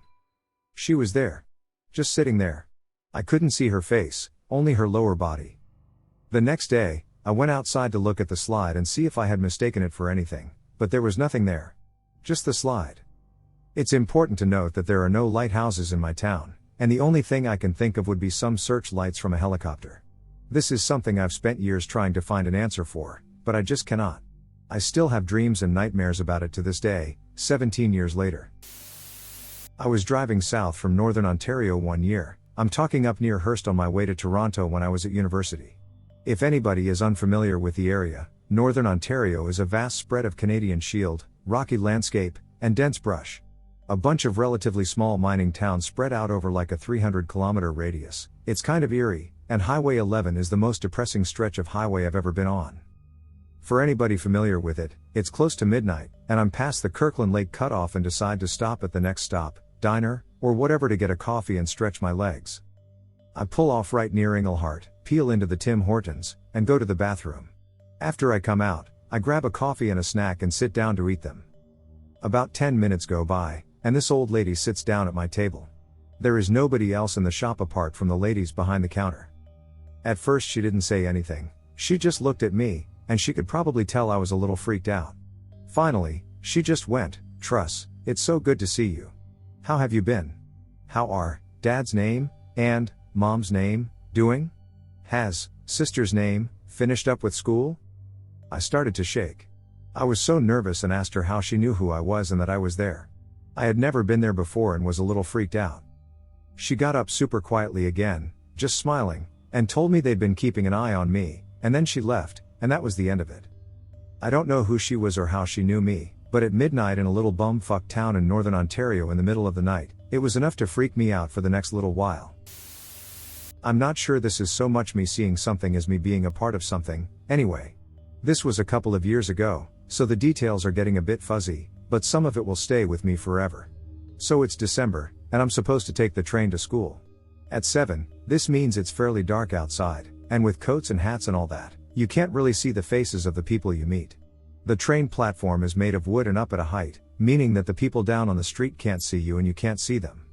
She was there. Just sitting there. I couldn't see her face, only her lower body. The next day, I went outside to look at the slide and see if I had mistaken it for anything, but there was nothing there. Just the slide. It's important to note that there are no lighthouses in my town, and the only thing I can think of would be some searchlights from a helicopter. This is something I've spent years trying to find an answer for, but I just cannot. I still have dreams and nightmares about it to this day, 17 years later. I was driving south from Northern Ontario one year. I'm talking up near Hearst on my way to Toronto when I was at university. If anybody is unfamiliar with the area, Northern Ontario is a vast spread of Canadian Shield, rocky landscape, and dense brush. A bunch of relatively small mining towns spread out over like a 300-kilometer radius. It's kind of eerie, and Highway 11 is the most depressing stretch of highway I've ever been on. For anybody familiar with it, it's close to midnight, and I'm past the Kirkland Lake cutoff and decide to stop at the next stop, diner, or whatever to get a coffee and stretch my legs. I pull off right near Englehart, peel into the Tim Hortons, and go to the bathroom. After I come out, I grab a coffee and a snack and sit down to eat them. About 10 minutes go by, and this old lady sits down at my table. There is nobody else in the shop apart from the ladies behind the counter. At first she didn't say anything, she just looked at me, and she could probably tell I was a little freaked out. Finally, she just went, "Truss, it's so good to see you. How have you been? How are Dad's name, and Mom's name, doing? Has Sister's name finished up with school?" I started to shake. I was so nervous and asked her how she knew who I was and that I was there. I had never been there before and was a little freaked out. She got up super quietly again, just smiling, and told me they'd been keeping an eye on me, and then she left, and that was the end of it. I don't know who she was or how she knew me, but at midnight in a little bumfuck town in Northern Ontario in the middle of the night, it was enough to freak me out for the next little while. I'm not sure this is so much me seeing something as me being a part of something. Anyway, this was a couple of years ago, so the details are getting a bit fuzzy, but some of it will stay with me forever. So it's December, and I'm supposed to take the train to school. At 7, This means it's fairly dark outside, and with coats and hats and all that, you can't really see the faces of the people you meet. The train platform is made of wood and up at a height, meaning that the people down on the street can't see you and you can't see them.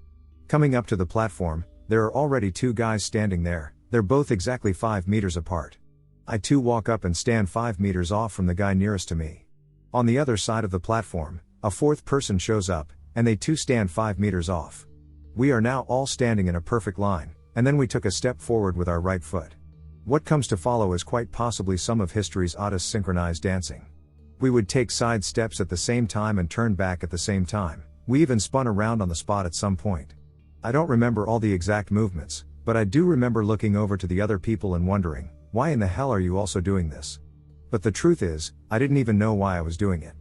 Coming up to the platform, there are already two guys standing there, they're both exactly 5 meters apart. I too walk up and stand 5 meters off from the guy nearest to me. On the other side of the platform, a fourth person shows up, and they too stand 5 meters off. We are now all standing in a perfect line, and then we took a step forward with our right foot. What comes to follow is quite possibly some of history's oddest synchronized dancing. We would take side steps at the same time and turn back at the same time. We even spun around on the spot at some point. I don't remember all the exact movements, but I do remember looking over to the other people and wondering, why in the hell are you also doing this? But the truth is, I didn't even know why I was doing it.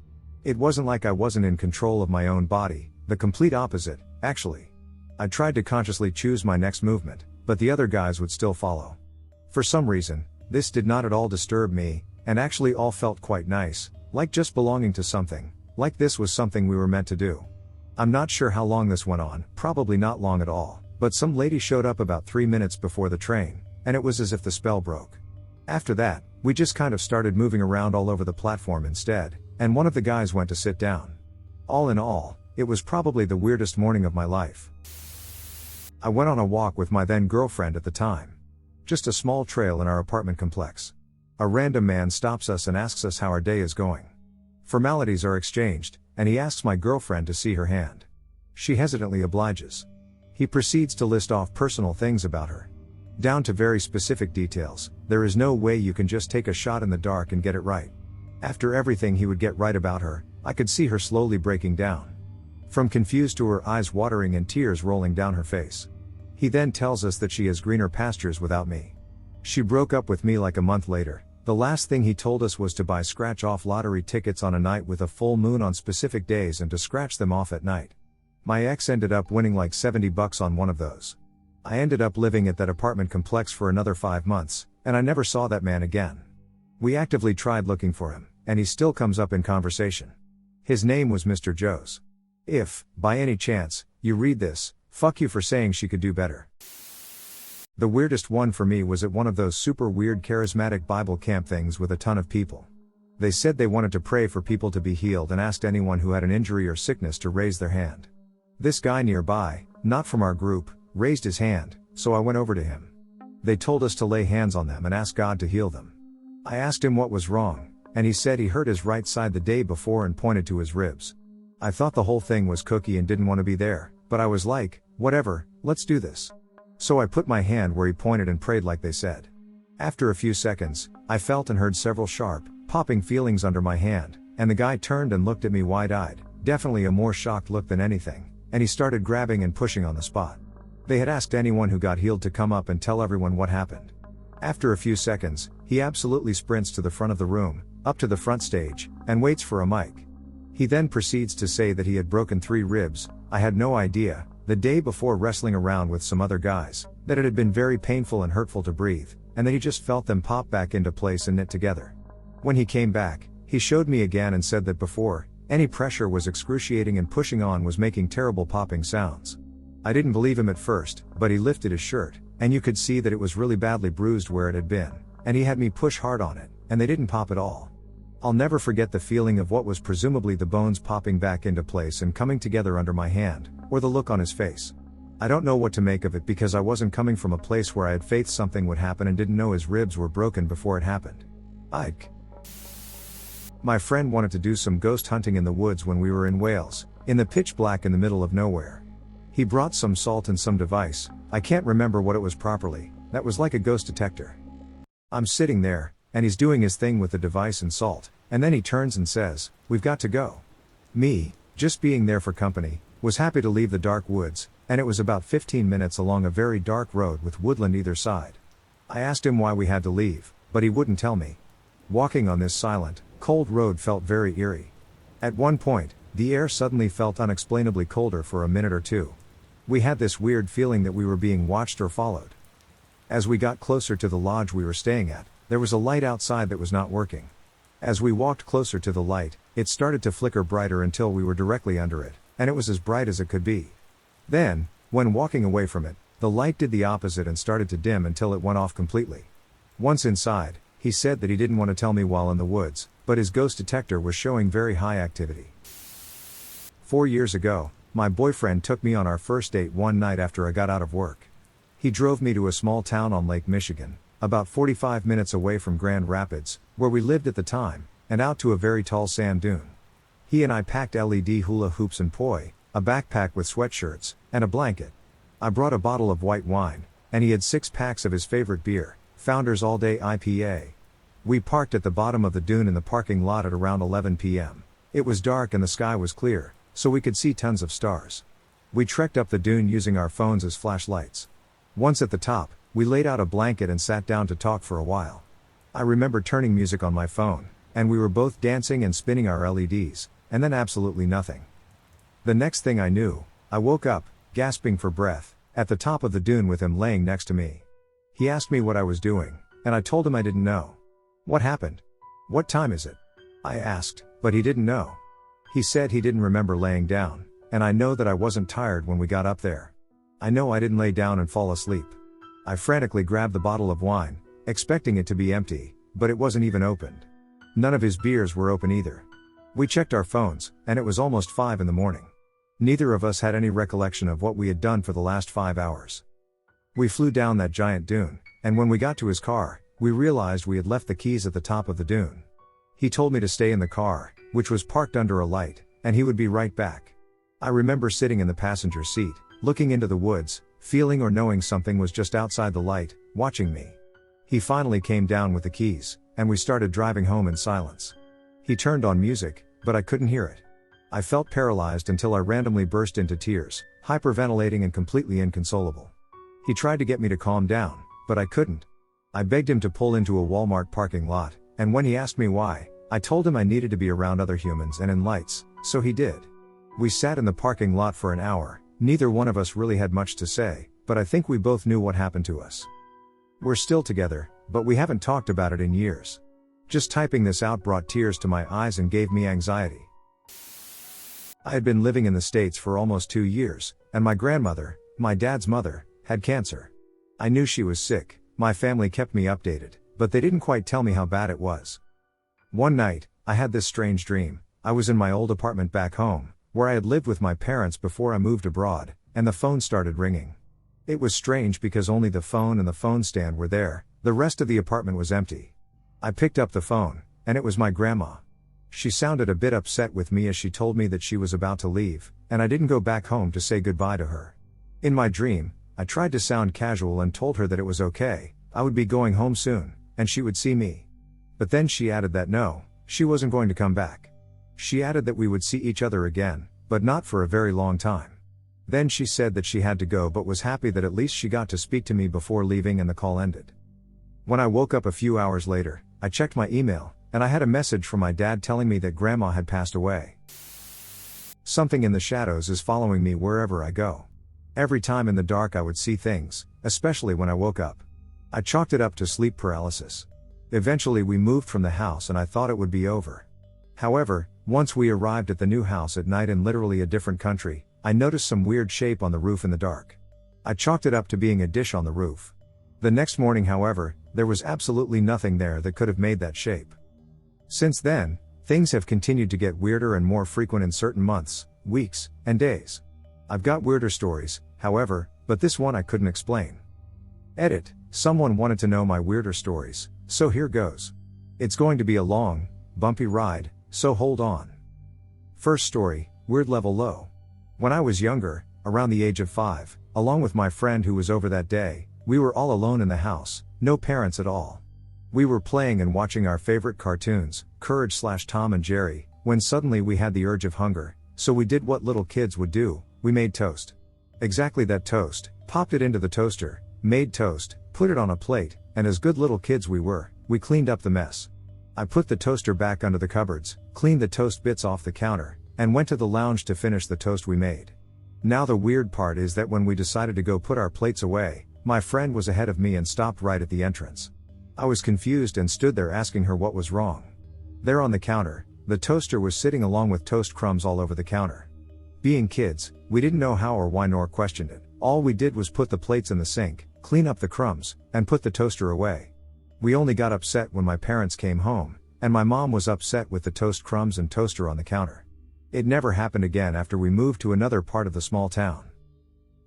It wasn't like I wasn't in control of my own body, the complete opposite, actually. I tried to consciously choose my next movement, but the other guys would still follow. For some reason, this did not at all disturb me, and actually all felt quite nice, like just belonging to something, like this was something we were meant to do. I'm not sure how long this went on, probably not long at all, but some lady showed up about 3 minutes before the train, and it was as if the spell broke. After that, we just kind of started moving around all over the platform instead, and one of the guys went to sit down. All in all, it was probably the weirdest morning of my life. I went on a walk with my then girlfriend at the time. Just a small trail in our apartment complex. A random man stops us and asks us how our day is going. Formalities are exchanged, and he asks my girlfriend to see her hand. She hesitantly obliges. He proceeds to list off personal things about her. Down to very specific details. There is no way you can just take a shot in the dark and get it right. After everything he would get right about her, I could see her slowly breaking down. From confused to her eyes watering and tears rolling down her face. He then tells us that she has greener pastures without me. She broke up with me like a month later. The last thing he told us was to buy scratch-off lottery tickets on a night with a full moon on specific days and to scratch them off at night. My ex ended up winning like $70 on one of those. I ended up living at that apartment complex for another 5 months, and I never saw that man again. We actively tried looking for him, and he still comes up in conversation. His name was Mr. Joe's. If, by any chance, you read this, fuck you for saying she could do better. The weirdest one for me was at one of those super weird charismatic Bible camp things with a ton of people. They said they wanted to pray for people to be healed and asked anyone who had an injury or sickness to raise their hand. This guy nearby, not from our group, raised his hand, so I went over to him. They told us to lay hands on them and ask God to heal them. I asked him what was wrong, and he said he hurt his right side the day before and pointed to his ribs. I thought the whole thing was cookie and didn't want to be there, but I was like, whatever, let's do this. So I put my hand where he pointed and prayed like they said. After a few seconds, I felt and heard several sharp, popping feelings under my hand, and the guy turned and looked at me wide-eyed, definitely a more shocked look than anything, and he started grabbing and pushing on the spot. They had asked anyone who got healed to come up and tell everyone what happened. After a few seconds, he absolutely sprints to the front of the room, up to the front stage, and waits for a mic. He then proceeds to say that he had broken 3 ribs. I had no idea, the day before wrestling around with some other guys, that it had been very painful and hurtful to breathe, and that he just felt them pop back into place and knit together. When he came back, he showed me again and said that before, any pressure was excruciating and pushing on was making terrible popping sounds. I didn't believe him at first, but he lifted his shirt, and you could see that it was really badly bruised where it had been, and he had me push hard on it, and they didn't pop at all. I'll never forget the feeling of what was presumably the bones popping back into place and coming together under my hand, or the look on his face. I don't know what to make of it because I wasn't coming from a place where I had faith something would happen and didn't know his ribs were broken before it happened. Ike. My friend wanted to do some ghost hunting in the woods when we were in Wales, in the pitch black in the middle of nowhere. He brought some salt and some device, I can't remember what it was properly, that was like a ghost detector. I'm sitting there, and he's doing his thing with the device and salt, and then he turns and says, "We've got to go." Me, just being there for company, was happy to leave the dark woods, and it was about 15 minutes along a very dark road with woodland either side. I asked him why we had to leave, but he wouldn't tell me. Walking on this silent, cold road felt very eerie. At one point, the air suddenly felt unexplainably colder for a minute or two. We had this weird feeling that we were being watched or followed. As we got closer to the lodge we were staying at, there was a light outside that was not working. As we walked closer to the light, it started to flicker brighter until we were directly under it, and it was as bright as it could be. Then, when walking away from it, The light did the opposite and started to dim until it went off completely. Once inside, he said that he didn't want to tell me while in the woods, but his ghost detector was showing very high activity. 4 years ago, my boyfriend took me on our first date one night after I got out of work. He drove me to a small town on Lake Michigan, about 45 minutes away from Grand Rapids, where we lived at the time, and out to a very tall sand dune. He and I packed LED hula hoops and poi, a backpack with sweatshirts, and a blanket. I brought a bottle of white wine, and he had 6 packs of his favorite beer, Founders All Day IPA. We parked at the bottom of the dune in the parking lot at around 11 p.m. It was dark and the sky was clear, so we could see tons of stars. We trekked up the dune using our phones as flashlights. Once at the top, we laid out a blanket and sat down to talk for a while. I remember turning music on my phone, and we were both dancing and spinning our LEDs, and then absolutely nothing. The next thing I knew, I woke up, gasping for breath, at the top of the dune with him laying next to me. He asked me what I was doing, and I told him I didn't know. What happened? What time is it? I asked, but he didn't know. He said he didn't remember laying down, and I know that I wasn't tired when we got up there. I know I didn't lay down and fall asleep. I frantically grabbed the bottle of wine, expecting it to be empty, but it wasn't even opened. None of his beers were open either. We checked our phones, and it was almost 5 in the morning. Neither of us had any recollection of what we had done for the last 5 hours. We flew down that giant dune, and when we got to his car, we realized we had left the keys at the top of the dune. He told me to stay in the car, which was parked under a light, and he would be right back. I remember sitting in the passenger seat, looking into the woods, feeling or knowing something was just outside the light, watching me. He finally came down with the keys, and we started driving home in silence. He turned on music, but I couldn't hear it. I felt paralyzed until I randomly burst into tears, hyperventilating and completely inconsolable. He tried to get me to calm down, but I couldn't. I begged him to pull into a Walmart parking lot, and when he asked me why, I told him I needed to be around other humans and in lights, so he did. We sat in the parking lot for an hour. Neither one of us really had much to say, but I think we both knew what happened to us. We're still together, but we haven't talked about it in years. Just typing this out brought tears to my eyes and gave me anxiety. I had been living in the States for almost 2 years, and my grandmother, my dad's mother, had cancer. I knew she was sick. My family kept me updated, but they didn't quite tell me how bad it was. One night, I had this strange dream. I was in my old apartment back home, where I had lived with my parents before I moved abroad, and the phone started ringing. It was strange because only the phone and the phone stand were there, the rest of the apartment was empty. I picked up the phone, and it was my grandma. She sounded a bit upset with me as she told me that she was about to leave, and I didn't go back home to say goodbye to her. In my dream, I tried to sound casual and told her that it was okay, I would be going home soon, and she would see me. But then she added that no, she wasn't going to come back. She added that we would see each other again, but not for a very long time. Then she said that she had to go but was happy that at least she got to speak to me before leaving and the call ended. When I woke up a few hours later, I checked my email, and I had a message from my dad telling me that grandma had passed away. Something in the shadows is following me wherever I go. Every time in the dark I would see things, especially when I woke up. I chalked it up to sleep paralysis. Eventually we moved from the house and I thought it would be over. However, once we arrived at the new house at night in literally a different country, I noticed some weird shape on the roof in the dark. I chalked it up to being a dish on the roof. The next morning, however, there was absolutely nothing there that could have made that shape. Since then, things have continued to get weirder and more frequent in certain months, weeks, and days. I've got weirder stories, however, but this one I couldn't explain. Edit. Someone wanted to know my weirder stories, so here goes. It's going to be a long, bumpy ride, so hold on. First story, weird level low. When I was younger, around the age of 5, along with my friend who was over that day, we were all alone in the house, no parents at all. We were playing and watching our favorite cartoons, Courage/Tom and Jerry, when suddenly we had the urge of hunger, so we did what little kids would do, we made toast. Exactly that toast, popped it into the toaster, made toast, put it on a plate, and as good little kids we were, we cleaned up the mess. I put the toaster back under the cupboards, cleaned the toast bits off the counter, and went to the lounge to finish the toast we made. Now the weird part is that when we decided to go put our plates away, my friend was ahead of me and stopped right at the entrance. I was confused and stood there asking her what was wrong. There on the counter, the toaster was sitting along with toast crumbs all over the counter. Being kids, we didn't know how or why nor questioned it, All we did was put the plates in the sink, clean up the crumbs, and put the toaster away. We only got upset when my parents came home, and my mom was upset with the toast crumbs and toaster on the counter. It never happened again after we moved to another part of the small town.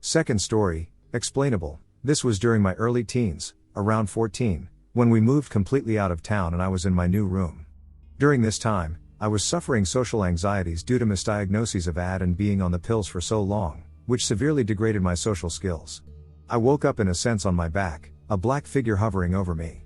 Second story, explainable. This was during my early teens, around 14, when we moved completely out of town and I was in my new room. During this time, I was suffering social anxieties due to misdiagnoses of AD and being on the pills for so long, which severely degraded my social skills. I woke up in a sense on my back, a black figure hovering over me.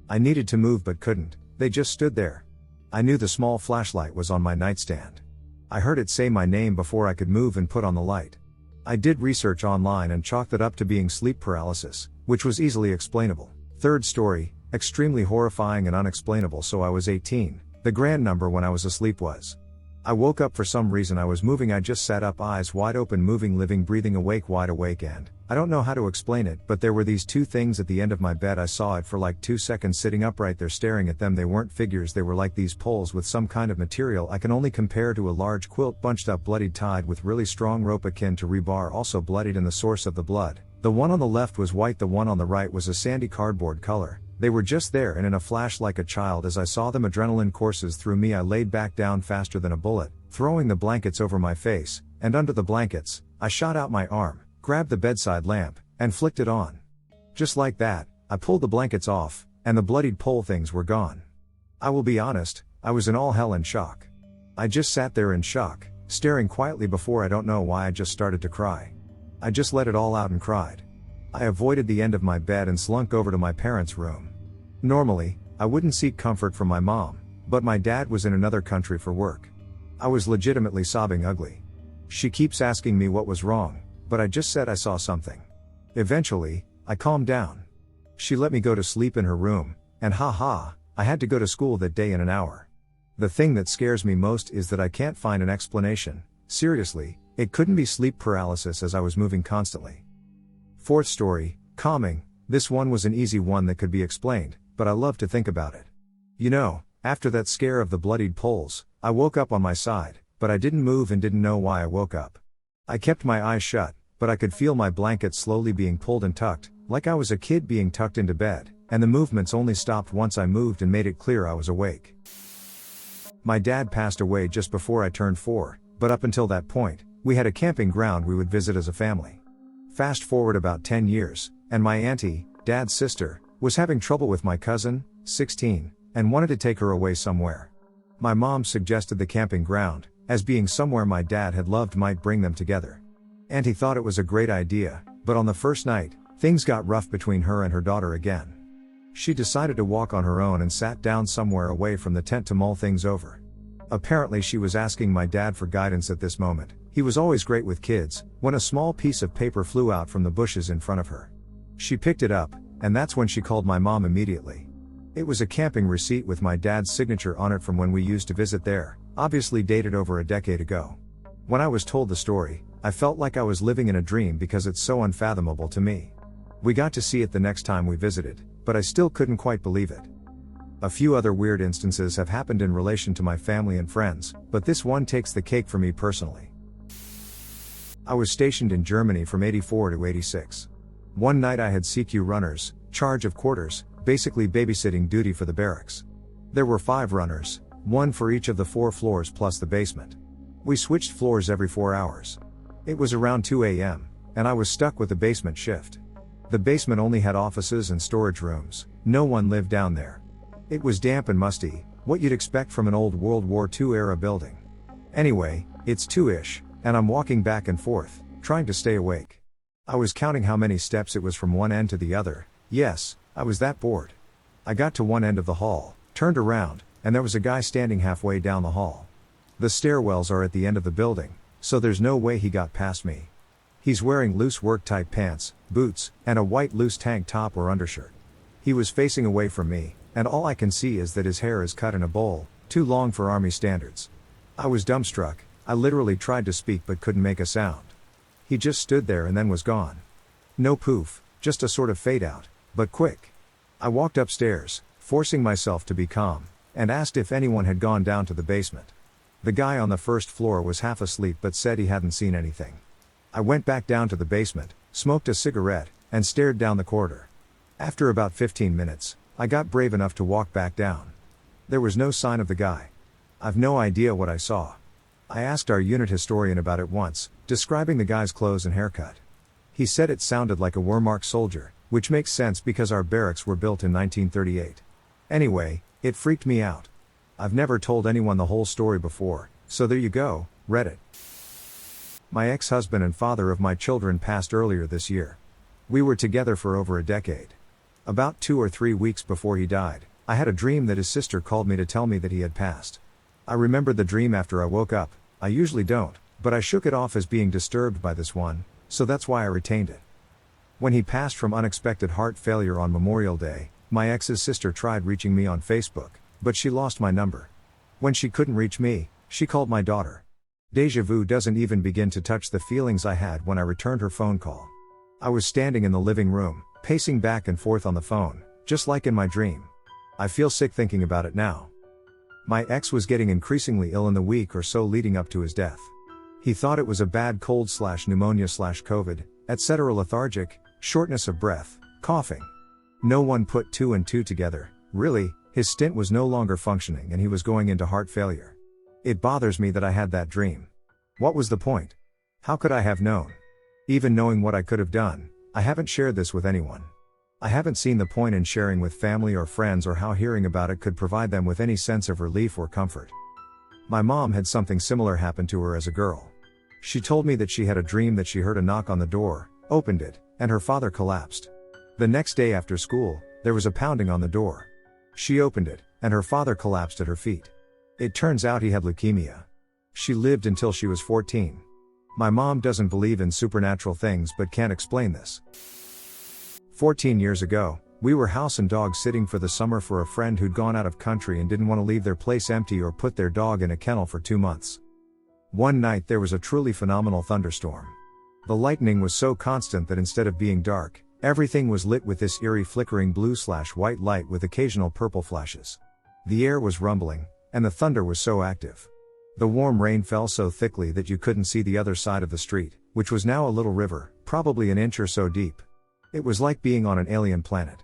I needed to move but couldn't, they just stood there. I knew the small flashlight was on my nightstand. I heard it say my name before I could move and put on the light. I did research online and chalked it up to being sleep paralysis, which was easily explainable. Third story, extremely horrifying and unexplainable. So I was 18, the grand number when I was asleep was. I woke up for some reason. I was moving. I just sat up, eyes wide open, moving, living, breathing, awake, wide awake, and I don't know how to explain it, but there were these two things at the end of my bed. I saw it for like 2 seconds sitting upright there staring at them. They weren't figures, they were like these poles with some kind of material I can only compare to a large quilt, bunched up, bloodied, tied with really strong rope akin to rebar, also bloodied, and the source of the blood. The one on the left was white, the one on the right was a sandy cardboard color. They were just there and in a flash like a child. As I saw them, adrenaline courses through me. I laid back down faster than a bullet, throwing the blankets over my face, and under the blankets, I shot out my arm, grabbed the bedside lamp, and flicked it on. Just like that, I pulled the blankets off, and the bloodied pole things were gone. I will be honest, I was in all hell in shock. I just sat there in shock, staring quietly before, I don't know why, I just started to cry. I just let it all out and cried. I avoided the end of my bed and slunk over to my parents' room. Normally, I wouldn't seek comfort from my mom, but my dad was in another country for work. I was legitimately sobbing ugly. She keeps asking me what was wrong, but I just said I saw something. Eventually, I calmed down. She let me go to sleep in her room, and I had to go to school that day in an hour. The thing that scares me most is that I can't find an explanation. Seriously, it couldn't be sleep paralysis as I was moving constantly. Fourth story, calming. This one was an easy one that could be explained, but I love to think about it. You know, after that scare of the bloodied poles, I woke up on my side, but I didn't move and didn't know why I woke up. I kept my eyes shut, but I could feel my blanket slowly being pulled and tucked, like I was a kid being tucked into bed, and the movements only stopped once I moved and made it clear I was awake. My dad passed away just before I turned 4, but up until that point, we had a camping ground we would visit as a family. Fast forward about 10 years, and my auntie, dad's sister, was having trouble with my cousin, 16, and wanted to take her away somewhere. My mom suggested the camping ground, as being somewhere my dad had loved might bring them together. Auntie thought it was a great idea, but on the first night, things got rough between her and her daughter again. She decided to walk on her own and sat down somewhere away from the tent to mull things over. Apparently she was asking my dad for guidance at this moment. He was always great with kids, when a small piece of paper flew out from the bushes in front of her. She picked it up, and that's when she called my mom immediately. It was a camping receipt with my dad's signature on it from when we used to visit there, obviously dated over a decade ago. When I was told the story, I felt like I was living in a dream because it's so unfathomable to me. We got to see it the next time we visited, but I still couldn't quite believe it. A few other weird instances have happened in relation to my family and friends, but this one takes the cake for me personally. I was stationed in Germany from 84 to 86. One night I had CQ runners, charge of quarters, basically babysitting duty for the barracks. There were 5 runners, one for each of the 4 floors plus the basement. We switched floors every 4 hours. It was around 2 a.m., and I was stuck with the basement shift. The basement only had offices and storage rooms, no one lived down there. It was damp and musty, what you'd expect from an old World War II era building. Anyway, it's 2-ish, and I'm walking back and forth, trying to stay awake. I was counting how many steps it was from one end to the other. Yes, I was that bored. I got to one end of the hall, turned around, and there was a guy standing halfway down the hall. The stairwells are at the end of the building, so there's no way he got past me. He's wearing loose work-type pants, boots, and a white loose tank top or undershirt. He was facing away from me, and all I can see is that his hair is cut in a bowl, too long for army standards. I was dumbstruck. I literally tried to speak but couldn't make a sound. He just stood there and then was gone. No poof, just a sort of fade out, but quick. I walked upstairs, forcing myself to be calm, and asked if anyone had gone down to the basement. The guy on the first floor was half asleep but said he hadn't seen anything. I went back down to the basement, smoked a cigarette, and stared down the corridor. After about 15 minutes, I got brave enough to walk back down. There was no sign of the guy. I've no idea what I saw. I asked our unit historian about it once, describing the guy's clothes and haircut. He said it sounded like a Wehrmacht soldier, which makes sense because our barracks were built in 1938. Anyway, it freaked me out. I've never told anyone the whole story before, so there you go, Reddit. My ex-husband and father of my children passed earlier this year. We were together for over a decade. About 2 or 3 weeks before he died, I had a dream that his sister called me to tell me that he had passed. I remembered the dream after I woke up. I usually don't, but I shook it off as being disturbed by this one, so that's why I retained it. When he passed from unexpected heart failure on Memorial Day, my ex's sister tried reaching me on Facebook, but she lost my number. When she couldn't reach me, she called my daughter. Deja vu doesn't even begin to touch the feelings I had when I returned her phone call. I was standing in the living room, pacing back and forth on the phone, just like in my dream. I feel sick thinking about it now. My ex was getting increasingly ill in the week or so leading up to his death. He thought it was a bad cold/pneumonia/COVID, etc. lethargic, shortness of breath, coughing. No one put 2 and 2 together, really, his stent was no longer functioning and he was going into heart failure. It bothers me that I had that dream. What was the point? How could I have known? Even knowing what I could have done, I haven't shared this with anyone. I haven't seen the point in sharing with family or friends or how hearing about it could provide them with any sense of relief or comfort. My mom had something similar happen to her as a girl. She told me that she had a dream that she heard a knock on the door, opened it, and her father collapsed. The next day after school, there was a pounding on the door. She opened it, and her father collapsed at her feet. It turns out he had leukemia. She lived until she was 14. My mom doesn't believe in supernatural things but can't explain this. 14 years ago, we were house and dog sitting for the summer for a friend who'd gone out of country and didn't want to leave their place empty or put their dog in a kennel for 2 months. One night there was a truly phenomenal thunderstorm. The lightning was so constant that instead of being dark, everything was lit with this eerie flickering blue/white light with occasional purple flashes. The air was rumbling, and the thunder was so active. The warm rain fell so thickly that you couldn't see the other side of the street, which was now a little river, probably an inch or so deep. It was like being on an alien planet.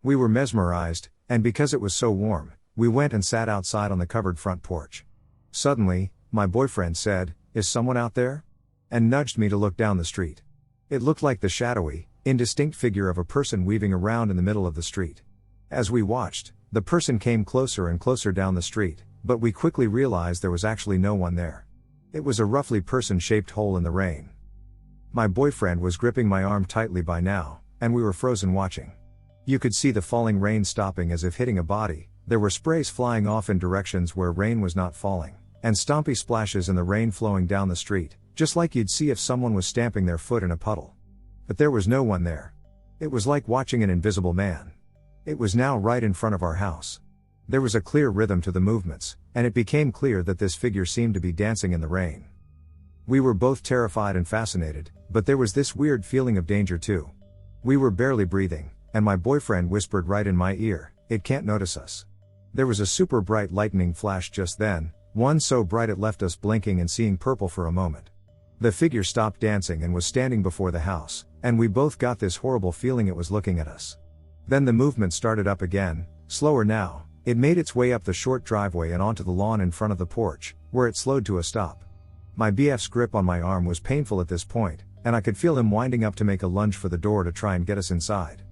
We were mesmerized, and because it was so warm, we went and sat outside on the covered front porch. Suddenly, my boyfriend said, "Is someone out there?" and nudged me to look down the street. It looked like the shadowy, indistinct figure of a person weaving around in the middle of the street. As we watched, the person came closer and closer down the street, but we quickly realized there was actually no one there. It was a roughly person-shaped hole in the rain. My boyfriend was gripping my arm tightly by now, and we were frozen watching. You could see the falling rain stopping as if hitting a body, there were sprays flying off in directions where rain was not falling, and stompy splashes in the rain flowing down the street, just like you'd see if someone was stamping their foot in a puddle. But there was no one there. It was like watching an invisible man. It was now right in front of our house. There was a clear rhythm to the movements, and it became clear that this figure seemed to be dancing in the rain. We were both terrified and fascinated, but there was this weird feeling of danger too. We were barely breathing, and my boyfriend whispered right in my ear, "It can't notice us." There was a super bright lightning flash just then, one so bright it left us blinking and seeing purple for a moment. The figure stopped dancing and was standing before the house, and we both got this horrible feeling it was looking at us. Then the movement started up again, slower now. It made its way up the short driveway and onto the lawn in front of the porch, where it slowed to a stop. My BF's grip on my arm was painful at this point, and I could feel him winding up to make a lunge for the door to try and get us inside.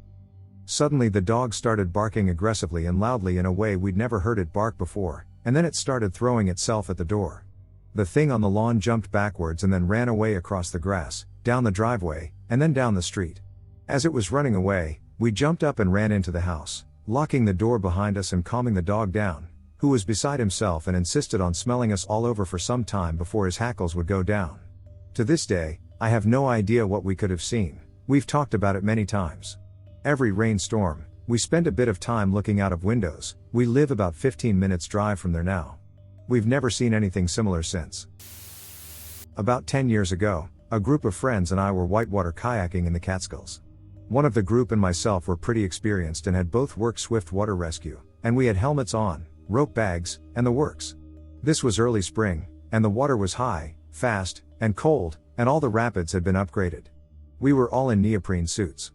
Suddenly the dog started barking aggressively and loudly in a way we'd never heard it bark before, and then it started throwing itself at the door. The thing on the lawn jumped backwards and then ran away across the grass, down the driveway, and then down the street. As it was running away, we jumped up and ran into the house, locking the door behind us and calming the dog down, who was beside himself and insisted on smelling us all over for some time before his hackles would go down. To this day, I have no idea what we could have seen. We've talked about it many times. Every rainstorm, we spend a bit of time looking out of windows. We live about 15 minutes drive from there now. We've never seen anything similar since. About 10 years ago, a group of friends and I were whitewater kayaking in the Catskills. One of the group and myself were pretty experienced and had both worked swift water rescue, and we had helmets on, rope bags, and the works. This was early spring, and the water was high, fast, and cold, and all the rapids had been upgraded. We were all in neoprene suits.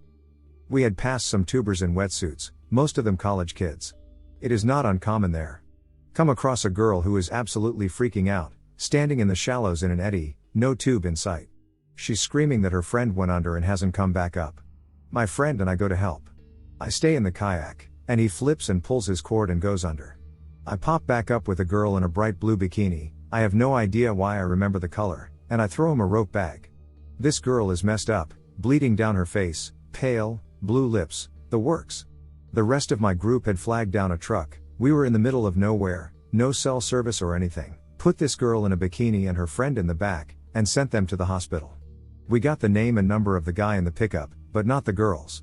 We had passed some tubers in wetsuits, most of them college kids. It is not uncommon there. Come across a girl who is absolutely freaking out, standing in the shallows in an eddy, no tube in sight. She's screaming that her friend went under and hasn't come back up. My friend and I go to help. I stay in the kayak, and he flips and pulls his cord and goes under. I pop back up with a girl in a bright blue bikini. I have no idea why I remember the color, and I throw him a rope bag. This girl is messed up, bleeding down her face, pale, blue lips, the works. The rest of my group had flagged down a truck. We were in the middle of nowhere, no cell service or anything, put this girl in a bikini and her friend in the back, and sent them to the hospital. We got the name and number of the guy in the pickup, but not the girls.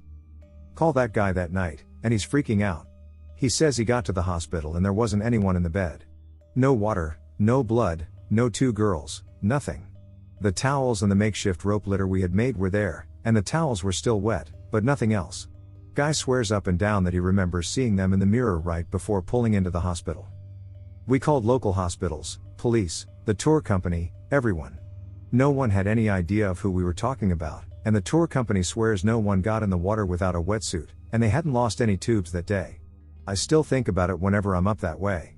Call that guy that night, and he's freaking out. He says he got to the hospital and there wasn't anyone in the bed. No water, no blood, no two girls, nothing. The towels and the makeshift rope litter we had made were there, and the towels were still wet, but nothing else. Guy swears up and down that he remembers seeing them in the mirror right before pulling into the hospital. We called local hospitals, police, the tour company, everyone. No one had any idea of who we were talking about, and the tour company swears no one got in the water without a wetsuit, and they hadn't lost any tubes that day. I still think about it whenever I'm up that way.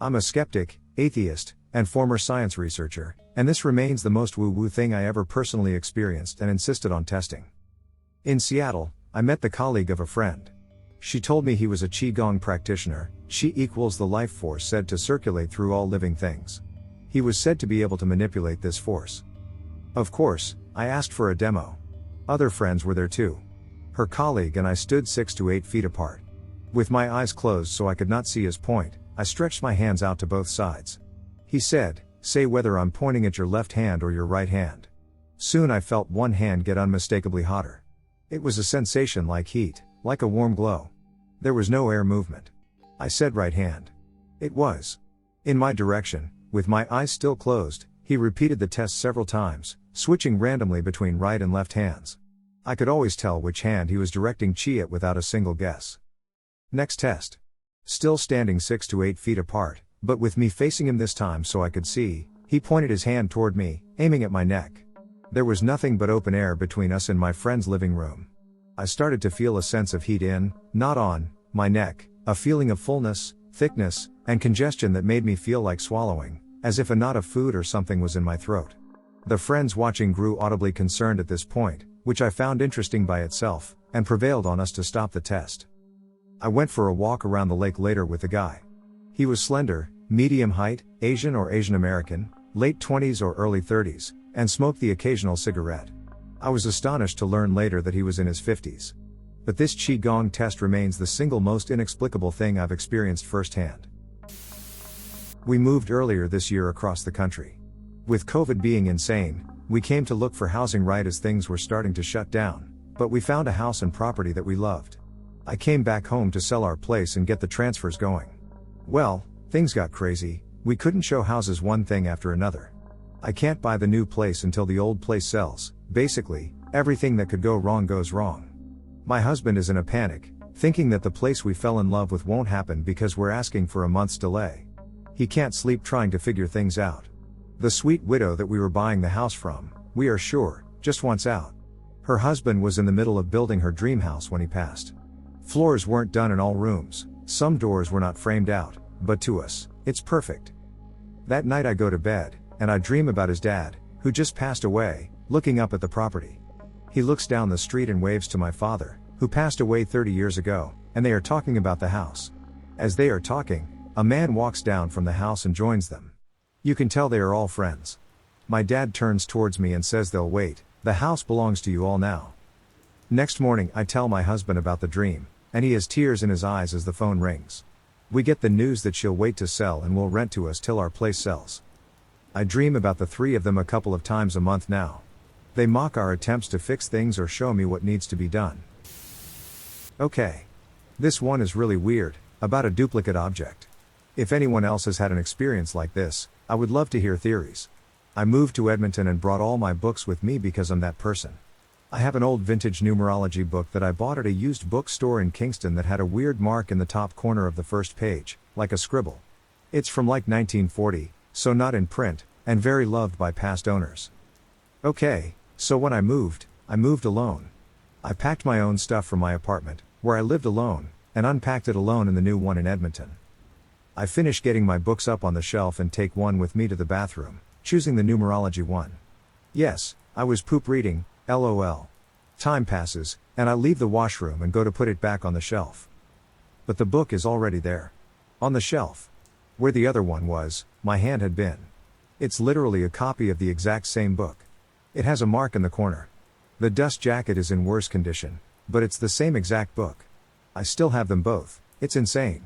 I'm a skeptic, atheist, and former science researcher, and this remains the most woo-woo thing I ever personally experienced and insisted on testing. In Seattle, I met the colleague of a friend. She told me he was a Qigong practitioner. Qi equals the life force said to circulate through all living things. He was said to be able to manipulate this force. Of course, I asked for a demo. Other friends were there too. Her colleague and I stood 6 to 8 feet apart. With my eyes closed so I could not see his point, I stretched my hands out to both sides. He said, "Say whether I'm pointing at your left hand or your right hand." Soon I felt one hand get unmistakably hotter. It was a sensation like heat, like a warm glow. There was no air movement. I said right hand. It was in my direction. With my eyes still closed, he repeated the test several times, switching randomly between right and left hands. I could always tell which hand he was directing Qi at without a single guess. Next test. Still standing 6 to 8 feet apart, but with me facing him this time so I could see, he pointed his hand toward me, aiming at my neck. There was nothing but open air between us in my friend's living room. I started to feel a sense of heat in, not on, my neck, a feeling of fullness, thickness, and congestion that made me feel like swallowing, as if a knot of food or something was in my throat. The friends watching grew audibly concerned at this point, which I found interesting by itself, and prevailed on us to stop the test. I went for a walk around the lake later with the guy. He was slender, medium height, Asian or Asian American, late 20s or early 30s, and smoked the occasional cigarette. I was astonished to learn later that he was in his 50s. But this Qigong test remains the single most inexplicable thing I've experienced firsthand. We moved earlier this year across the country. With COVID being insane, we came to look for housing right as things were starting to shut down, but we found a house and property that we loved. I came back home to sell our place and get the transfers going. Well, things got crazy. We couldn't show houses one thing after another. I can't buy the new place until the old place sells. Basically, everything that could go wrong goes wrong. My husband is in a panic, thinking that the place we fell in love with won't happen because we're asking for a month's delay. He can't sleep trying to figure things out. The sweet widow that we were buying the house from, we are sure, just wants out. Her husband was in the middle of building her dream house when he passed. Floors weren't done in all rooms, some doors were not framed out, but to us, it's perfect. That night I go to bed, and I dream about his dad, who just passed away, looking up at the property. He looks down the street and waves to my father, who passed away 30 years ago, and they are talking about the house. As they are talking, a man walks down from the house and joins them. You can tell they are all friends. My dad turns towards me and says they'll wait, the house belongs to you all now. Next morning I tell my husband about the dream, and he has tears in his eyes as the phone rings. We get the news that she'll wait to sell and will rent to us till our place sells. I dream about the three of them a couple of times a month now. They mock our attempts to fix things or show me what needs to be done. Okay. This one is really weird, about a duplicate object. If anyone else has had an experience like this, I would love to hear theories. I moved to Edmonton and brought all my books with me because I'm that person. I have an old vintage numerology book that I bought at a used bookstore in Kingston that had a weird mark in the top corner of the first page, like a scribble. It's from like 1940, so not in print, and very loved by past owners. Okay, So when I moved alone. I packed my own stuff from my apartment, where I lived alone, and unpacked it alone in the new one in Edmonton. I finished getting my books up on the shelf and take one with me to the bathroom, choosing the numerology one. Yes, I was poop reading, lol. Time passes, and I leave the washroom and go to put it back on the shelf. But the book is already there. On the shelf. Where the other one was, my hand had been. It's literally a copy of the exact same book. It has a mark in the corner. The dust jacket is in worse condition, but it's the same exact book. I still have them both. It's insane.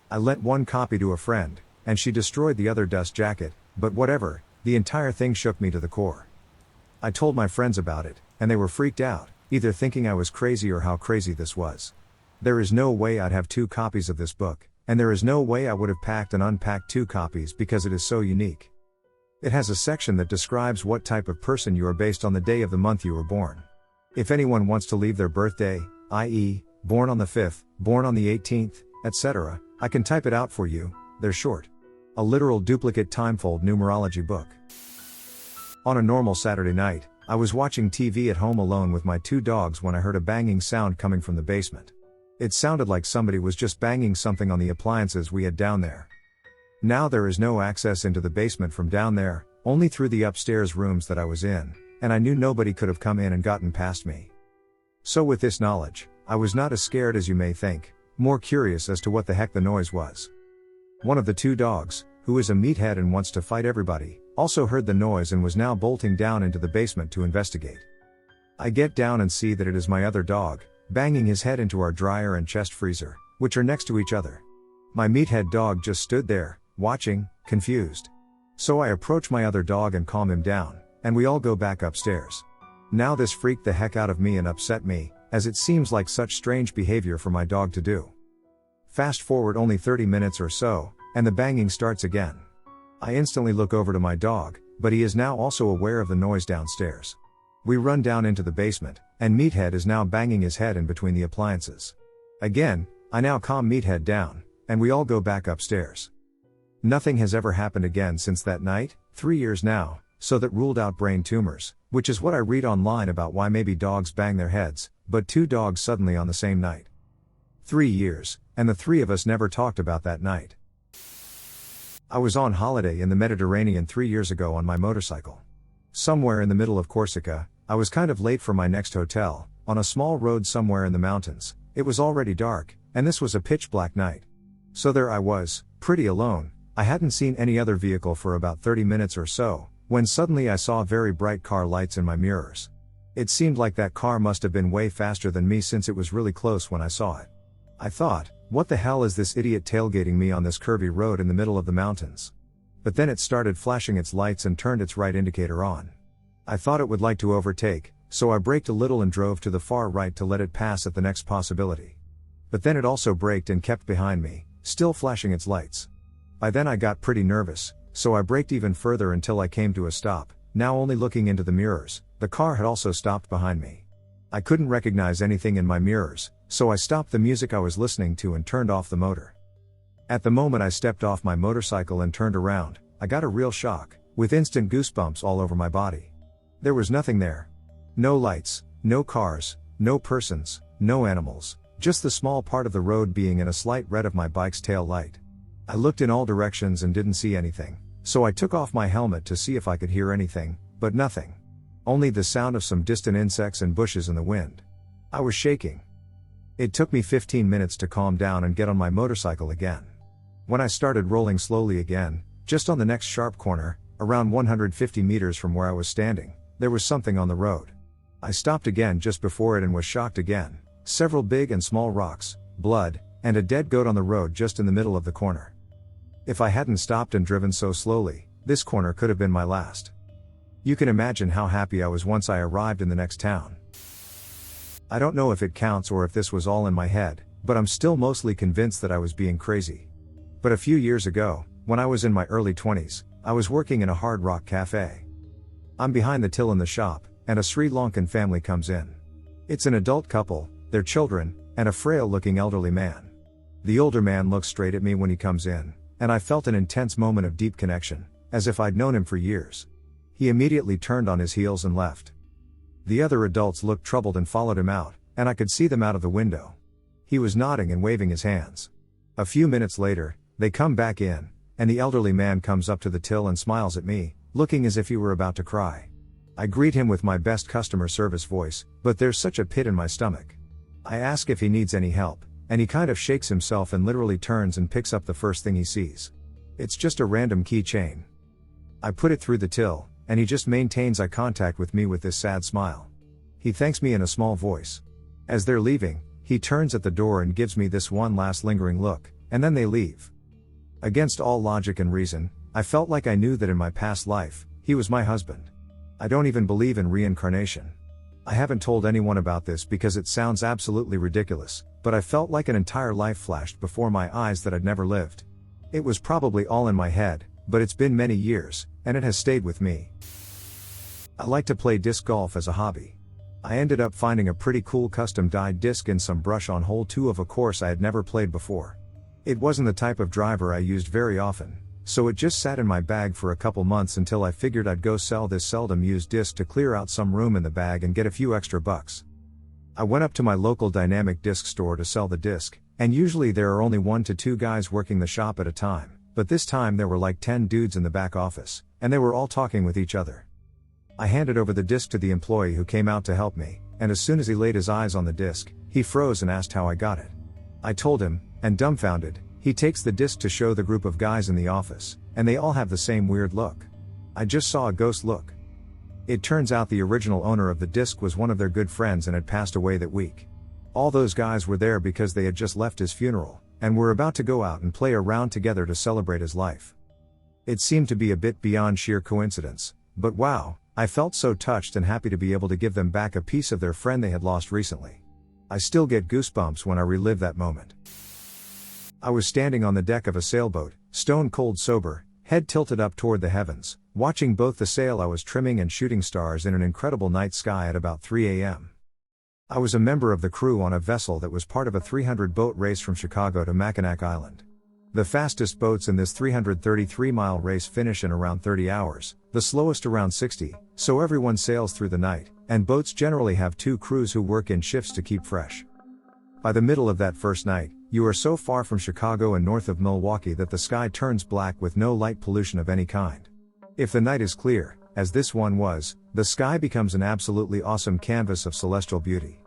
I lent one copy to a friend, and she destroyed the other dust jacket, but whatever, the entire thing shook me to the core. I told my friends about it, and they were freaked out, either thinking I was crazy or how crazy this was. There is no way I'd have 2 copies of this book, and there is no way I would have packed and unpacked 2 copies because it is so unique. It has a section that describes what type of person you are based on the day of the month you were born. If anyone wants to leave their birthday, i.e., born on the 5th, born on the 18th, etc., I can type it out for you. They're short. A literal duplicate timefold numerology book. On a normal Saturday night, I was watching TV at home alone with my 2 dogs when I heard a banging sound coming from the basement. It sounded like somebody was just banging something on the appliances we had down there. Now there is no access into the basement from down there, only through the upstairs rooms that I was in, and I knew nobody could have come in and gotten past me. So with this knowledge, I was not as scared as you may think, more curious as to what the heck the noise was. One of the 2 dogs, who is a meathead and wants to fight everybody, also heard the noise and was now bolting down into the basement to investigate. I get down and see that it is my other dog, banging his head into our dryer and chest freezer, which are next to each other. My meathead dog just stood there, watching, confused. So I approach my other dog and calm him down, and we all go back upstairs. Now this freaked the heck out of me and upset me, as it seems like such strange behavior for my dog to do. Fast forward only 30 minutes or so, and the banging starts again. I instantly look over to my dog, but he is now also aware of the noise downstairs. We run down into the basement, and Meathead is now banging his head in between the appliances. Again, I now calm Meathead down, and we all go back upstairs. Nothing has ever happened again since that night, 3 years now, so that ruled out brain tumors, which is what I read online about why maybe dogs bang their heads, but 2 dogs suddenly on the same night. 3 years, and the 3 of us never talked about that night. I was on holiday in the Mediterranean 3 years ago on my motorcycle. Somewhere in the middle of Corsica, I was kind of late for my next hotel, on a small road somewhere in the mountains. It was already dark, and this was a pitch black night. So there I was, pretty alone. I hadn't seen any other vehicle for about 30 minutes or so, when suddenly I saw very bright car lights in my mirrors. It seemed like that car must have been way faster than me since it was really close when I saw it. I thought, what the hell is this idiot tailgating me on this curvy road in the middle of the mountains? But then it started flashing its lights and turned its right indicator on. I thought it would like to overtake, so I braked a little and drove to the far right to let it pass at the next possibility. But then it also braked and kept behind me, still flashing its lights. By then I got pretty nervous, so I braked even further until I came to a stop, now only looking into the mirrors. The car had also stopped behind me. I couldn't recognize anything in my mirrors, so I stopped the music I was listening to and turned off the motor. At the moment I stepped off my motorcycle and turned around, I got a real shock, with instant goosebumps all over my body. There was nothing there. No lights, no cars, no persons, no animals, just the small part of the road being in a slight red of my bike's tail light. I looked in all directions and didn't see anything, so I took off my helmet to see if I could hear anything, but nothing. Only the sound of some distant insects and bushes in the wind. I was shaking. It took me 15 minutes to calm down and get on my motorcycle again. When I started rolling slowly again, just on the next sharp corner, around 150 meters from where I was standing, there was something on the road. I stopped again just before it and was shocked again. Several big and small rocks, blood, and a dead goat on the road just in the middle of the corner. If I hadn't stopped and driven so slowly, this corner could have been my last. You can imagine how happy I was once I arrived in the next town. I don't know if it counts or if this was all in my head, but I'm still mostly convinced that I was being crazy. But a few years ago, when I was in my early 20s, I was working in a Hard Rock cafe. I'm behind the till in the shop, and a Sri Lankan family comes in. It's an adult couple, their children, and a frail-looking elderly man. The older man looks straight at me when he comes in, and I felt an intense moment of deep connection, as if I'd known him for years. He immediately turned on his heels and left. The other adults looked troubled and followed him out, and I could see them out of the window. He was nodding and waving his hands. A few minutes later, they come back in, and the elderly man comes up to the till and smiles at me, looking as if he were about to cry. I greet him with my best customer service voice, but there's such a pit in my stomach. I ask if he needs any help, and he kind of shakes himself and literally turns and picks up the first thing he sees. It's just a random keychain. I put it through the till, and he just maintains eye contact with me with this sad smile. He thanks me in a small voice. As they're leaving, he turns at the door and gives me this one last lingering look, and then they leave. Against all logic and reason, I felt like I knew that in my past life, he was my husband. I don't even believe in reincarnation. I haven't told anyone about this because it sounds absolutely ridiculous, but I felt like an entire life flashed before my eyes that I'd never lived. It was probably all in my head, but it's been many years, and it has stayed with me. I like to play disc golf as a hobby. I ended up finding a pretty cool custom dyed disc in some brush on hole 2 of a course I had never played before. It wasn't the type of driver I used very often, so it just sat in my bag for a couple months until I figured I'd go sell this seldom used disc to clear out some room in the bag and get a few extra bucks. I went up to my local Dynamic Disc store to sell the disc, and usually there are only 1 to 2 guys working the shop at a time, but this time there were like 10 dudes in the back office, and they were all talking with each other. I handed over the disc to the employee who came out to help me, and as soon as he laid his eyes on the disc, he froze and asked how I got it. I told him, and dumbfounded, he takes the disc to show the group of guys in the office, and they all have the same weird look. I just saw a ghost look. It turns out the original owner of the disc was one of their good friends and had passed away that week. All those guys were there because they had just left his funeral, and were about to go out and play a round together to celebrate his life. It seemed to be a bit beyond sheer coincidence, but wow, I felt so touched and happy to be able to give them back a piece of their friend they had lost recently. I still get goosebumps when I relive that moment. I was standing on the deck of a sailboat, stone cold sober, head tilted up toward the heavens, watching both the sail I was trimming and shooting stars in an incredible night sky at about 3 a.m. I was a member of the crew on a vessel that was part of a 300-boat race from Chicago to Mackinac Island. The fastest boats in this 333-mile race finish in around 30 hours, the slowest around 60, so everyone sails through the night, and boats generally have 2 crews who work in shifts to keep fresh. By the middle of that first night, you are so far from Chicago and north of Milwaukee that the sky turns black with no light pollution of any kind. If the night is clear, as this one was, the sky becomes an absolutely awesome canvas of celestial beauty.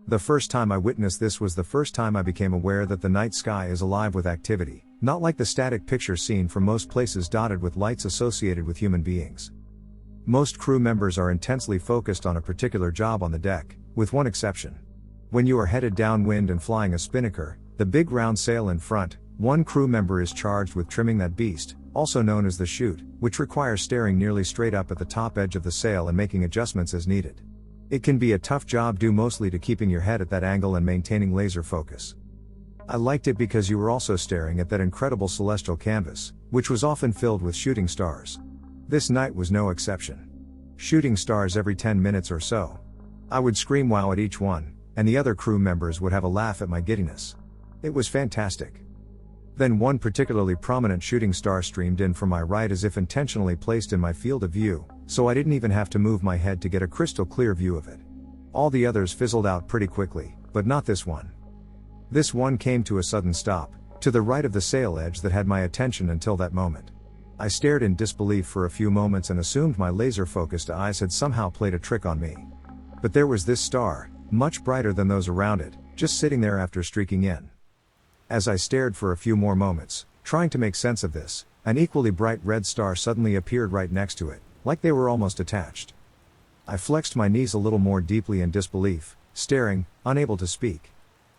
The first time I witnessed this was the first time I became aware that the night sky is alive with activity, not like the static picture seen from most places dotted with lights associated with human beings. Most crew members are intensely focused on a particular job on the deck, with one exception. When you are headed downwind and flying a spinnaker, the big round sail in front, one crew member is charged with trimming that beast, also known as the chute, which requires staring nearly straight up at the top edge of the sail and making adjustments as needed. It can be a tough job due mostly to keeping your head at that angle and maintaining laser focus. I liked it because you were also staring at that incredible celestial canvas, which was often filled with shooting stars. This night was no exception. Shooting stars every 10 minutes or so. I would scream wow at each one, and the other crew members would have a laugh at my giddiness. It was fantastic. Then one particularly prominent shooting star streamed in from my right as if intentionally placed in my field of view, so I didn't even have to move my head to get a crystal clear view of it. All the others fizzled out pretty quickly, but not this one. This one came to a sudden stop, to the right of the sail edge that had my attention until that moment. I stared in disbelief for a few moments and assumed my laser-focused eyes had somehow played a trick on me. But there was this star, much brighter than those around it, just sitting there after streaking in. As I stared for a few more moments, trying to make sense of this, an equally bright red star suddenly appeared right next to it, like they were almost attached. I flexed my knees a little more deeply in disbelief, staring, unable to speak.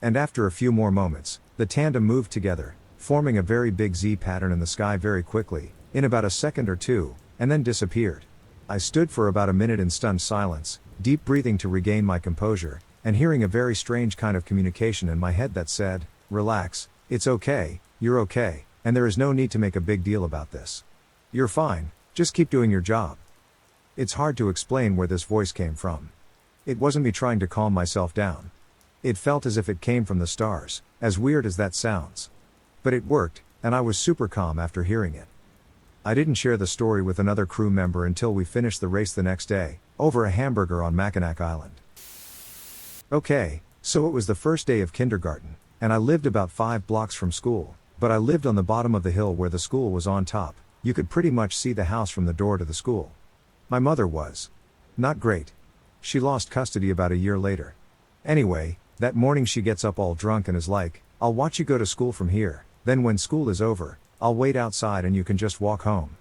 And after a few more moments, the tandem moved together, forming a very big Z pattern in the sky very quickly, in about a second or two, and then disappeared. I stood for about a minute in stunned silence, deep breathing to regain my composure, and hearing a very strange kind of communication in my head that said, "Relax, it's okay, you're okay, and there is no need to make a big deal about this. You're fine, just keep doing your job." It's hard to explain where this voice came from. It wasn't me trying to calm myself down. It felt as if it came from the stars, as weird as that sounds. But it worked, and I was super calm after hearing it. I didn't share the story with another crew member until we finished the race the next day, over a hamburger on Mackinac Island. Okay, so it was the first day of kindergarten, and I lived about 5 blocks from school, but I lived on the bottom of the hill where the school was on top. You could pretty much see the house from the door to the school. My mother was not great. She lost custody about a year later. Anyway, that morning she gets up all drunk and is like, "I'll watch you go to school from here, then when school is over, I'll wait outside and you can just walk home."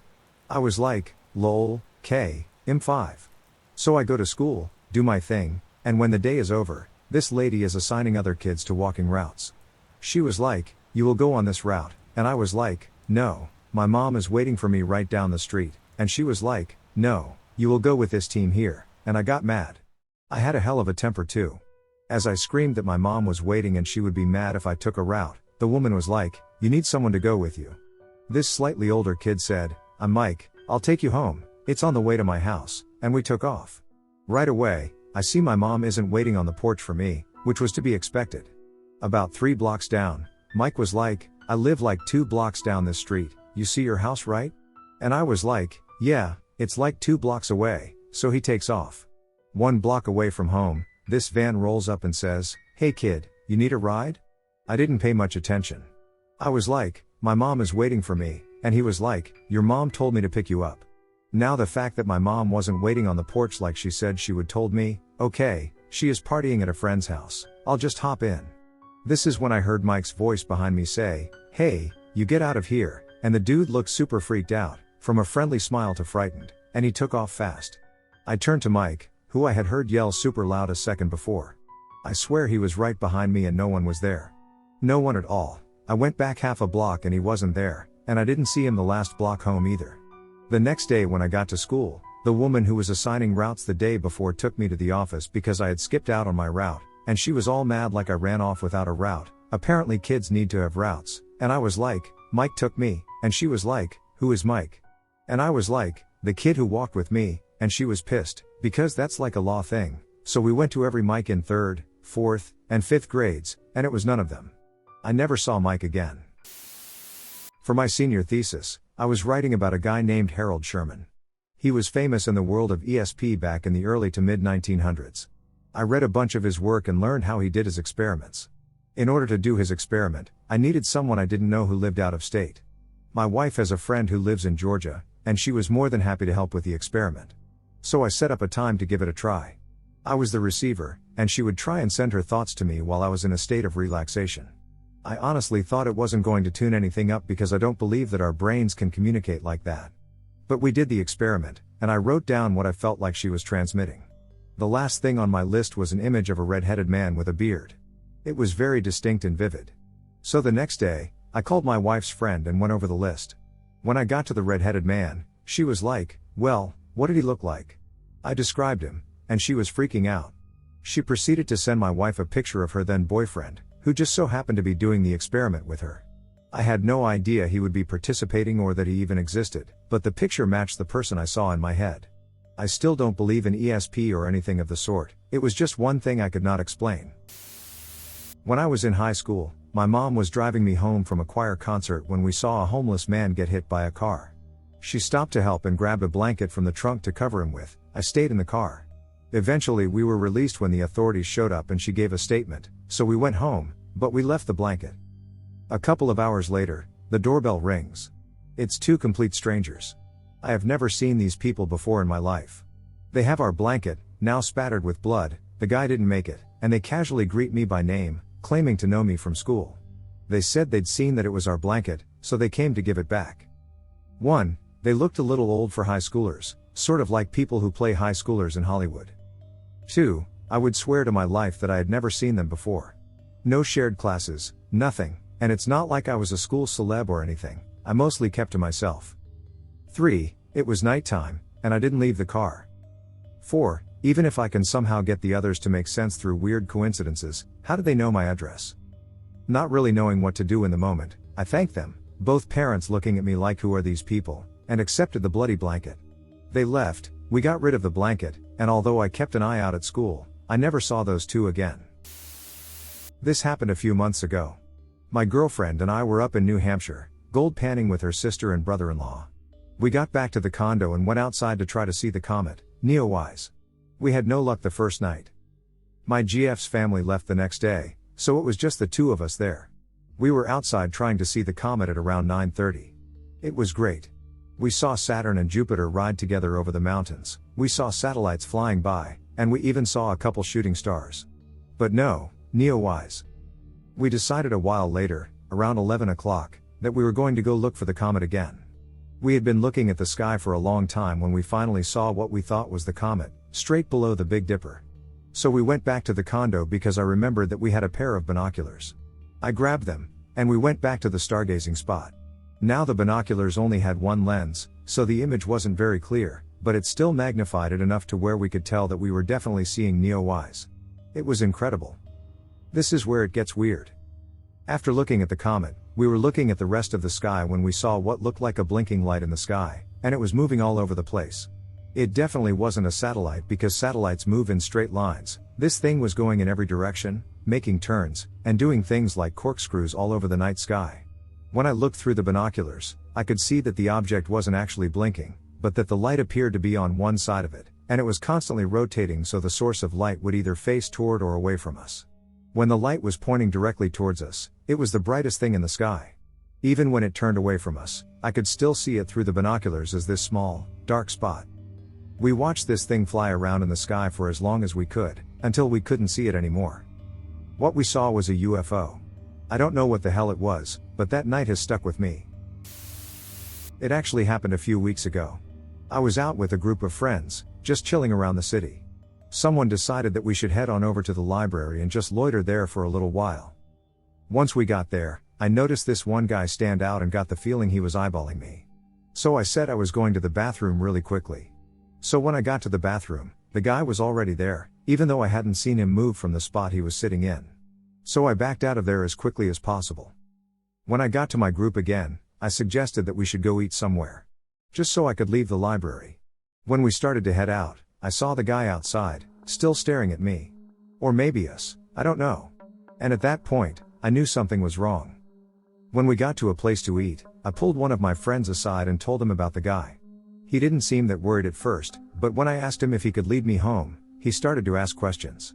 I was like, lol, I'm 5. So I go to school, do my thing, and when the day is over, this lady is assigning other kids to walking routes. She was like, "You will go on this route," and I was like, "No, my mom is waiting for me right down the street," and she was like, "No, you will go with this team here," and I got mad. I had a hell of a temper too. As I screamed that my mom was waiting and she would be mad if I took a route, the woman was like, "You need someone to go with you." This slightly older kid said, "I'm Mike, I'll take you home, it's on the way to my house," and we took off. Right away, I see my mom isn't waiting on the porch for me, which was to be expected. About 3 blocks down, Mike was like, "I live like 2 blocks down this street, you see your house right?" And I was like, "Yeah, it's like 2 blocks away," so he takes off. 1 block away from home, this van rolls up and says, "Hey kid, you need a ride?" I didn't pay much attention. I was like, "My mom is waiting for me," and he was like, "Your mom told me to pick you up." Now the fact that my mom wasn't waiting on the porch like she said she would told me, okay, she is partying at a friend's house, I'll just hop in. This is when I heard Mike's voice behind me say, "Hey, you get out of here," and the dude looked super freaked out, from a friendly smile to frightened, and he took off fast. I turned to Mike, who I had heard yell super loud a second before. I swear he was right behind me and no one was there. No one at all. I went back half a block and he wasn't there, and I didn't see him the last block home either. The next day when I got to school, the woman who was assigning routes the day before took me to the office because I had skipped out on my route, and she was all mad like I ran off without a route. Apparently kids need to have routes, and I was like, "Mike took me," and she was like, "Who is Mike?" And I was like, "The kid who walked with me," and she was pissed, because that's like a law thing. So we went to every Mike in 3rd, 4th, and 5th grades, and it was none of them. I never saw Mike again. For my senior thesis, I was writing about a guy named Harold Sherman. He was famous in the world of ESP back in the early to mid-1900s. I read a bunch of his work and learned how he did his experiments. In order to do his experiment, I needed someone I didn't know who lived out of state. My wife has a friend who lives in Georgia, and she was more than happy to help with the experiment. So I set up a time to give it a try. I was the receiver, and she would try and send her thoughts to me while I was in a state of relaxation. I honestly thought it wasn't going to tune anything up because I don't believe that our brains can communicate like that. But we did the experiment, and I wrote down what I felt like she was transmitting. The last thing on my list was an image of a red-headed man with a beard. It was very distinct and vivid. So the next day, I called my wife's friend and went over the list. When I got to the red-headed man, she was like, "Well, what did he look like?" I described him, and she was freaking out. She proceeded to send my wife a picture of her then boyfriend, who just so happened to be doing the experiment with her. I had no idea he would be participating or that he even existed, but the picture matched the person I saw in my head. I still don't believe in ESP or anything of the sort, it was just one thing I could not explain. When I was in high school, my mom was driving me home from a choir concert when we saw a homeless man get hit by a car. She stopped to help and grabbed a blanket from the trunk to cover him with. I stayed in the car. Eventually we were released when the authorities showed up and she gave a statement, so we went home, but we left the blanket. A couple of hours later, the doorbell rings. It's 2 complete strangers. I have never seen these people before in my life. They have our blanket, now spattered with blood, the guy didn't make it, and they casually greet me by name, claiming to know me from school. They said they'd seen that it was our blanket, so they came to give it back. 1. They looked a little old for high schoolers, sort of like people who play high schoolers in Hollywood. 2. I would swear to my life that I had never seen them before. No shared classes, nothing, and it's not like I was a school celeb or anything, I mostly kept to myself. 3. It was nighttime, and I didn't leave the car. 4. Even if I can somehow get the others to make sense through weird coincidences, how did they know my address? Not really knowing what to do in the moment, I thanked them, both parents looking at me like who are these people, and accepted the bloody blanket. They left, we got rid of the blanket, and although I kept an eye out at school, I never saw those 2 again. This happened a few months ago. My girlfriend and I were up in New Hampshire, gold panning with her sister and brother-in-law. We got back to the condo and went outside to try to see the comet, Neowise. We had no luck the first night. My GF's family left the next day, so it was just the two of us there. We were outside trying to see the comet at around 9:30. It was great. We saw Saturn and Jupiter ride together over the mountains, we saw satellites flying by, and we even saw a couple shooting stars. But no, Neowise. We decided a while later, around 11 o'clock, that we were going to go look for the comet again. We had been looking at the sky for a long time when we finally saw what we thought was the comet, straight below the Big Dipper. So we went back to the condo because I remembered that we had a pair of binoculars. I grabbed them, and we went back to the stargazing spot. Now the binoculars only had one lens, so the image wasn't very clear, but it still magnified it enough to where we could tell that we were definitely seeing Neowise. It was incredible. This is where it gets weird. After looking at the comet, we were looking at the rest of the sky when we saw what looked like a blinking light in the sky, and it was moving all over the place. It definitely wasn't a satellite because satellites move in straight lines. This thing was going in every direction, making turns, and doing things like corkscrews all over the night sky. When I looked through the binoculars, I could see that the object wasn't actually blinking, but that the light appeared to be on one side of it, and it was constantly rotating so the source of light would either face toward or away from us. When the light was pointing directly towards us, it was the brightest thing in the sky. Even when it turned away from us, I could still see it through the binoculars as this small, dark spot. We watched this thing fly around in the sky for as long as we could, until we couldn't see it anymore. What we saw was a UFO. I don't know what the hell it was, but that night has stuck with me. It actually happened a few weeks ago. I was out with a group of friends, just chilling around the city. Someone decided that we should head on over to the library and just loiter there for a little while. Once we got there, I noticed this one guy stand out and got the feeling he was eyeballing me. So I said I was going to the bathroom really quickly. So when I got to the bathroom, the guy was already there, even though I hadn't seen him move from the spot he was sitting in. So I backed out of there as quickly as possible. When I got to my group again, I suggested that we should go eat somewhere. Just so I could leave the library. When we started to head out, I saw the guy outside, still staring at me. Or maybe us, I don't know. And at that point, I knew something was wrong. When we got to a place to eat, I pulled one of my friends aside and told him about the guy. He didn't seem that worried at first, but when I asked him if he could lead me home, he started to ask questions.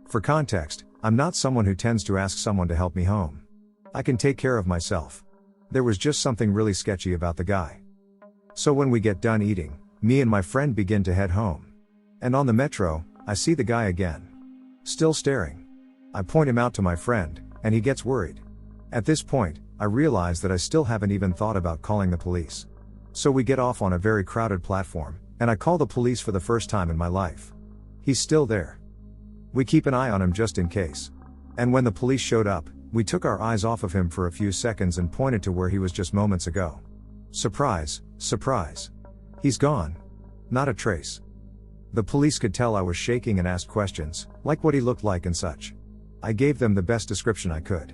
For context, I'm not someone who tends to ask someone to help me home. I can take care of myself. There was just something really sketchy about the guy. So when we get done eating, me and my friend begin to head home. And on the metro, I see the guy again. Still staring. I point him out to my friend, and he gets worried. At this point, I realize that I still haven't even thought about calling the police. So we get off on a very crowded platform, and I call the police for the first time in my life. He's still there. We keep an eye on him just in case. And when the police showed up, we took our eyes off of him for a few seconds and pointed to where he was just moments ago. Surprise, surprise. He's gone. Not a trace. The police could tell I was shaking and asked questions, like what he looked like and such. I gave them the best description I could.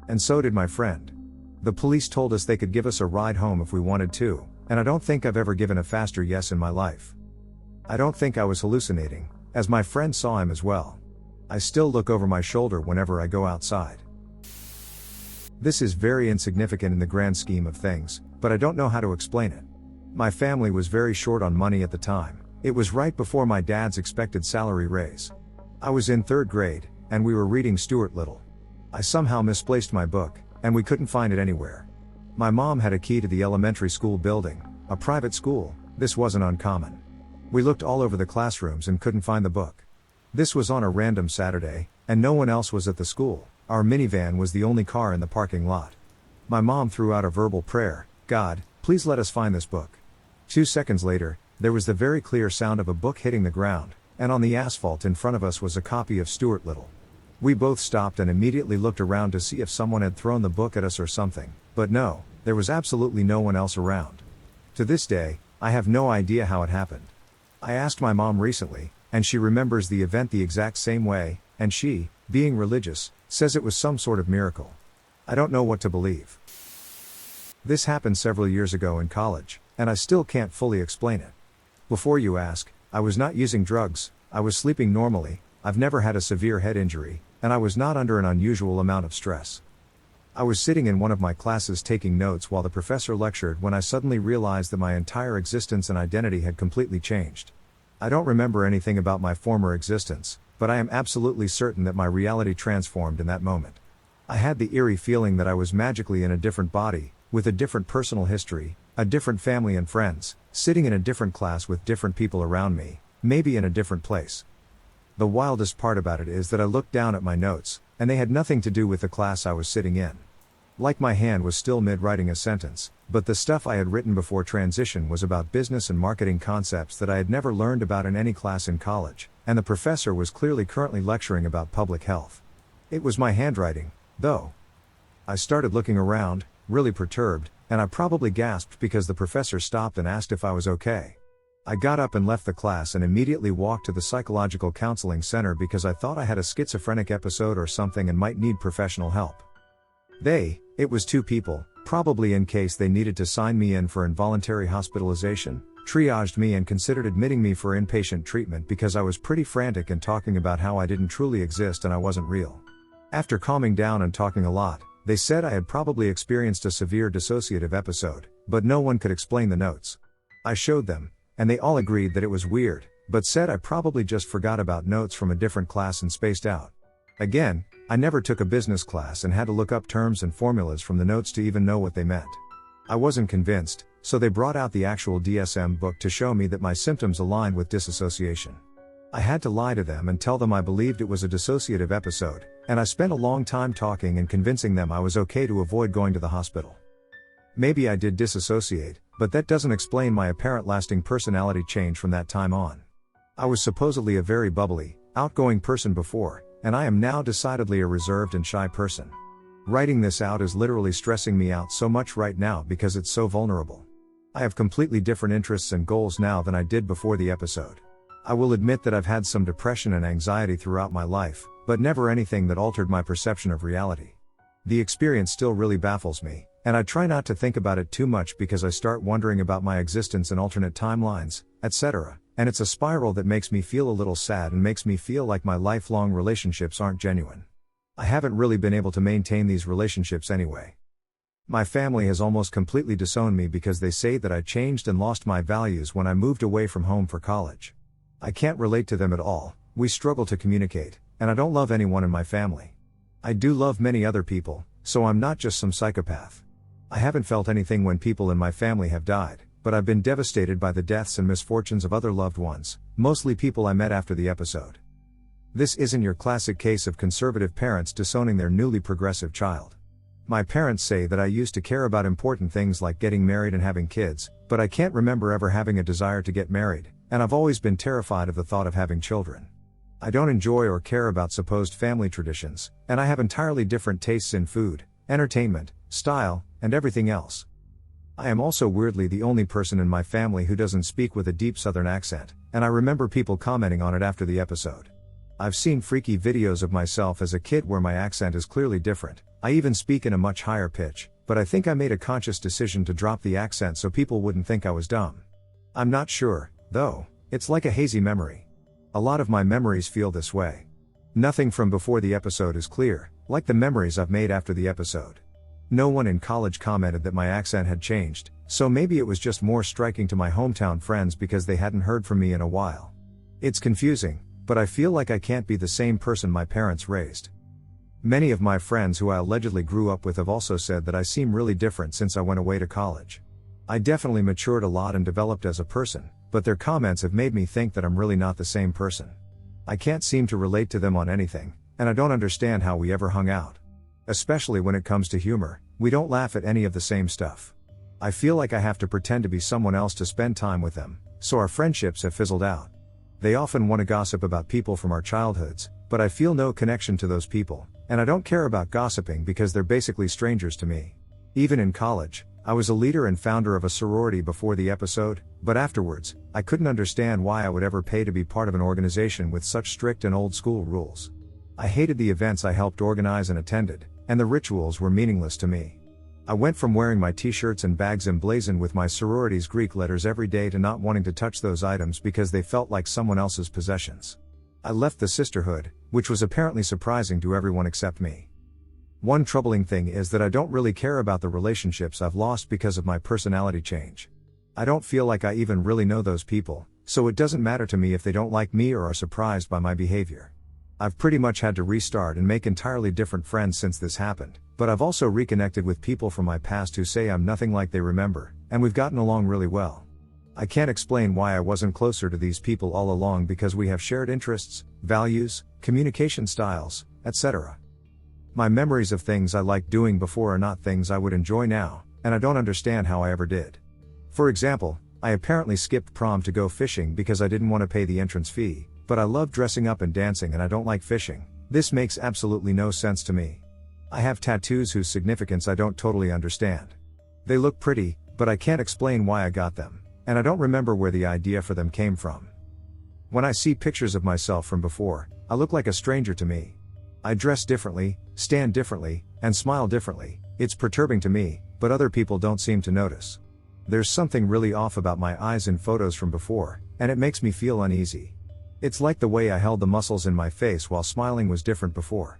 And so did my friend. The police told us they could give us a ride home if we wanted to, and I don't think I've ever given a faster yes in my life. I don't think I was hallucinating, as my friend saw him as well. I still look over my shoulder whenever I go outside. This is very insignificant in the grand scheme of things, but I don't know how to explain it. My family was very short on money at the time. It was right before my dad's expected salary raise. I was in 3rd grade, and we were reading Stuart Little. I somehow misplaced my book, and we couldn't find it anywhere. My mom had a key to the elementary school building, a private school. This wasn't uncommon. We looked all over the classrooms and couldn't find the book. This was on a random Saturday, and no one else was at the school. Our minivan was the only car in the parking lot. My mom threw out a verbal prayer, "God, please let us find this book." 2 seconds later, there was the very clear sound of a book hitting the ground, and on the asphalt in front of us was a copy of Stuart Little. We both stopped and immediately looked around to see if someone had thrown the book at us or something, but no, there was absolutely no one else around. To this day, I have no idea how it happened. I asked my mom recently, and she remembers the event the exact same way, and she, being religious, says it was some sort of miracle. I don't know what to believe. This happened several years ago in college, and I still can't fully explain it. Before you ask, I was not using drugs, I was sleeping normally, I've never had a severe head injury, and I was not under an unusual amount of stress. I was sitting in one of my classes taking notes while the professor lectured when I suddenly realized that my entire existence and identity had completely changed. I don't remember anything about my former existence, but I am absolutely certain that my reality transformed in that moment. I had the eerie feeling that I was magically in a different body, with a different personal history, a different family and friends, sitting in a different class with different people around me, maybe in a different place. The wildest part about it is that I looked down at my notes, and they had nothing to do with the class I was sitting in. Like my hand was still mid-writing a sentence, but the stuff I had written before transition was about business and marketing concepts that I had never learned about in any class in college, and the professor was clearly currently lecturing about public health. It was my handwriting, though. I started looking around, really perturbed, and I probably gasped because the professor stopped and asked if I was okay. I got up and left the class and immediately walked to the psychological counseling center because I thought I had a schizophrenic episode or something and might need professional help. It was 2 people, probably in case they needed to sign me in for involuntary hospitalization, triaged me and considered admitting me for inpatient treatment because I was pretty frantic and talking about how I didn't truly exist and I wasn't real. After calming down and talking a lot, they said I had probably experienced a severe dissociative episode, but no one could explain the notes. I showed them, and they all agreed that it was weird, but said I probably just forgot about notes from a different class and spaced out. Again, I never took a business class and had to look up terms and formulas from the notes to even know what they meant. I wasn't convinced, so they brought out the actual DSM book to show me that my symptoms aligned with disassociation. I had to lie to them and tell them I believed it was a dissociative episode, and I spent a long time talking and convincing them I was okay to avoid going to the hospital. Maybe I did disassociate, but that doesn't explain my apparent lasting personality change from that time on. I was supposedly a very bubbly, outgoing person before, and I am now decidedly a reserved and shy person. Writing this out is literally stressing me out so much right now because it's so vulnerable. I have completely different interests and goals now than I did before the episode. I will admit that I've had some depression and anxiety throughout my life, but never anything that altered my perception of reality. The experience still really baffles me, and I try not to think about it too much because I start wondering about my existence in alternate timelines, etc., and it's a spiral that makes me feel a little sad and makes me feel like my lifelong relationships aren't genuine. I haven't really been able to maintain these relationships anyway. My family has almost completely disowned me because they say that I changed and lost my values when I moved away from home for college. I can't relate to them at all, we struggle to communicate, and I don't love anyone in my family. I do love many other people, so I'm not just some psychopath. I haven't felt anything when people in my family have died, but I've been devastated by the deaths and misfortunes of other loved ones, mostly people I met after the episode. This isn't your classic case of conservative parents disowning their newly progressive child. My parents say that I used to care about important things like getting married and having kids, but I can't remember ever having a desire to get married, and I've always been terrified of the thought of having children. I don't enjoy or care about supposed family traditions, and I have entirely different tastes in food, entertainment, style, and everything else. I am also weirdly the only person in my family who doesn't speak with a deep Southern accent, and I remember people commenting on it after the episode. I've seen freaky videos of myself as a kid where my accent is clearly different. I even speak in a much higher pitch, but I think I made a conscious decision to drop the accent so people wouldn't think I was dumb. I'm not sure, though, it's like a hazy memory. A lot of my memories feel this way. Nothing from before the episode is clear, like the memories I've made after the episode. No one in college commented that my accent had changed, so maybe it was just more striking to my hometown friends because they hadn't heard from me in a while. It's confusing, but I feel like I can't be the same person my parents raised. Many of my friends who I allegedly grew up with have also said that I seem really different since I went away to college. I definitely matured a lot and developed as a person, but their comments have made me think that I'm really not the same person. I can't seem to relate to them on anything, and I don't understand how we ever hung out. Especially when it comes to humor, we don't laugh at any of the same stuff. I feel like I have to pretend to be someone else to spend time with them, so our friendships have fizzled out. They often want to gossip about people from our childhoods, but I feel no connection to those people, and I don't care about gossiping because they're basically strangers to me. Even in college, I was a leader and founder of a sorority before the episode, but afterwards, I couldn't understand why I would ever pay to be part of an organization with such strict and old school rules. I hated the events I helped organize and attended, and the rituals were meaningless to me. I went from wearing my t-shirts and bags emblazoned with my sorority's Greek letters every day to not wanting to touch those items because they felt like someone else's possessions. I left the sisterhood, which was apparently surprising to everyone except me. One troubling thing is that I don't really care about the relationships I've lost because of my personality change. I don't feel like I even really know those people, so it doesn't matter to me if they don't like me or are surprised by my behavior. I've pretty much had to restart and make entirely different friends since this happened, but I've also reconnected with people from my past who say I'm nothing like they remember, and we've gotten along really well. I can't explain why I wasn't closer to these people all along, because we have shared interests, values, communication styles, etc. My memories of things I liked doing before are not things I would enjoy now, and I don't understand how I ever did. For example, I apparently skipped prom to go fishing because I didn't want to pay the entrance fee, but I love dressing up and dancing and I don't like fishing. This makes absolutely no sense to me. I have tattoos whose significance I don't totally understand. They look pretty, but I can't explain why I got them, and I don't remember where the idea for them came from. When I see pictures of myself from before, I look like a stranger to me. I dress differently, stand differently, and smile differently. It's perturbing to me, but other people don't seem to notice. There's something really off about my eyes in photos from before, and it makes me feel uneasy. It's like the way I held the muscles in my face while smiling was different before.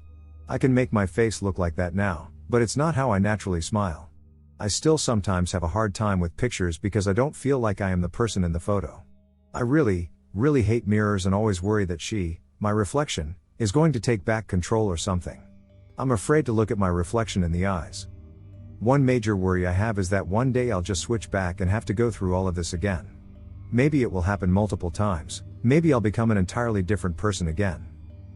I can make my face look like that now, but it's not how I naturally smile. I still sometimes have a hard time with pictures because I don't feel like I am the person in the photo. I really hate mirrors and always worry that my reflection, is going to take back control or something. I'm afraid to look at my reflection in the eyes. One major worry I have is that one day I'll just switch back and have to go through all of this again. Maybe it will happen multiple times, maybe I'll become an entirely different person again.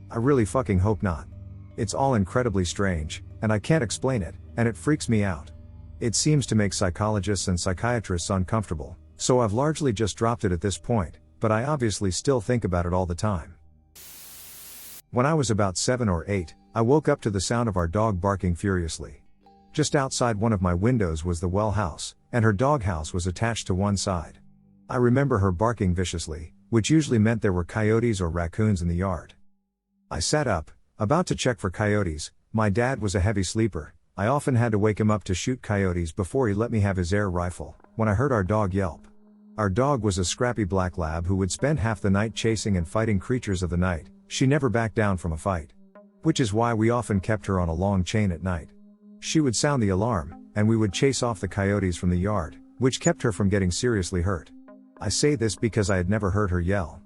I really fucking hope not. It's all incredibly strange, and I can't explain it, and it freaks me out. It seems to make psychologists and psychiatrists uncomfortable, so I've largely just dropped it at this point, but I obviously still think about it all the time. When I was about 7 or 8, I woke up to the sound of our dog barking furiously. Just outside one of my windows was the well house, and her doghouse was attached to one side. I remember her barking viciously, which usually meant there were coyotes or raccoons in the yard. I sat up, about to check for coyotes. My dad was a heavy sleeper. I often had to wake him up to shoot coyotes before he let me have his air rifle, when I heard our dog yelp. Our dog was a scrappy black lab who would spend half the night chasing and fighting creatures of the night. She never backed down from a fight. Which is why we often kept her on a long chain at night. She would sound the alarm, and we would chase off the coyotes from the yard, which kept her from getting seriously hurt. I say this because I had never heard her yell.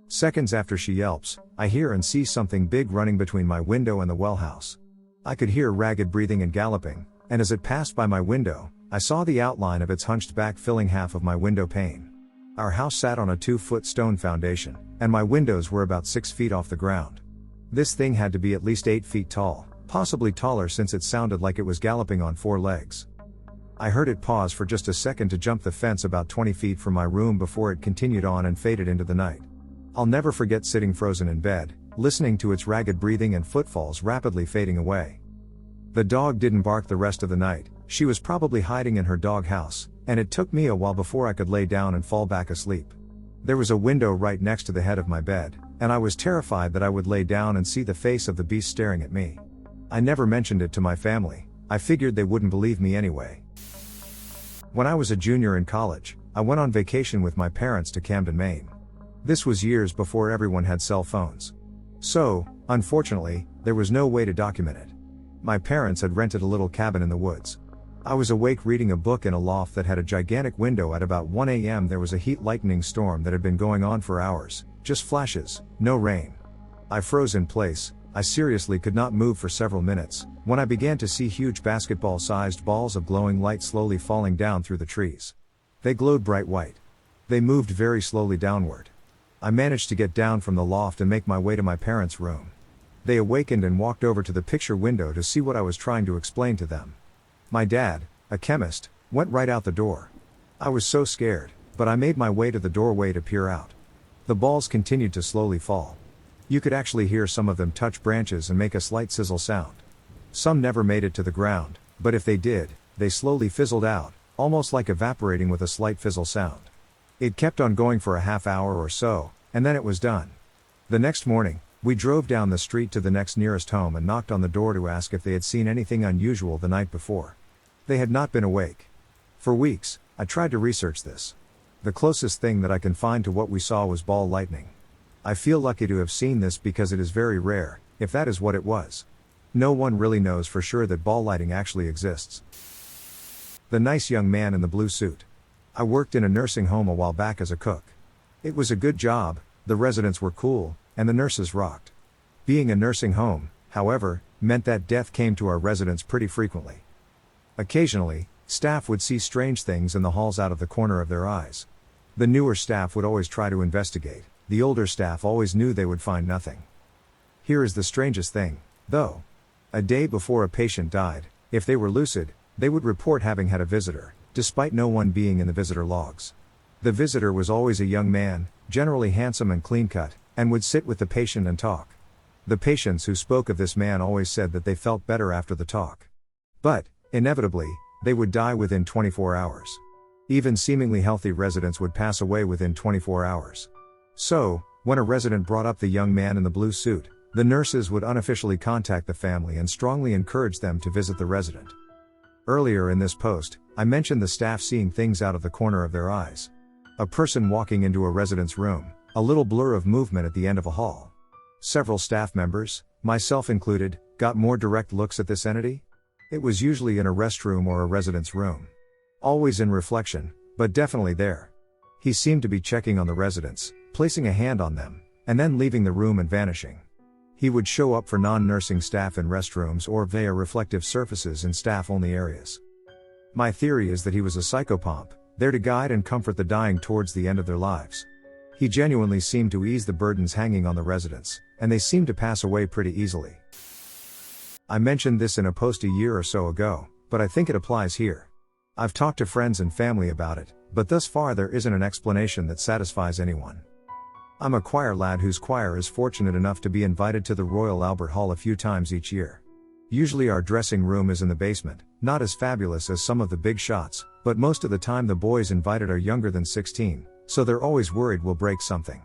Seconds after she yelps, I hear and see something big running between my window and the well house. I could hear ragged breathing and galloping, and as it passed by my window, I saw the outline of its hunched back filling half of my window pane. Our house sat on a 2-foot stone foundation, and my windows were about 6 feet off the ground. This thing had to be at least 8 feet tall, possibly taller since it sounded like it was galloping on 4 legs. I heard it pause for just a second to jump the fence about 20 feet from my room before it continued on and faded into the night. I'll never forget sitting frozen in bed, listening to its ragged breathing and footfalls rapidly fading away. The dog didn't bark the rest of the night. She was probably hiding in her dog house, and it took me a while before I could lay down and fall back asleep. There was a window right next to the head of my bed, and I was terrified that I would lay down and see the face of the beast staring at me. I never mentioned it to my family. I figured they wouldn't believe me anyway. When I was a junior in college, I went on vacation with my parents to Camden, Maine. This was years before everyone had cell phones. So, unfortunately, there was no way to document it. My parents had rented a little cabin in the woods. I was awake reading a book in a loft that had a gigantic window. At about 1 a.m. there was a heat lightning storm that had been going on for hours, just flashes, no rain. I froze in place. I seriously could not move for several minutes, when I began to see huge basketball-sized balls of glowing light slowly falling down through the trees. They glowed bright white. They moved very slowly downward. I managed to get down from the loft and make my way to my parents' room. They awakened and walked over to the picture window to see what I was trying to explain to them. My dad, a chemist, went right out the door. I was so scared, but I made my way to the doorway to peer out. The balls continued to slowly fall. You could actually hear some of them touch branches and make a slight sizzle sound. Some never made it to the ground, but if they did, they slowly fizzled out, almost like evaporating with a slight fizzle sound. It kept on going for a half hour or so, and then it was done. The next morning, we drove down the street to the next nearest home and knocked on the door to ask if they had seen anything unusual the night before. They had not been awake. For weeks, I tried to research this. The closest thing that I can find to what we saw was ball lightning. I feel lucky to have seen this because it is very rare, if that is what it was. No one really knows for sure that ball lightning actually exists. The nice young man in the blue suit. I worked in a nursing home a while back as a cook. It was a good job, the residents were cool, and the nurses rocked. Being a nursing home, however, meant that death came to our residents pretty frequently. Occasionally, staff would see strange things in the halls out of the corner of their eyes. The newer staff would always try to investigate, the older staff always knew they would find nothing. Here is the strangest thing, though. A day before a patient died, if they were lucid, they would report having had a visitor, despite no one being in the visitor logs. The visitor was always a young man, generally handsome and clean-cut, and would sit with the patient and talk. The patients who spoke of this man always said that they felt better after the talk. But, inevitably, they would die within 24 hours. Even seemingly healthy residents would pass away within 24 hours. So, when a resident brought up the young man in the blue suit, the nurses would unofficially contact the family and strongly encourage them to visit the resident. Earlier in this post, I mentioned the staff seeing things out of the corner of their eyes. A person walking into a resident's room, a little blur of movement at the end of a hall. Several staff members, myself included, got more direct looks at this entity. It was usually in a restroom or a resident's room. Always in reflection, but definitely there. He seemed to be checking on the residents, placing a hand on them, and then leaving the room and vanishing. He would show up for non-nursing staff in restrooms or via reflective surfaces in staff-only areas. My theory is that he was a psychopomp, there to guide and comfort the dying towards the end of their lives. He genuinely seemed to ease the burdens hanging on the residents, and they seemed to pass away pretty easily. I mentioned this in a post a year or so ago, but I think it applies here. I've talked to friends and family about it, but thus far there isn't an explanation that satisfies anyone. I'm a choir lad whose choir is fortunate enough to be invited to the Royal Albert Hall a few times each year. Usually our dressing room is in the basement, not as fabulous as some of the big shots, but most of the time the boys invited are younger than 16, so they're always worried we'll break something.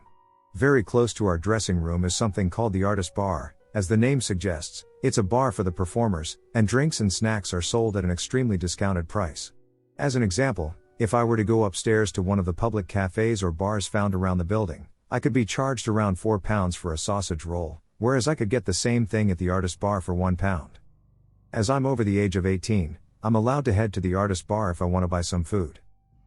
Very close to our dressing room is something called the Artist Bar. As the name suggests, it's a bar for the performers, and drinks and snacks are sold at an extremely discounted price. As an example, if I were to go upstairs to one of the public cafes or bars found around the building, I could be charged around £4 for a sausage roll, whereas I could get the same thing at the Artist Bar for £1. As I'm over the age of 18, I'm allowed to head to the Artist Bar if I want to buy some food.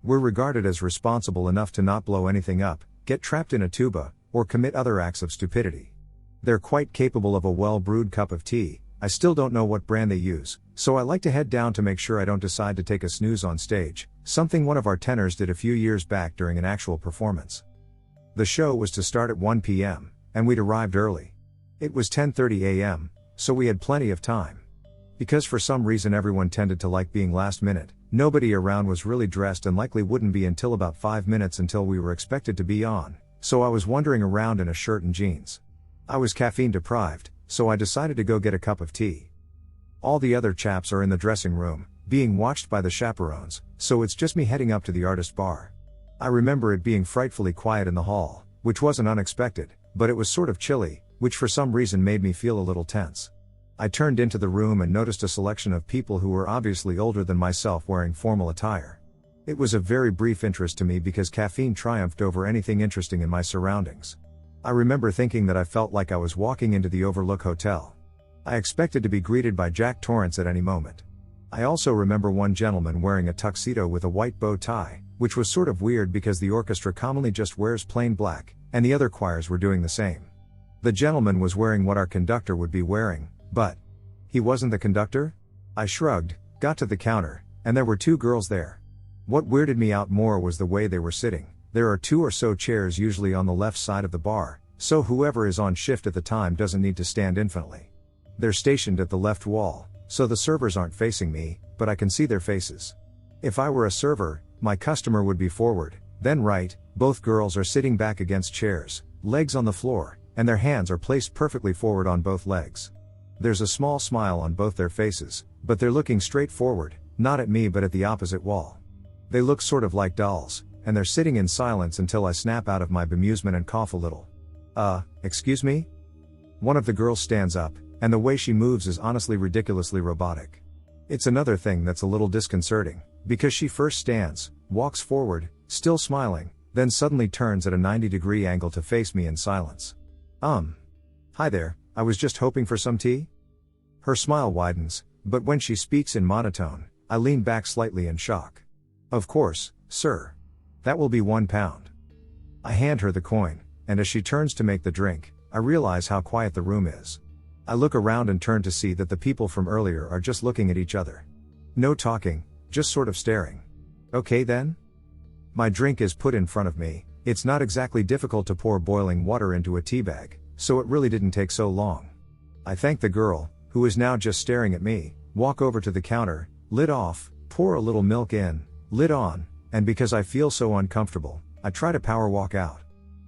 We're regarded as responsible enough to not blow anything up, get trapped in a tuba, or commit other acts of stupidity. They're quite capable of a well-brewed cup of tea. I still don't know what brand they use, so I like to head down to make sure I don't decide to take a snooze on stage, something one of our tenors did a few years back during an actual performance. The show was to start at 1 p.m., and we'd arrived early. It was 10:30 a.m., so we had plenty of time. Because for some reason everyone tended to like being last minute, nobody around was really dressed and likely wouldn't be until about 5 minutes until we were expected to be on, so I was wandering around in a shirt and jeans. I was caffeine deprived, so I decided to go get a cup of tea. All the other chaps are in the dressing room, being watched by the chaperones, so it's just me heading up to the Artist Bar. I remember it being frightfully quiet in the hall, which wasn't unexpected, but it was sort of chilly, which for some reason made me feel a little tense. I turned into the room and noticed a selection of people who were obviously older than myself wearing formal attire. It was a very brief interest to me because caffeine triumphed over anything interesting in my surroundings. I remember thinking that I felt like I was walking into the Overlook Hotel. I expected to be greeted by Jack Torrance at any moment. I also remember one gentleman wearing a tuxedo with a white bow tie, which was sort of weird because the orchestra commonly just wears plain black, and the other choirs were doing the same. The gentleman was wearing what our conductor would be wearing, but he wasn't the conductor? I shrugged, got to the counter, and there were two girls there. What weirded me out more was the way they were sitting. There are 2 or so chairs usually on the left side of the bar, so whoever is on shift at the time doesn't need to stand infinitely. They're stationed at the left wall, so the servers aren't facing me, but I can see their faces. If I were a server, my customer would be forward, then right. Both girls are sitting back against chairs, legs on the floor, and their hands are placed perfectly forward on both legs. There's a small smile on both their faces, but they're looking straight forward, not at me but at the opposite wall. They look sort of like dolls, and they're sitting in silence until I snap out of my bemusement and cough a little. Excuse me? One of the girls stands up, and the way she moves is honestly ridiculously robotic. It's another thing that's a little disconcerting, because she first stands, walks forward, still smiling, then suddenly turns at a 90-degree angle to face me in silence. Hi there, I was just hoping for some tea? Her smile widens, but when she speaks in monotone, I lean back slightly in shock. Of course, sir. That will be £1. I hand her the coin, and as she turns to make the drink, I realize how quiet the room is. I look around and turn to see that the people from earlier are just looking at each other. No talking, just sort of staring. Okay then? My drink is put in front of me. It's not exactly difficult to pour boiling water into a tea bag, so it really didn't take so long. I thank the girl, who is now just staring at me, walk over to the counter, lid off, pour a little milk in, lid on, and because I feel so uncomfortable, I try to power walk out.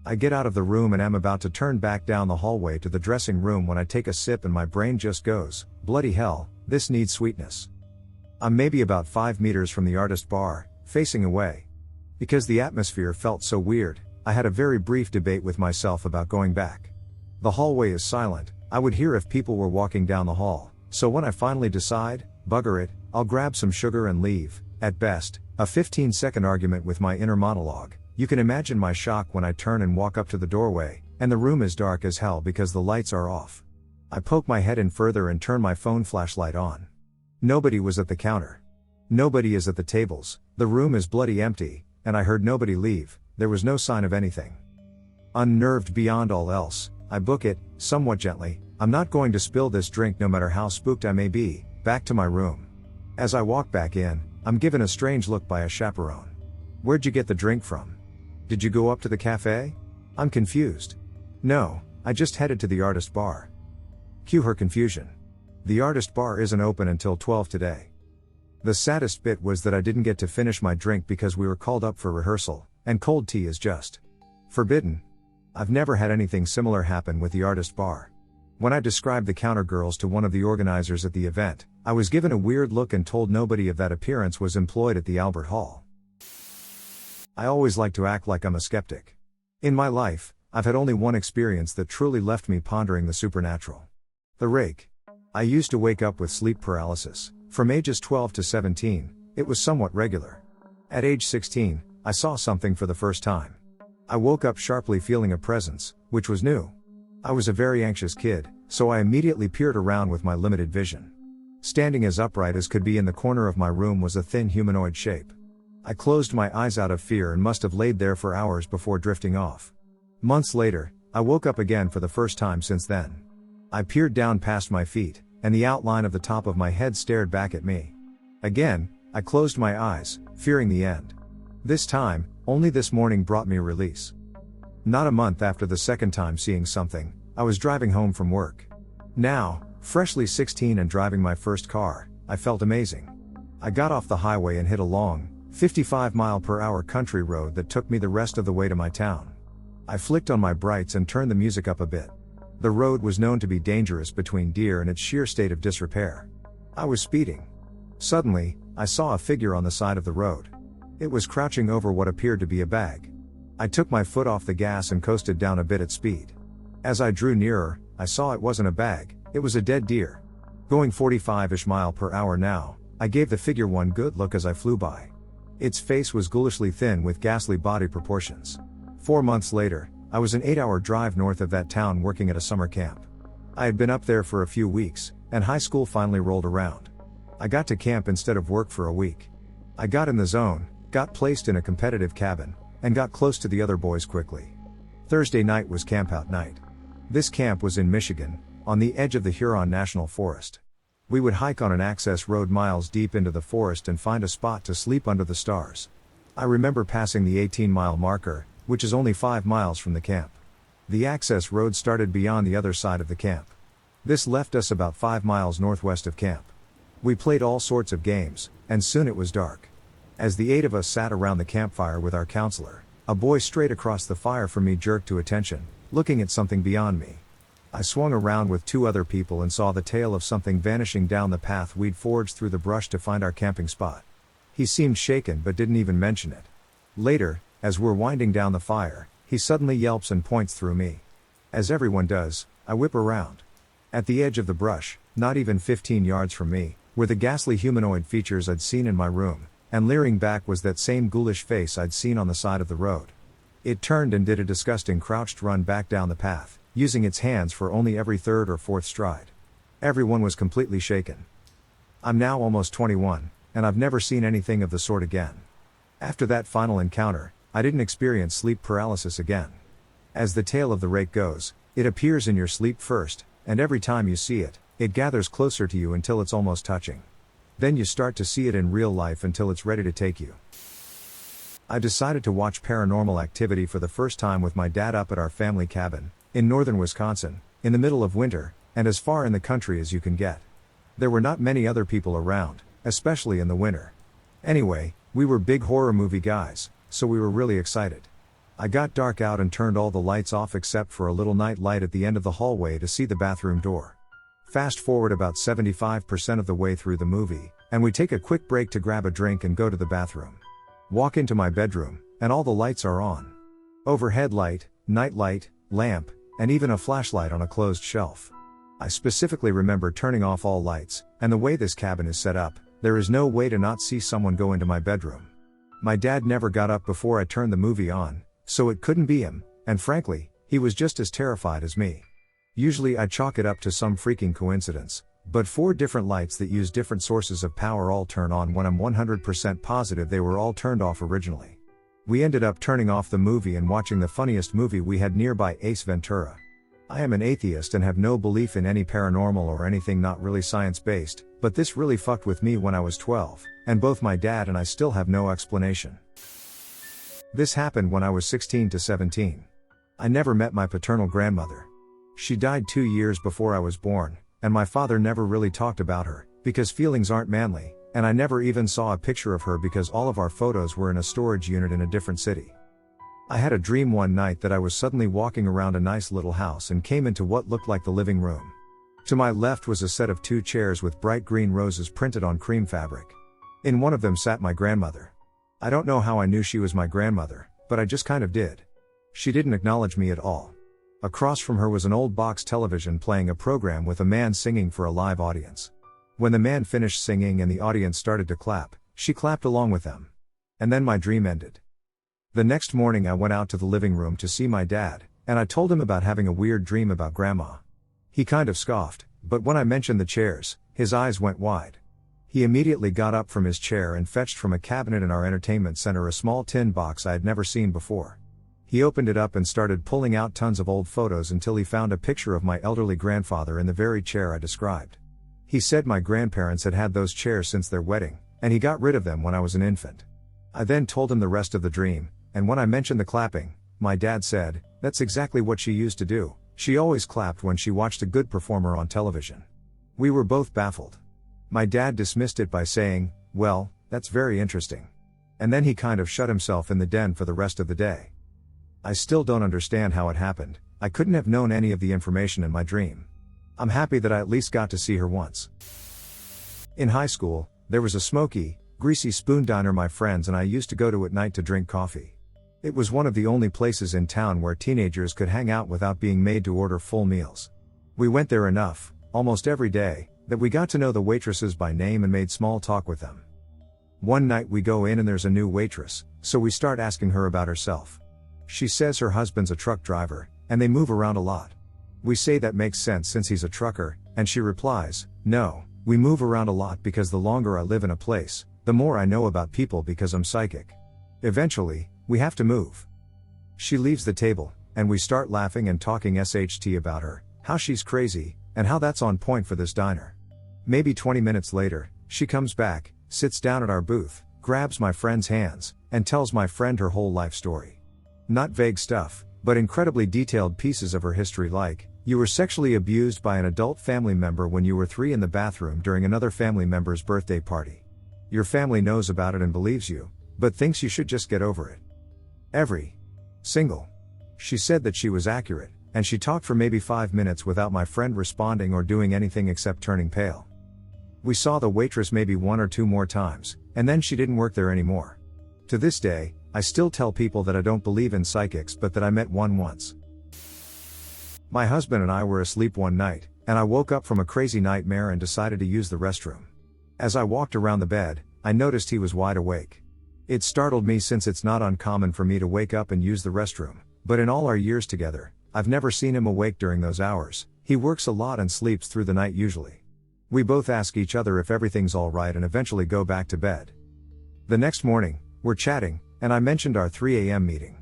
I get out of the room and am about to turn back down the hallway to the dressing room when I take a sip and my brain just goes, bloody hell, this needs sweetness. I'm maybe about 5 meters from the artist bar, facing away. Because the atmosphere felt so weird, I had a very brief debate with myself about going back. The hallway is silent, I would hear if people were walking down the hall, so when I finally decide, bugger it, I'll grab some sugar and leave. At best, a 15-second argument with my inner monologue. You can imagine my shock when I turn and walk up to the doorway, and the room is dark as hell because the lights are off. I poke my head in further and turn my phone flashlight on. Nobody was at the counter. Nobody is at the tables, the room is bloody empty, and I heard nobody leave, there was no sign of anything. Unnerved beyond all else, I book it, somewhat gently, I'm not going to spill this drink no matter how spooked I may be, back to my room. As I walk back in, I'm given a strange look by a chaperone. Where'd you get the drink from? Did you go up to the cafe? I'm confused. No, I just headed to the artist bar. Cue her confusion. The artist bar isn't open until 12 today. The saddest bit was that I didn't get to finish my drink because we were called up for rehearsal, and cold tea is just forbidden. I've never had anything similar happen with the artist bar. When I described the counter girls to one of the organizers at the event, I was given a weird look and told nobody of that appearance was employed at the Albert Hall. I always like to act like I'm a skeptic. In my life, I've had only one experience that truly left me pondering the supernatural. The rake. I used to wake up with sleep paralysis. From ages 12 to 17, it was somewhat regular. At age 16, I saw something for the first time. I woke up sharply feeling a presence, which was new. I was a very anxious kid, so I immediately peered around with my limited vision. Standing as upright as could be in the corner of my room was a thin humanoid shape. I closed my eyes out of fear and must have laid there for hours before drifting off. Months later, I woke up again for the first time since then. I peered down past my feet, and the outline of the top of my head stared back at me. Again, I closed my eyes, fearing the end. This time, only this morning brought me release. Not a month after the second time seeing something, I was driving home from work. Now, freshly 16 and driving my first car, I felt amazing. I got off the highway and hit a long, 55-mile-per-hour country road that took me the rest of the way to my town. I flicked on my brights and turned the music up a bit. The road was known to be dangerous between deer and its sheer state of disrepair. I was speeding. Suddenly, I saw a figure on the side of the road. It was crouching over what appeared to be a bag. I took my foot off the gas and coasted down a bit at speed. As I drew nearer, I saw it wasn't a bag, it was a dead deer. Going 45-ish mile per hour now, I gave the figure one good look as I flew by. Its face was ghoulishly thin with ghastly body proportions. 4 months later, I was an 8-hour drive north of that town working at a summer camp. I had been up there for a few weeks, and high school finally rolled around. I got to camp instead of work for a week. I got in the zone, got placed in a competitive cabin, and got close to the other boys quickly. Thursday night was campout night. This camp was in Michigan, on the edge of the Huron National Forest. We would hike on an access road miles deep into the forest and find a spot to sleep under the stars. I remember passing the 18-mile marker, which is only 5 miles from the camp. The access road started beyond the other side of the camp. This left us about 5 miles northwest of camp. We played all sorts of games, and soon it was dark. As the 8 of us sat around the campfire with our counselor, a boy straight across the fire from me jerked to attention, looking at something beyond me. I swung around with 2 other people and saw the tail of something vanishing down the path we'd forged through the brush to find our camping spot. He seemed shaken but didn't even mention it. Later, as we're winding down the fire, he suddenly yelps and points through me. As everyone does, I whip around. At the edge of the brush, not even 15 yards from me, were the ghastly humanoid features I'd seen in my room, and leering back was that same ghoulish face I'd seen on the side of the road. It turned and did a disgusting crouched run back down the path, using its hands for only every 3rd or 4th stride. Everyone was completely shaken. I'm now almost 21, and I've never seen anything of the sort again. After that final encounter, I didn't experience sleep paralysis again. As the tale of the rake goes, it appears in your sleep first, and every time you see it, it gathers closer to you until it's almost touching. Then you start to see it in real life until it's ready to take you. I decided to watch Paranormal Activity for the first time with my dad up at our family cabin, in northern Wisconsin, in the middle of winter, and as far in the country as you can get. There were not many other people around, especially in the winter. Anyway, we were big horror movie guys, so we were really excited. I got dark out and turned all the lights off except for a little night light at the end of the hallway to see the bathroom door. Fast forward about 75% of the way through the movie, and we take a quick break to grab a drink and go to the bathroom. Walk into my bedroom, and all the lights are on. Overhead light, night light, lamp, and even a flashlight on a closed shelf. I specifically remember turning off all lights, and the way this cabin is set up, there is no way to not see someone go into my bedroom. My dad never got up before I turned the movie on, so it couldn't be him, and frankly, he was just as terrified as me. Usually I chalk it up to some freaking coincidence, but 4 different lights that use different sources of power all turn on when I'm 100% positive they were all turned off originally. We ended up turning off the movie and watching the funniest movie we had nearby, Ace Ventura. I am an atheist and have no belief in any paranormal or anything not really science-based, but this really fucked with me when I was 12, and both my dad and I still have no explanation. This happened when I was 16 to 17. I never met my paternal grandmother. She died 2 years before I was born, and my father never really talked about her, because feelings aren't manly, and I never even saw a picture of her because all of our photos were in a storage unit in a different city. I had a dream one night that I was suddenly walking around a nice little house and came into what looked like the living room. To my left was a set of 2 chairs with bright green roses printed on cream fabric. In one of them sat my grandmother. I don't know how I knew she was my grandmother, but I just kind of did. She didn't acknowledge me at all. Across from her was an old box television playing a program with a man singing for a live audience. When the man finished singing and the audience started to clap, she clapped along with them. And then my dream ended. The next morning I went out to the living room to see my dad, and I told him about having a weird dream about Grandma. He kind of scoffed, but when I mentioned the chairs, his eyes went wide. He immediately got up from his chair and fetched from a cabinet in our entertainment center a small tin box I had never seen before. He opened it up and started pulling out tons of old photos until he found a picture of my elderly grandfather in the very chair I described. He said my grandparents had had those chairs since their wedding, and he got rid of them when I was an infant. I then told him the rest of the dream, and when I mentioned the clapping, my dad said, "That's exactly what she used to do. She always clapped when she watched a good performer on television." We were both baffled. My dad dismissed it by saying, "Well, that's very interesting." And then he kind of shut himself in the den for the rest of the day. I still don't understand how it happened. I couldn't have known any of the information in my dream. I'm happy that I at least got to see her once. In high school, there was a smoky, greasy spoon diner my friends and I used to go to at night to drink coffee. It was one of the only places in town where teenagers could hang out without being made to order full meals. We went there enough, almost every day, that we got to know the waitresses by name and made small talk with them. One night we go in and there's a new waitress, so we start asking her about herself. She says her husband's a truck driver, and they move around a lot. We say that makes sense since he's a trucker, and she replies, "No, we move around a lot because the longer I live in a place, the more I know about people because I'm psychic. Eventually, we have to move." She leaves the table, and we start laughing and talking SHT about her, how she's crazy, and how that's on point for this diner. Maybe 20 minutes later, she comes back, sits down at our booth, grabs my friend's hands, and tells my friend her whole life story. Not vague stuff, but incredibly detailed pieces of her history like, "You were sexually abused by an adult family member when you were 3 in the bathroom during another family member's birthday party. Your family knows about it and believes you, but thinks you should just get over it." Every single. She said that she was accurate, and she talked for maybe 5 minutes without my friend responding or doing anything except turning pale. We saw the waitress maybe 1 or 2 more times, and then she didn't work there anymore. To this day, I still tell people that I don't believe in psychics but that I met one once. My husband and I were asleep one night, and I woke up from a crazy nightmare and decided to use the restroom. As I walked around the bed, I noticed he was wide awake. It startled me since it's not uncommon for me to wake up and use the restroom, but in all our years together, I've never seen him awake during those hours. He works a lot and sleeps through the night usually. We both ask each other if everything's alright and eventually go back to bed. The next morning, we're chatting, and I mentioned our 3 a.m. meeting.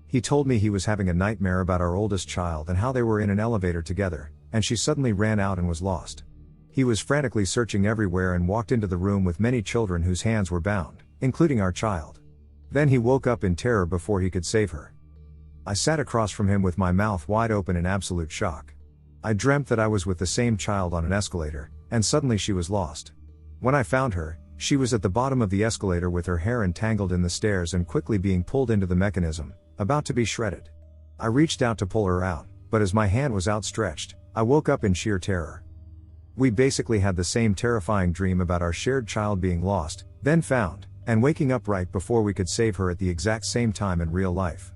He told me he was having a nightmare about our oldest child and how they were in an elevator together, and she suddenly ran out and was lost. He was frantically searching everywhere and walked into the room with many children whose hands were bound, including our child. Then he woke up in terror before he could save her. I sat across from him with my mouth wide open in absolute shock. I dreamt that I was with the same child on an escalator, and suddenly she was lost. When I found her, she was at the bottom of the escalator with her hair entangled in the stairs and quickly being pulled into the mechanism, about to be shredded. I reached out to pull her out, but as my hand was outstretched, I woke up in sheer terror. We basically had the same terrifying dream about our shared child being lost, then found, and waking up right before we could save her at the exact same time in real life.